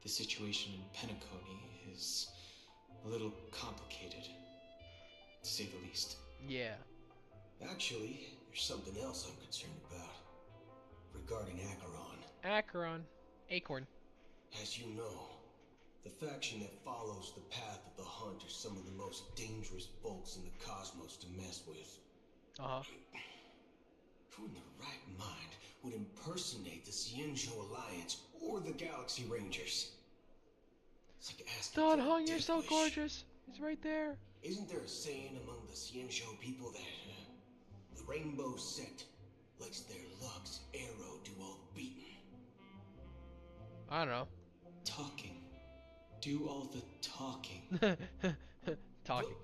the situation in Penacony is a little complicated, to say the least. Yeah. Actually, there's something else I'm concerned about. Regarding Acheron. Acheron. Acorn. As you know, the faction that follows the path of the Hunt are some of the most dangerous folks in the cosmos to mess with. Who in their right mind would impersonate the Xianzhou Alliance or the Galaxy Rangers? It's like asking Don for a Hung, you're death so wish. gorgeous. He's right there. Isn't there a saying among the Xianzhou people that the Rainbow Sect lets their luck's arrow do all the beating? I don't know. Talking. Do all the talking. Talking.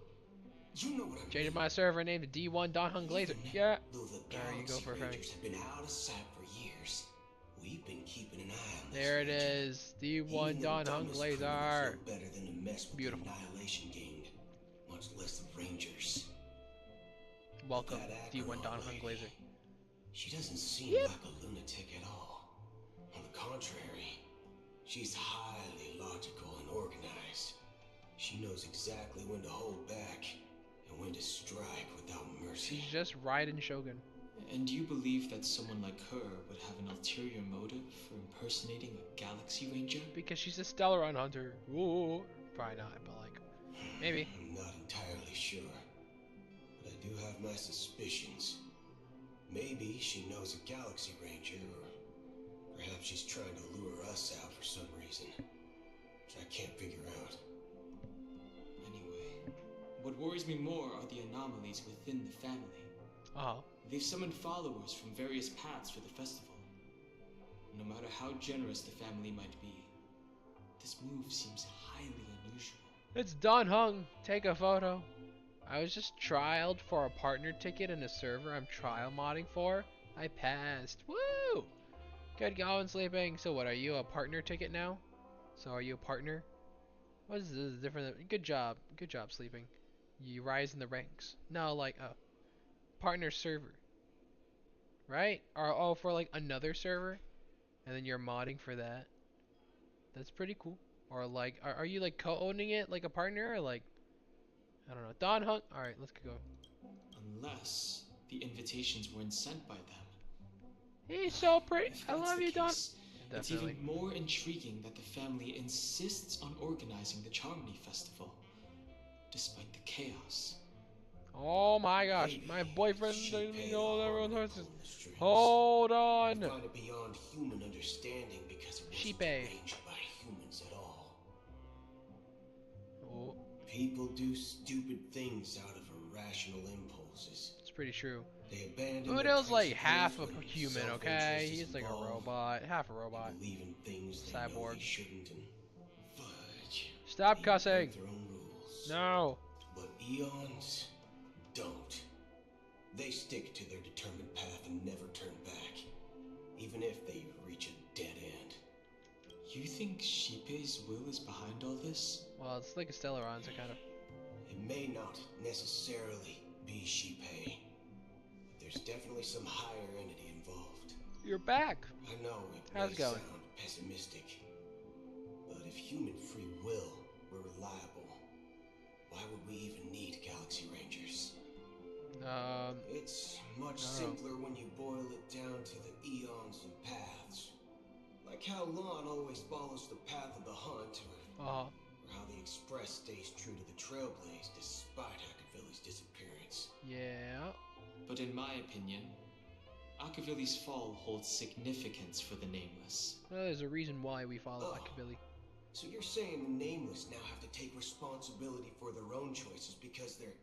You know what I mean. Changing my server name to D1 Don Hung Glazer. Yeah. Though the There you go Galaxy for a friend. Rangers have been out of sight for years, we've been keeping an eye on this There it region. is. Even D1 the Don Hung dumbest criminals Glazer. know better than to mess with Beautiful. the Annihilation Gang, much less the Rangers. Welcome, That D1 Acheron Don Hung lady, Glazer. She doesn't seem like a lunatic at all. On the contrary, she's highly logical and organized. She knows exactly when to hold back and when to strike without mercy. She's just Raiden Shogun. And you believe that someone like her would have an ulterior motive for impersonating a Galaxy Ranger? Because she's a Stellaron hunter. Ooh. Probably not, but like, maybe. I'm not entirely sure, but I do have my suspicions. Maybe she knows a Galaxy Ranger, or perhaps she's trying to lure us out for some reason, which I can't figure out. Anyway, what worries me more are the anomalies within the family. They've summoned followers from various paths for the festival. No matter how generous the family might be, this move seems highly unusual. It's Don Hung. Take a photo. I was just trialed for a partner ticket in a server I'm trial modding for. I passed. Woo! Good going, Sleeping. So what, are you a partner ticket now? So are you a partner? What is this different? Good job. Good job, Sleeping. You rise in the ranks. No, like, partner server. Right? Or, oh, for like another server? And then you're modding for that. That's pretty cool. Or like, are you like co-owning it like a partner, or like, I don't know. Don Hunt. All right, let's go. Unless the invitations weren't sent by them. He's so pretty. If I that's love the you, Don. case, it's even more intriguing that the family insists on organizing the Charmony Festival, despite the chaos. Oh my gosh, my boyfriend doesn't know everyone horses. Hold on. I find it beyond human understanding because it Sheep wasn't arranged by People do stupid things out of irrational impulses. It's pretty true. They abandon Udo's like half a when human, okay? self-interest is He's like a involved. robot, half a robot. They believe in things they know Cyborg. they shouldn't and fudge. Stop cussing. Break their own rules. No. But eons don't. They stick to their determined path and never turn back, even if they reach a dead end. You think Shippei's will is behind all this? Well, it's like a Stellaron, so kind of. It may not necessarily be Shippei. There's definitely some higher entity involved. You're back. I know it How's may it going? sound pessimistic, but if human free will were reliable, why would we even need Galaxy Rangers? It's much simpler when you boil it down to the eons and paths. Like how Lon always follows the path of the hunt, or how the Express stays true to the trailblaze despite Akavilli's disappearance. Yeah. But in my opinion, Akavilli's fall holds significance for the Nameless. Well, there's a reason why we follow Akavilli. So you're saying the Nameless now have to take responsibility for their own choices because their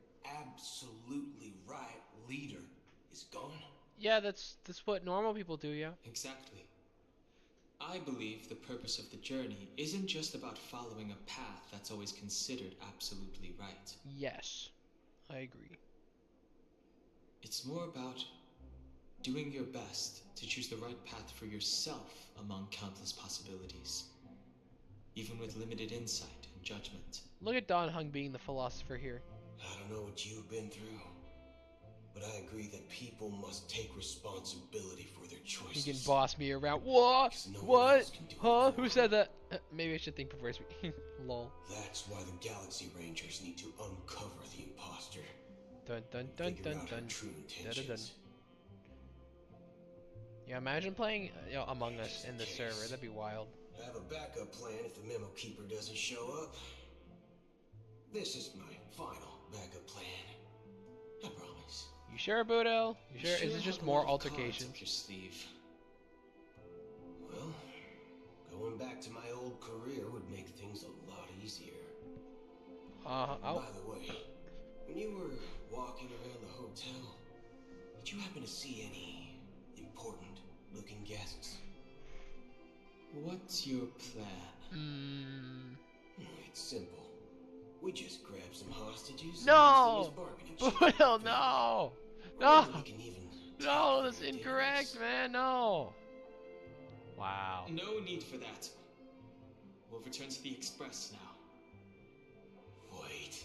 absolutely right leader is gone? Yeah, that's what normal people do, yeah. Exactly. I believe the purpose of the journey isn't just about following a path that's always considered absolutely right. Yes, I agree. It's more about doing your best to choose the right path for yourself among countless possibilities, even with limited insight and judgment. Look at Don Hung being the philosopher here. I don't know what you've been through, but I agree that people must take responsibility for their choices. He can boss me around. What? What? Huh? Who said that? Maybe I should think before I speak. Lol. That's why the Galaxy Rangers need to uncover the imposter. Dun dun dun dun dun. Dun dun dun. Yeah, imagine playing Among Us in the server. That'd be wild. I have a backup plan if the Memo Keeper doesn't show up. This is my final backup plan. I promise. You sure, Boodle? You sure? Is it just more altercations? Up your sleeve. Well, going back to my old career would make things a lot easier. By the way, when you were walking around the hotel, did you happen to see any important-looking guests? What's your plan? It's simple. We just grab some hostages. No! Boodle, no! No! No, that's incorrect, man. No. Wow. No need for that. We'll return to the Express now. Wait.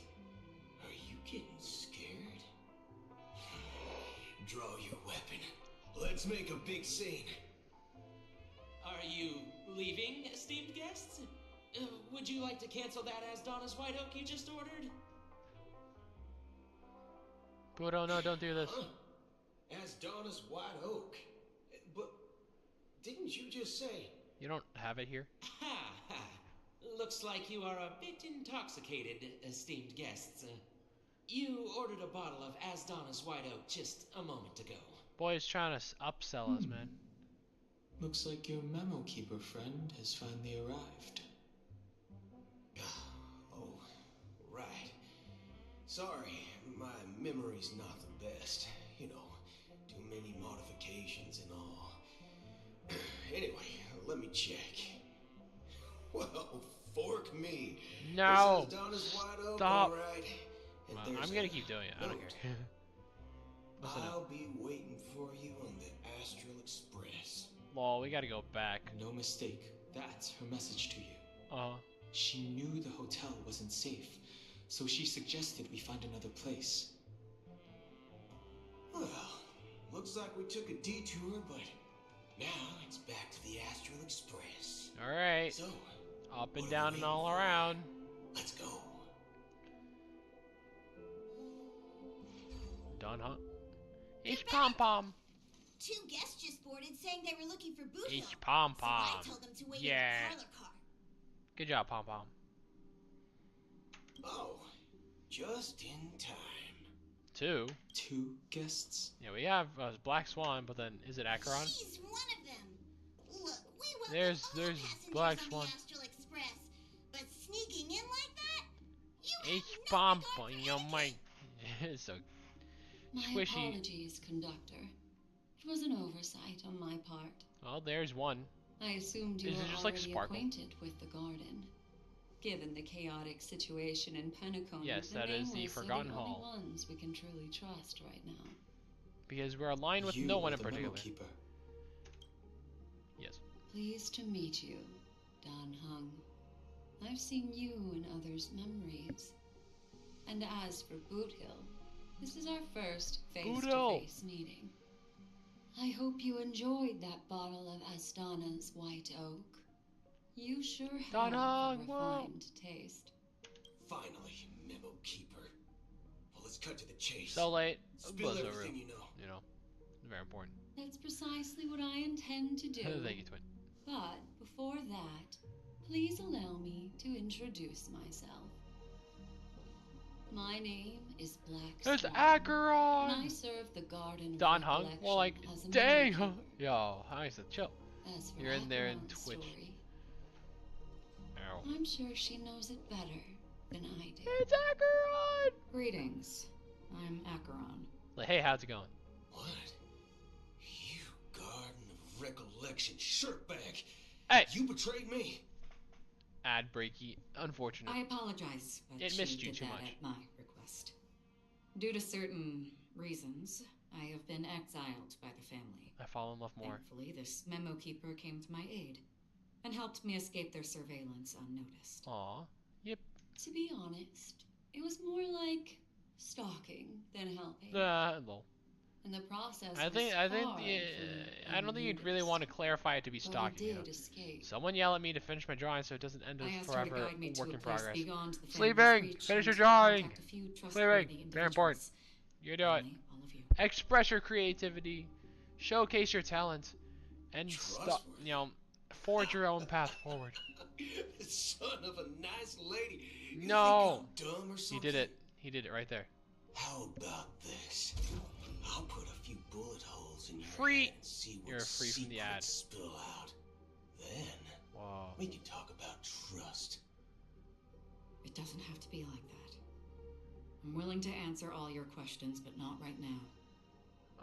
Are you getting scared? Draw your weapon. Let's make a big scene. Are you leaving, esteemed guests? Would you like to cancel that Asdonis White Oak you just ordered? Boodle, no, don't do this. Asdonis White Oak? But didn't you just say... You don't have it here? Ha ha. Looks like you are a bit intoxicated, esteemed guests. You ordered a bottle of Asdonis White Oak just a moment ago. Boy's trying to upsell us, man. Looks like your Memo Keeper friend has finally arrived. Oh, right. Sorry, my memory's not the best. You know, too many modifications and all. Anyway, let me check. Well, fork me. No. Stop. Right. Well, I'm gonna keep doing it. I don't care. I'll be waiting for you on the Astral Express. Lol, we gotta go back. No mistake. That's her message to you. She knew the hotel wasn't safe, so she suggested we find another place. Well, looks like we took a detour, but now it's back to the Astral Express. Alright. So, up and down and all around. Let's go. Done, huh? Ich Pom Pom. Two guests just boarded saying they were looking for Boodle. Ich Pom Pom. So I told them to wait in the parlor car. Good job, Pom Pom. Oh, just in time. Two guests? Yeah, we have Black Swan, but then is it Acheron? She's one of them. Look, we there's Black Swan. The Astral Express, but sneaking in like that? You have bomb in your mind. It's so My squishy. apologies, conductor. It was an oversight on my part. Oh, there's one. I assumed you Is were it just already like sparkle? acquainted with the garden. Given the chaotic situation in Penacony, Yes, the that is the nameless Forgotten are the only Hall. ones we can truly trust right now. Because we're aligned with You no one are in the particular. memo keeper. Yes. Pleased to meet you, Dan Hung. I've seen you in others' memories. And as for Boot Hill, this is our first face-to-face meeting. I hope you enjoyed that bottle of Astana's White Oak. You sure have a refined taste. Finally, memo keeper. Well, let's cut to the chase. So late. Spill Buzz everything over. you know. You know, very important. That's precisely what I intend to do. Thank you, Twin. But before that, please allow me to introduce myself. My name is Black There's Swan, Acheron! and I serve the Garden Don Hung? Well, like, as a dang! memo Yo, I said chill. keeper. As for You're in there in Acheron's Twitch. story, Ow. I'm sure she knows it better than I do. It's Acheron! Greetings. I'm Acheron. Like, hey, how's it going? What? You Garden of Recollection shirtbag. Hey! You betrayed me. Ad breaky. Unfortunate. I apologize, but It she missed you did too that much. at my request. Due to certain reasons, I have been exiled by the family. I fall in love more. Thankfully, this memo keeper came to my aid and helped me escape their surveillance unnoticed. Aw. Yep. To be honest, it was more like stalking than helping. Well. And the process I think was far I from don't think you'd really unnoticed. want to clarify it to be But I stalking. You did know? escape. Someone yell at me to finish my drawing so it doesn't end I up asked her to forever guide me to work a in place progress. beyond the family's Sleeping! reach Finish your and drawing! contact a few trustworthy Sleeping! Very individuals. important. You do it. Only all of you. Express your creativity, showcase your talent, and forge your own path forward. Son of a nice lady. You No! think I'm dumb or He something? did it. He did it right there. How about this? I'll put a few bullet holes in your Free! head and see what You're free from the ad. secrets spill out. Then Whoa. we can talk about trust. It doesn't have to be like that. I'm willing to answer all your questions, but not right now.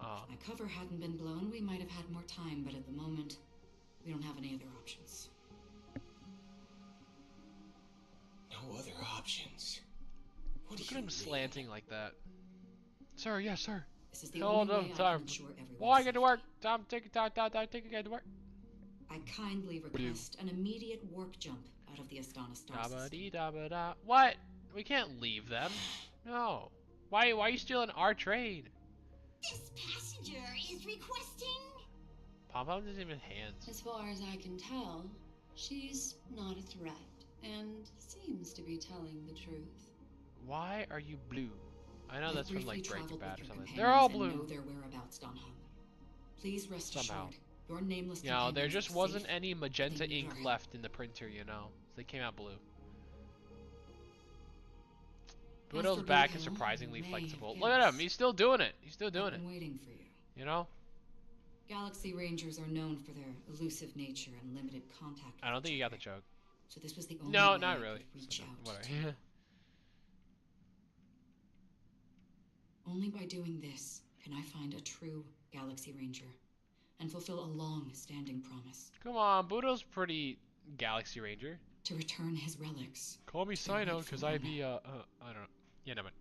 If my cover hadn't been blown, we might have had more time, but at the moment, we don't have any other options. No other options. What Look do at you him mean? slanting like that. Sir, yes, sir. This is the Hold only on, way I time. can ensure everyone's Why get to safety. work? Time, take it, time, to work. I kindly request an immediate work jump out of the Astana star system. Da-ba-dee-da-ba-da. What? We can't leave them. No. Why are you stealing our train? This passenger is requesting. Pom-Pom doesn't even have hands. As far as I can tell, she's not a threat and seems to be telling the truth. Why are you blue? I know that's from like briefly Breaking traveled Bad or with your something. They're all companions and blue. know their whereabouts, Don Hung. Please rest Somehow. assured, your nameless You know, there companions just are wasn't safe. any magenta They ink never have. left in the printer, you know. So they came out blue. Budo's for back Boot is Hill, surprisingly you may flexible. have Look at him, guessed. he's still doing it. He's still doing I've it. been waiting for you. You know? Galaxy Rangers are known for their elusive nature and limited contact. I don't think you got the joke. So this was the only No, way not I really. could reach out. Whatever. Only by doing this can I find a true Galaxy Ranger and fulfill a long-standing promise. Come on, Budo's pretty Galaxy Ranger. To return his relics. Call me to their Sino, rightful cause I owner. be I don't know. Yeah, never mind.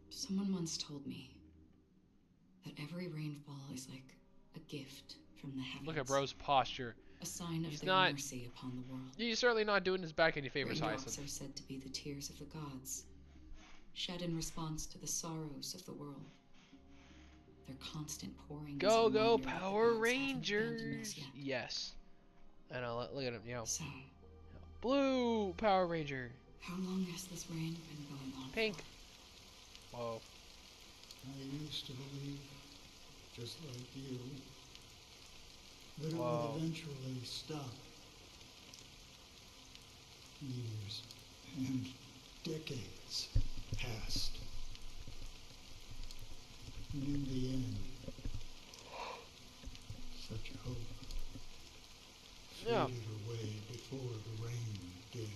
Someone once told me that every rainfall is like a gift from the heavens. Look at bro's posture. A sign of He's their not. mercy upon the world. He's certainly not doing his back any favors, Raindrops Hyson. are said to be the tears of the gods, shed in response to the sorrows of the world. Their constant pouring. Go, is a go, reminder that the Power gods haven't abandoned us Rangers! yet. Yes. I know, look at him, you know. So, Blue Power Ranger. how long has this rain been going on? Pink. Whoa. I used to believe, just like you, that it Whoa. would eventually stop. Years and decades passed. And in the end, such hope Yeah. faded away before the rain did.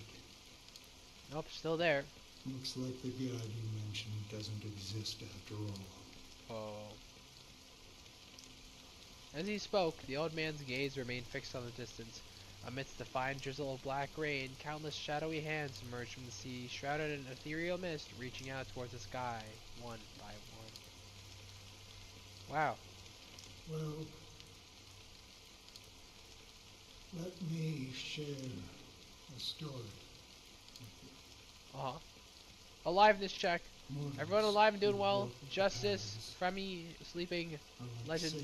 Nope, still there. Looks like the god you mentioned doesn't exist after all. Oh. As he spoke, the old man's gaze remained fixed on the distance. Amidst the fine drizzle of black rain, countless shadowy hands emerged from the sea, shrouded in ethereal mist, reaching out towards the sky, one by one. Wow. Well, let me share a story with you. Aliveness check. Everyone alive and doing well. Justice, Fremi, sleeping, Legend,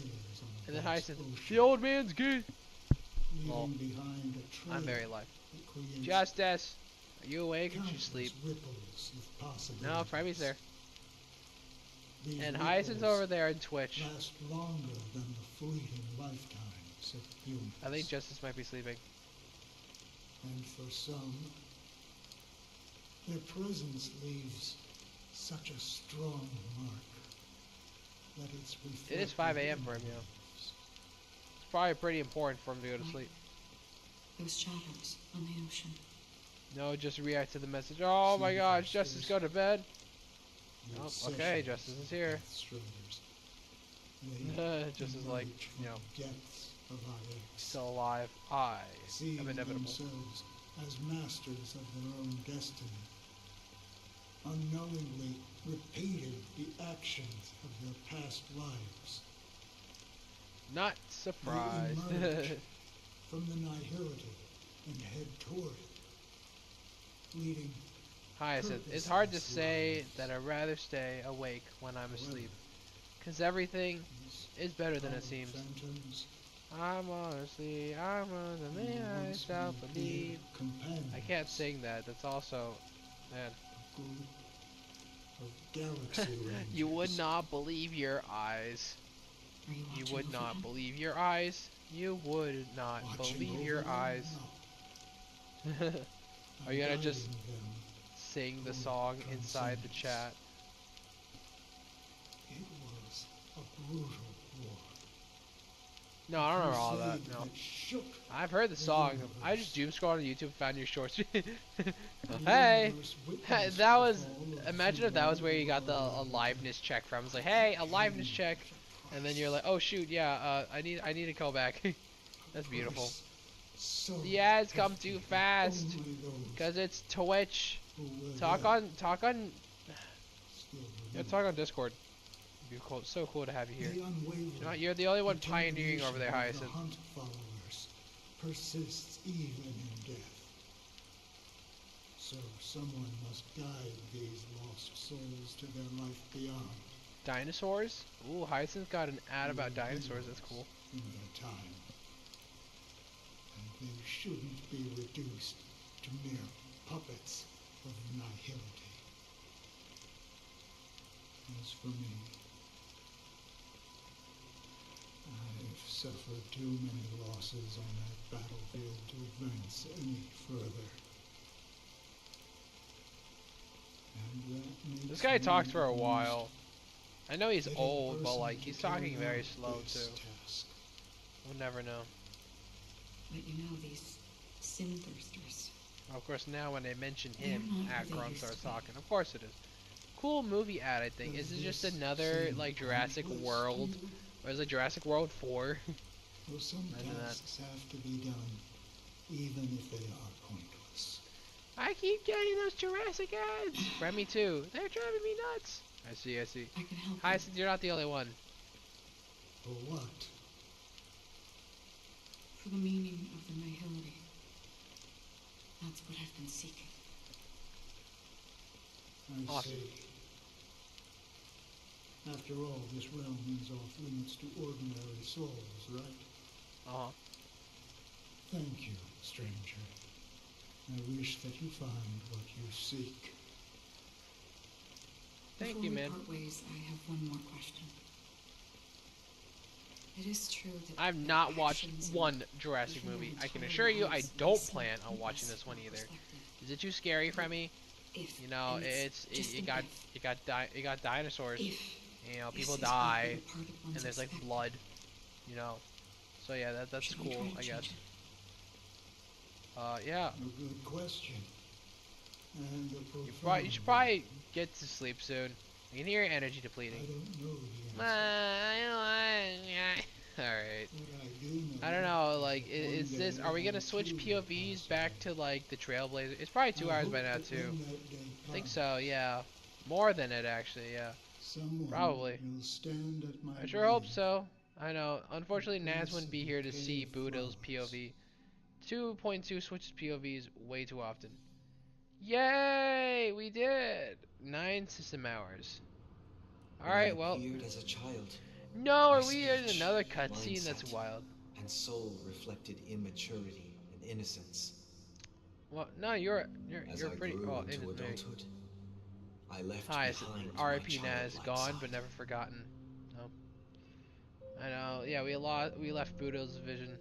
and then Hyacinth. The old man's good. Well, I'm very alive. Justice, are you awake or did you sleep? No, Fremi's there. And Hyacinth's over there in Twitch. Last longer than the fleeting lifetimes of humans. I think Justice might be sleeping. And for some, their presence leaves such a strong mark that it's reflected. It is 5 a.m. for him, yeah. It's probably pretty important for him to go to sleep. Those shadows on the ocean. No, just react to the message. Oh my gosh, Justice, go to bed. Oh, okay, Justice is here. Justice is like, you know, still alive. I am inevitable. Themselves as masters of their own destiny, unknowingly repeated the actions of their past lives. Not surprised. From the nihility and head toward it, leading Hyacinth, it's hard to say that I'd rather stay awake when I'm asleep, because everything is better than it seems. I'm honestly, I'm on the man I shall believe. I can't sing that, that's also, man. You would not believe your eyes. You would not believe your eyes. You would not believe your eyes. Are you gonna just sing the song inside the chat? It was a brutal war. No, I don't remember all that. No, I've heard the song. I just doom scrolled on YouTube and found your shorts. Hey, that was. Imagine if that was where you got the aliveness check from. It's like, hey, aliveness check, and then you're like, oh shoot, yeah, I need to go back. That's beautiful. The ads come too fast, cause it's Twitch. Talk on. Yeah, talk on Discord. It'd be cool. So cool to have you here. You know, you're the only one pioneering over there, Hyacinth. Hunt followers persists even in death. So someone must guide these lost souls to their life beyond. Dinosaurs? Ooh, Hyacinth got an ad about dinosaurs. That's cool. In their time. And they shouldn't be reduced to mere puppets of nihility. As for me, I've suffered too many losses on that battlefield to advance any further. And that this guy talks for a while. I know he's old, but like he's talking very slow too. We'll never know. But you know, these sin thirsters. Of course, now when they mention him, Akron starts talking. Of course it is. Cool movie ad, I think. Is it just another like Jurassic World, or is it Jurassic World 4? Well, some tasks have to be done, even if they are pointless. I keep getting those Jurassic ads. Remy too. They're driving me nuts. I see. I can help. Hi, since you're not the only one. For what? For the meaning of the nihility. That's what I've been seeking. I see. After all, this realm is off limits to ordinary souls, right? Thank you, stranger. I wish that you find what you seek. Thank you, man. Before we part ways, I have one more question. It is true that I've not watched one Jurassic movie. I can assure you, I don't plan on watching this one either. Is it too scary for me? You know, it got dinosaurs. You know, people die, and there's like blood. You know, so yeah, that's cool, I guess. Yeah. A good question. and the You should probably get to sleep soon. I can hear your energy depleting. I don't know the answer. Alright. But I don't know, like, is this, are we gonna switch POVs back to, like, the Trailblazer? It's probably 2 hours by now, too. I think so, yeah. More than it, actually, yeah. Probably. I sure hope so. I know. Unfortunately, Naz wouldn't be here to see Budo's POV. 2.2 switches POVs way too often. Yay! We did! 9 system hours. Alright, well. As a child, no, are we in another cutscene? That's wild. And soul reflected immaturity and innocence. Well, no, you're pretty. Oh, into adulthood, I left behind R.I.P. Naz, gone but never forgotten. No. I know. Yeah, we left Budo's vision.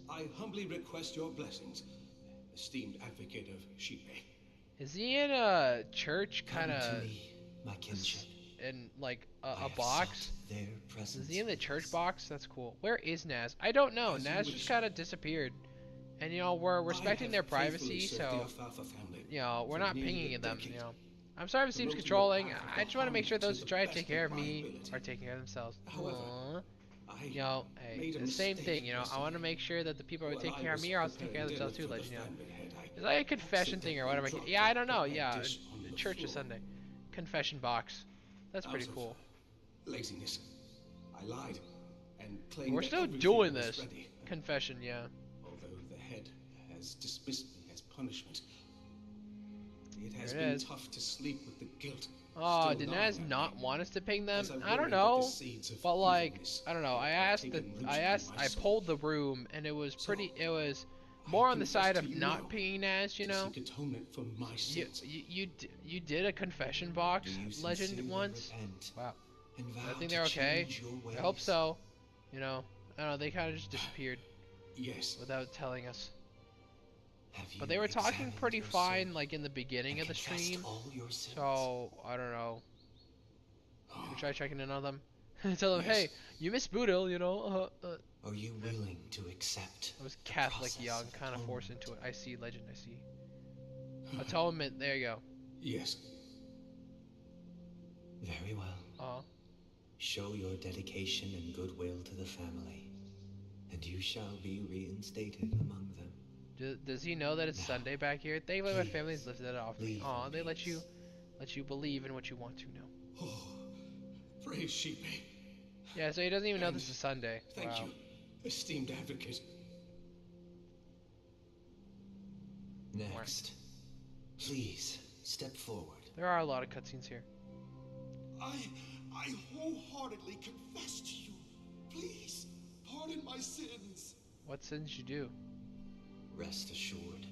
I humbly request your blessings, esteemed advocate of Shipe. Is he in a church, kind of, my kinship, in like a box? Is he in the church box? That's cool. Where is Naz? I don't know. Naz just kind of disappeared, and you know we're respecting their privacy, so you know we're not pinging them. You know, I'm sorry if it seems controlling. I just want to make sure those who try to take care of me are taking care of themselves. Aww. You know, hey, the same thing. You know, I want to make sure that the people who take care of me are also taking care of themselves too. Legend, you know. Is that a confession thing or whatever? Yeah, I don't know. Yeah, church is Sunday. Confession box. That's pretty cool. Laziness. I lied and claimed we're still doing this. Confession, yeah. Although the head has dismissed me as punishment, it has been tough to sleep with the guilt. Oh, did Naz not want us to ping them? I don't know. But like, I don't know. I pulled the room and it was pretty. It was more on the side of not pinging Naz, you know. You did a confession box, Legend, once. Wow. I think they're okay. I hope so. You know, I don't know. They kind of just disappeared. Yes. Without telling us. But they were talking pretty fine, like in the beginning of the stream. So I don't know. Should we try checking in on them? Tell them, hey, you miss Boodle, you know. Are you willing to accept? I was Catholic young, kind of forced into it. I see, Legend. I see. Atonement. There you go. Yes. Very well. Show your dedication and goodwill to the family, and you shall be reinstated among them. Does he know that it's Sunday back here? Thankfully, my family's lifted it off me. Aw, they let you believe in what you want to know. Oh, praise Shipe. Yeah, so he doesn't even know this is Sunday. Thank you, esteemed advocate. Next, please step forward. There are a lot of cutscenes here. I wholeheartedly confess to you. Please, pardon my sins. What sins you do? Rest assured,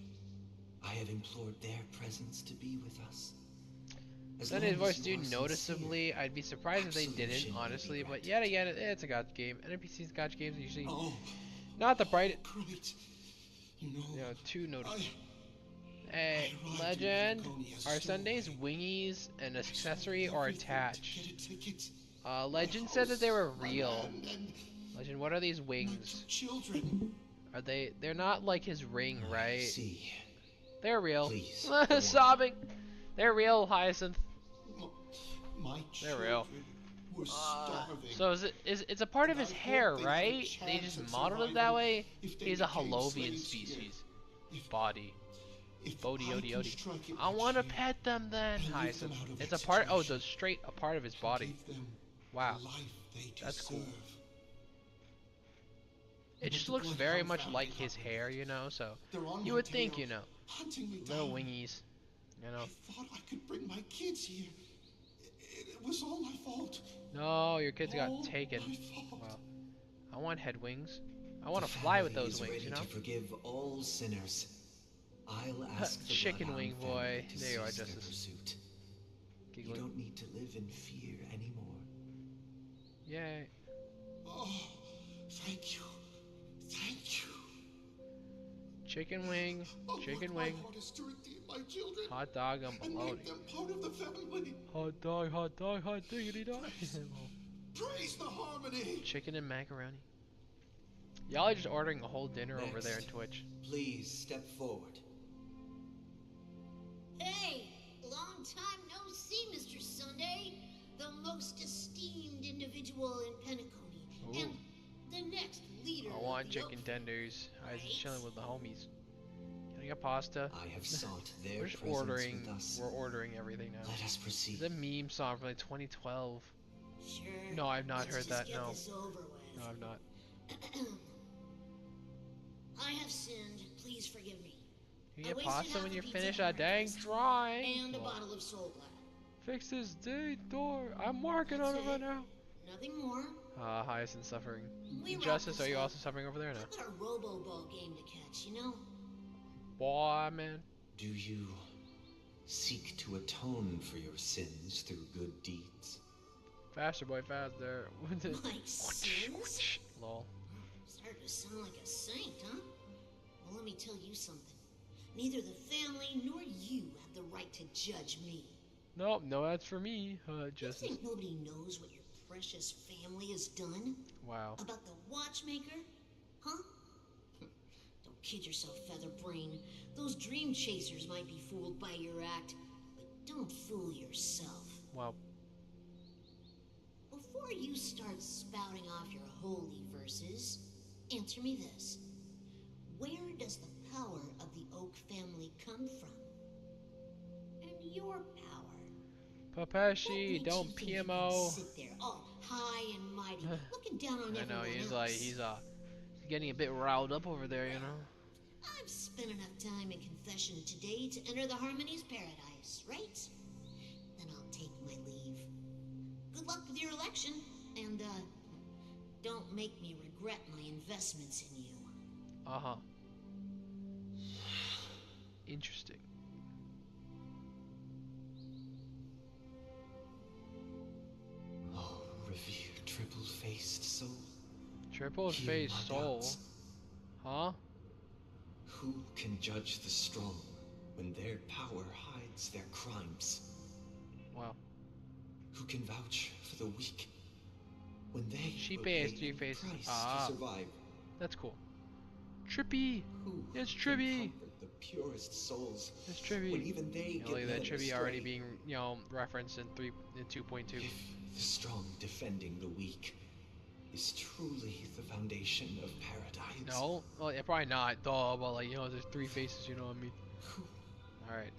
I have implored their presence to be with us. Sunday's voice do noticeably. I'd be surprised if they didn't, honestly. But yet again, it's a gacha game. NPCs gacha games are usually not the brightest. You know, too noticeable. Hey, Legend, are Sunday's wingies an accessory or attached? Legend said that they were real. Legend, what are these wings? Are they? They're not like his ring, right? They're real. Sobbing. They're real, Hyacinth. They're real. So it's a part of his hair, right? They just modeled it that way. He's a Holovian species. Body. Bodhi, Odie, Odie. I want to pet them then, Hyacinth. It's a part. Oh, it's straight a part of his body. Wow, that's cool. It just looks very much like his hair, you know. So you would think, you know, little wingies, you know. I thought I could bring my kids here. It was all my fault. No, your kids got taken. Wow. I want head wings. I want to fly with those wings, you know. To forgive all sinners. I'll ask the chicken wing boy. There you are, Justice. You don't need to live in fear anymore. Yay. Oh, thank you. Thank you. Chicken wing. Chicken wing. Hot dog and bologna. Hot dog, hot diggity dog. Praise the harmony. Chicken and macaroni. Y'all are just ordering a whole dinner over there on Twitch. Please step forward. Hey, long time no see, Mr. Sunday. The most esteemed individual in Penacony. Ooh. And the next leader I want of the chicken Oak tenders. I was right? chilling with the homies. Can I get pasta? I have sought their We're just presence ordering. with us. We're ordering everything now. Let us proceed. It's a meme song from like 2012. Sure. No, I've not Let's heard just that. get No. this over with. No, I've not. I have sinned. Please forgive me. You I get wasted pasta half when a you pizza finish for that dang breakfast drawing. And a Well, bottle of Soul Glad. fix this date door. I'm working That's on it right now. Nothing more. Highest in suffering. We wrap Injustice, this are you up. also suffering over there now? I've got a robo-ball game to catch, you know? Boy, man. Do you seek to atone for your sins through good deeds? Faster, boy, faster. My sins? Lol. Started to sound like a saint, huh? Well, let me tell you something. Neither the family nor you have the right to judge me. Nope, no, that's for me. You Justice. think nobody knows what your precious family has done? Wow. About the watchmaker? Huh? Don't kid yourself, Featherbrain. Those dream chasers might be fooled by your act, but don't fool yourself. Wow. Before you start spouting off your holy verses, answer me this. Where does the power of the Oak family come from? And your power? Papashi, don't PMO. Sit there, all high and mighty, looking down on I know, everyone he's else. like, he's getting a bit riled up over there, you know? I've spent enough time in confession today to enter the Harmony's paradise, right? Then I'll take my leave. Good luck with your election, and, don't make me regret my investments in you. Uh-huh. Interesting. Oh, revered triple-faced soul. Triple-faced soul? Huh? Who can judge the strong when their power hides their crimes? Wow. Who can vouch for the weak when they She will pays pay three any faces. price Ah, to survive? that's cool. Trippy. Who It's can Trippy. comfort the purest souls It's Trippy. when even they You know, get look at that led Trippy astray? already being, you know, referenced in 2.2. If the strong defending the weak is truly the foundation of paradise. No, well, yeah, probably not. Duh, but like, you know, there's three faces. You know what I mean? All right.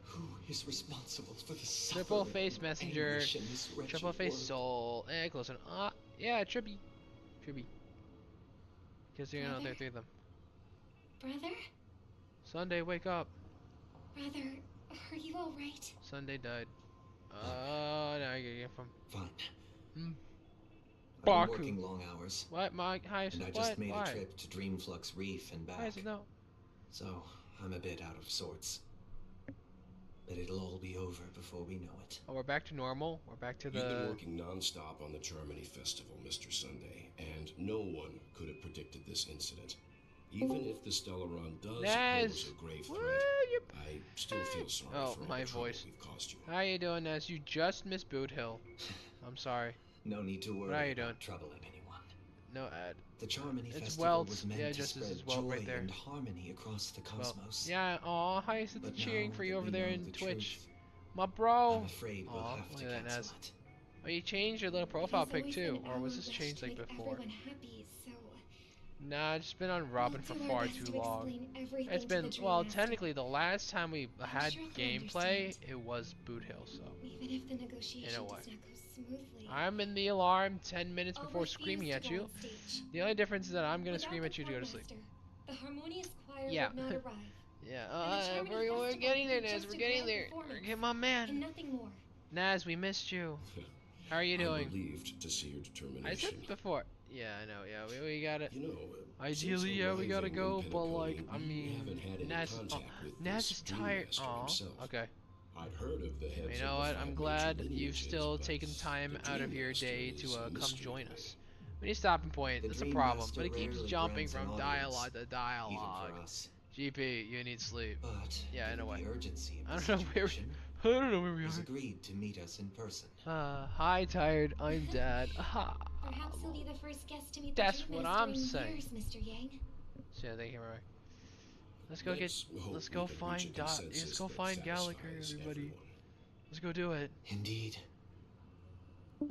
Who is responsible for the Triple suffering face and messenger. anguish in this wretched Triple face world? soul. Close enough. Yeah, Trippy. Trippy. Because you know, there are three of them. Brother? Sunday, wake up. Brother, are you alright? Sunday died. Now you get from. Fine. I've Baku. been working long hours. What, Mike? Hi, And I what? just made Why? a trip to Dreamflux Reef and back. Why is it no? So I'm a bit out of sorts. But it'll all be over before we know it. Oh, we're back to normal. We're back to You've been the. working non-stop on the Germany Festival, Mr. Sunday, and no one could have predicted this incident. Even if the Stellaron does pose a grave threat, I still feel sorry for all my the trouble voice. we've caused you. How you doing, Naz? You just missed Boot Hill. I'm sorry. No need to worry What are you about doing? troubling anyone. No ad. The Charmony It's Festival Welt. was meant Yeah, to Justice spread is Welt joy right there. and harmony across the cosmos. Yeah, aw, hi, it's But cheering now for you that over we there know in the Twitch. truth, My bro. I'm afraid we'll Aw, have look to at that, cancel Naz. it. Oh, you changed your little profile He's pic always too, been or was our this wish changed to like make before? everyone happy, so Nah, it's been on Robin for we'll do far our best too to long. explain everything It's to been, the Dream well, Master. technically the last time we had sure he'll gameplay, understand. it was Boot Hill, so. even if the negotiation In a does way. not go smoothly. I'm in the alarm 10 minutes I'll before refuse screaming to at go you. on stage. The only difference is that I'm gonna Without scream the at you to go to sleep. Master, the harmonious choir Yeah. would not arrive. Yeah, And the Charmony we're Festival getting there, would be Naz. just We're a getting grand there. performance, Get my man. and nothing more. Naz, we missed you. How are you doing? I'm relieved to see your determination. I said it before. Yeah, I know. Yeah, we got it. You know, Ideally, yeah, we gotta arriving go, in but like, Penacony, I we mean, haven't had any Naz, contact with Naz this is tired. Dreammaster Aw, himself. okay. I'd heard of the heads You know of what? the I'm five glad major you've lineages, still but taken time the out of your Dreammaster day is to a come mystery join to us. We need stopping point. The That's a Dream problem, Master but it keeps rarely jumping grants an from audience, dialogue to dialogue. Even for us. GP, you need sleep. But Yeah, in a given way. the urgency of I the don't know where. situation, I don't know where we he's are. agreed to meet us in person. Hi, tired. I'm Dad. Perhaps he'll be the first guest to meet That's the Dream what Master I'm in saying. years, Mr. Yang. So yeah, thank you, Roy. Let's go get. Let's go find Dot. Let's go find Gallagher, everybody. Let's go do it. Indeed.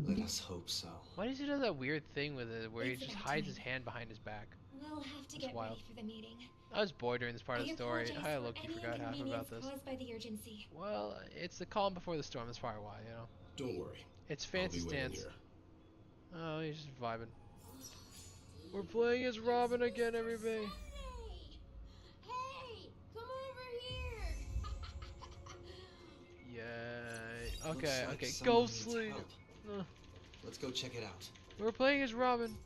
Let us hope so. Why does he do that weird thing with it, where he just hides his hand behind his back? We'll have to get ready for the meeting. I was bored during this part of the story. I low-key forgot half about this. Caused by the urgency. Well, it's the calm before the storm. That's probably why, you know. Don't worry. It's fancy stance. Oh, he's just vibing. We're playing as Robin again, everybody. Hey, come over here. Yay. Okay, Like okay. someone Go needs sleep. help. Let's go check it out. We're playing as Robin.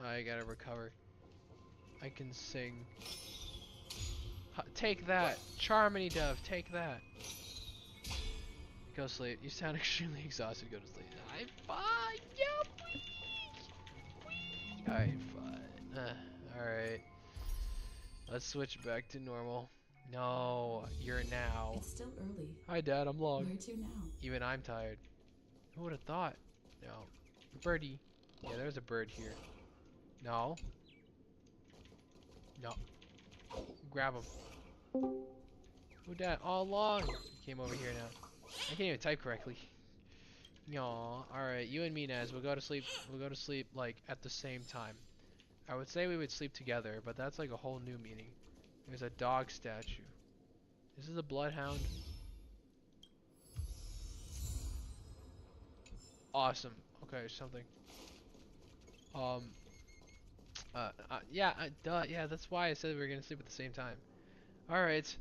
I gotta recover. I can sing. Take that. Charmony Dove, take that. Go sleep. You sound extremely exhausted. Go to sleep. I'm fine. Yeah, please. Alright, fine. Alright. Let's switch back to normal. No, you're now. It's still early. Hi, Dad. I'm long. Where to now? Even I'm tired. Who would have thought? No. Birdie. Yeah, there's a bird here. No. No. Grab him. Who that? All along. He came over here now. I can't even type correctly. No. Alright, you and me, Naz, we'll go to sleep. We'll go to sleep, like, at the same time. I would say we would sleep together, but that's like a whole new meaning. There's a dog statue. This is a bloodhound. Awesome. Okay, something. Yeah, yeah, that's why I said we were gonna sleep at the same time. Alright.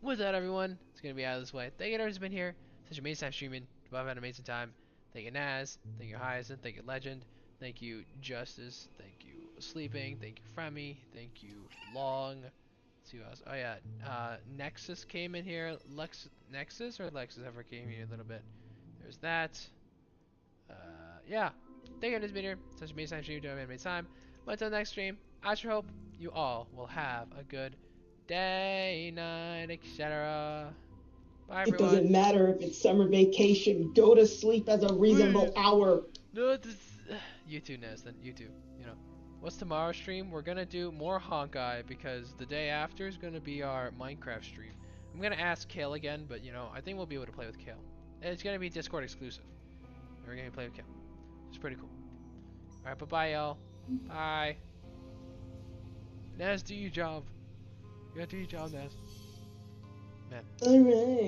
With that, everyone, it's gonna be out of this way. Thank you everyone's been here. Such an amazing time streaming. I've had an amazing time. Thank you, Naz. Thank you, Hyacinth. Thank you, Legend. Thank you, Justice. Thank you, Sleeping. Thank you, Fremy. Thank you, Long. Let's see who else. Oh, yeah. Nexus came in here. Nexus or Lexus ever came here a little bit. There's that. Yeah. Thank you everyone's been here. Such an amazing time streaming. Have an amazing time. But until next stream, I sure hope you all will have a good day, night, etc. Bye, everyone. It doesn't matter if it's summer vacation. Go to sleep at a reasonable hour. No, you too, Neston. You too. You know, what's tomorrow's stream? We're gonna do more Honkai because the day after is gonna be our Minecraft stream. I'm gonna ask Kale again, but you know, I think we'll be able to play with Kale. It's gonna be Discord exclusive. We're gonna play with Kale. It's pretty cool. All right, bye, y'all. Bye. Naz, do your job. You gotta do your job, Naz. Man. Alright.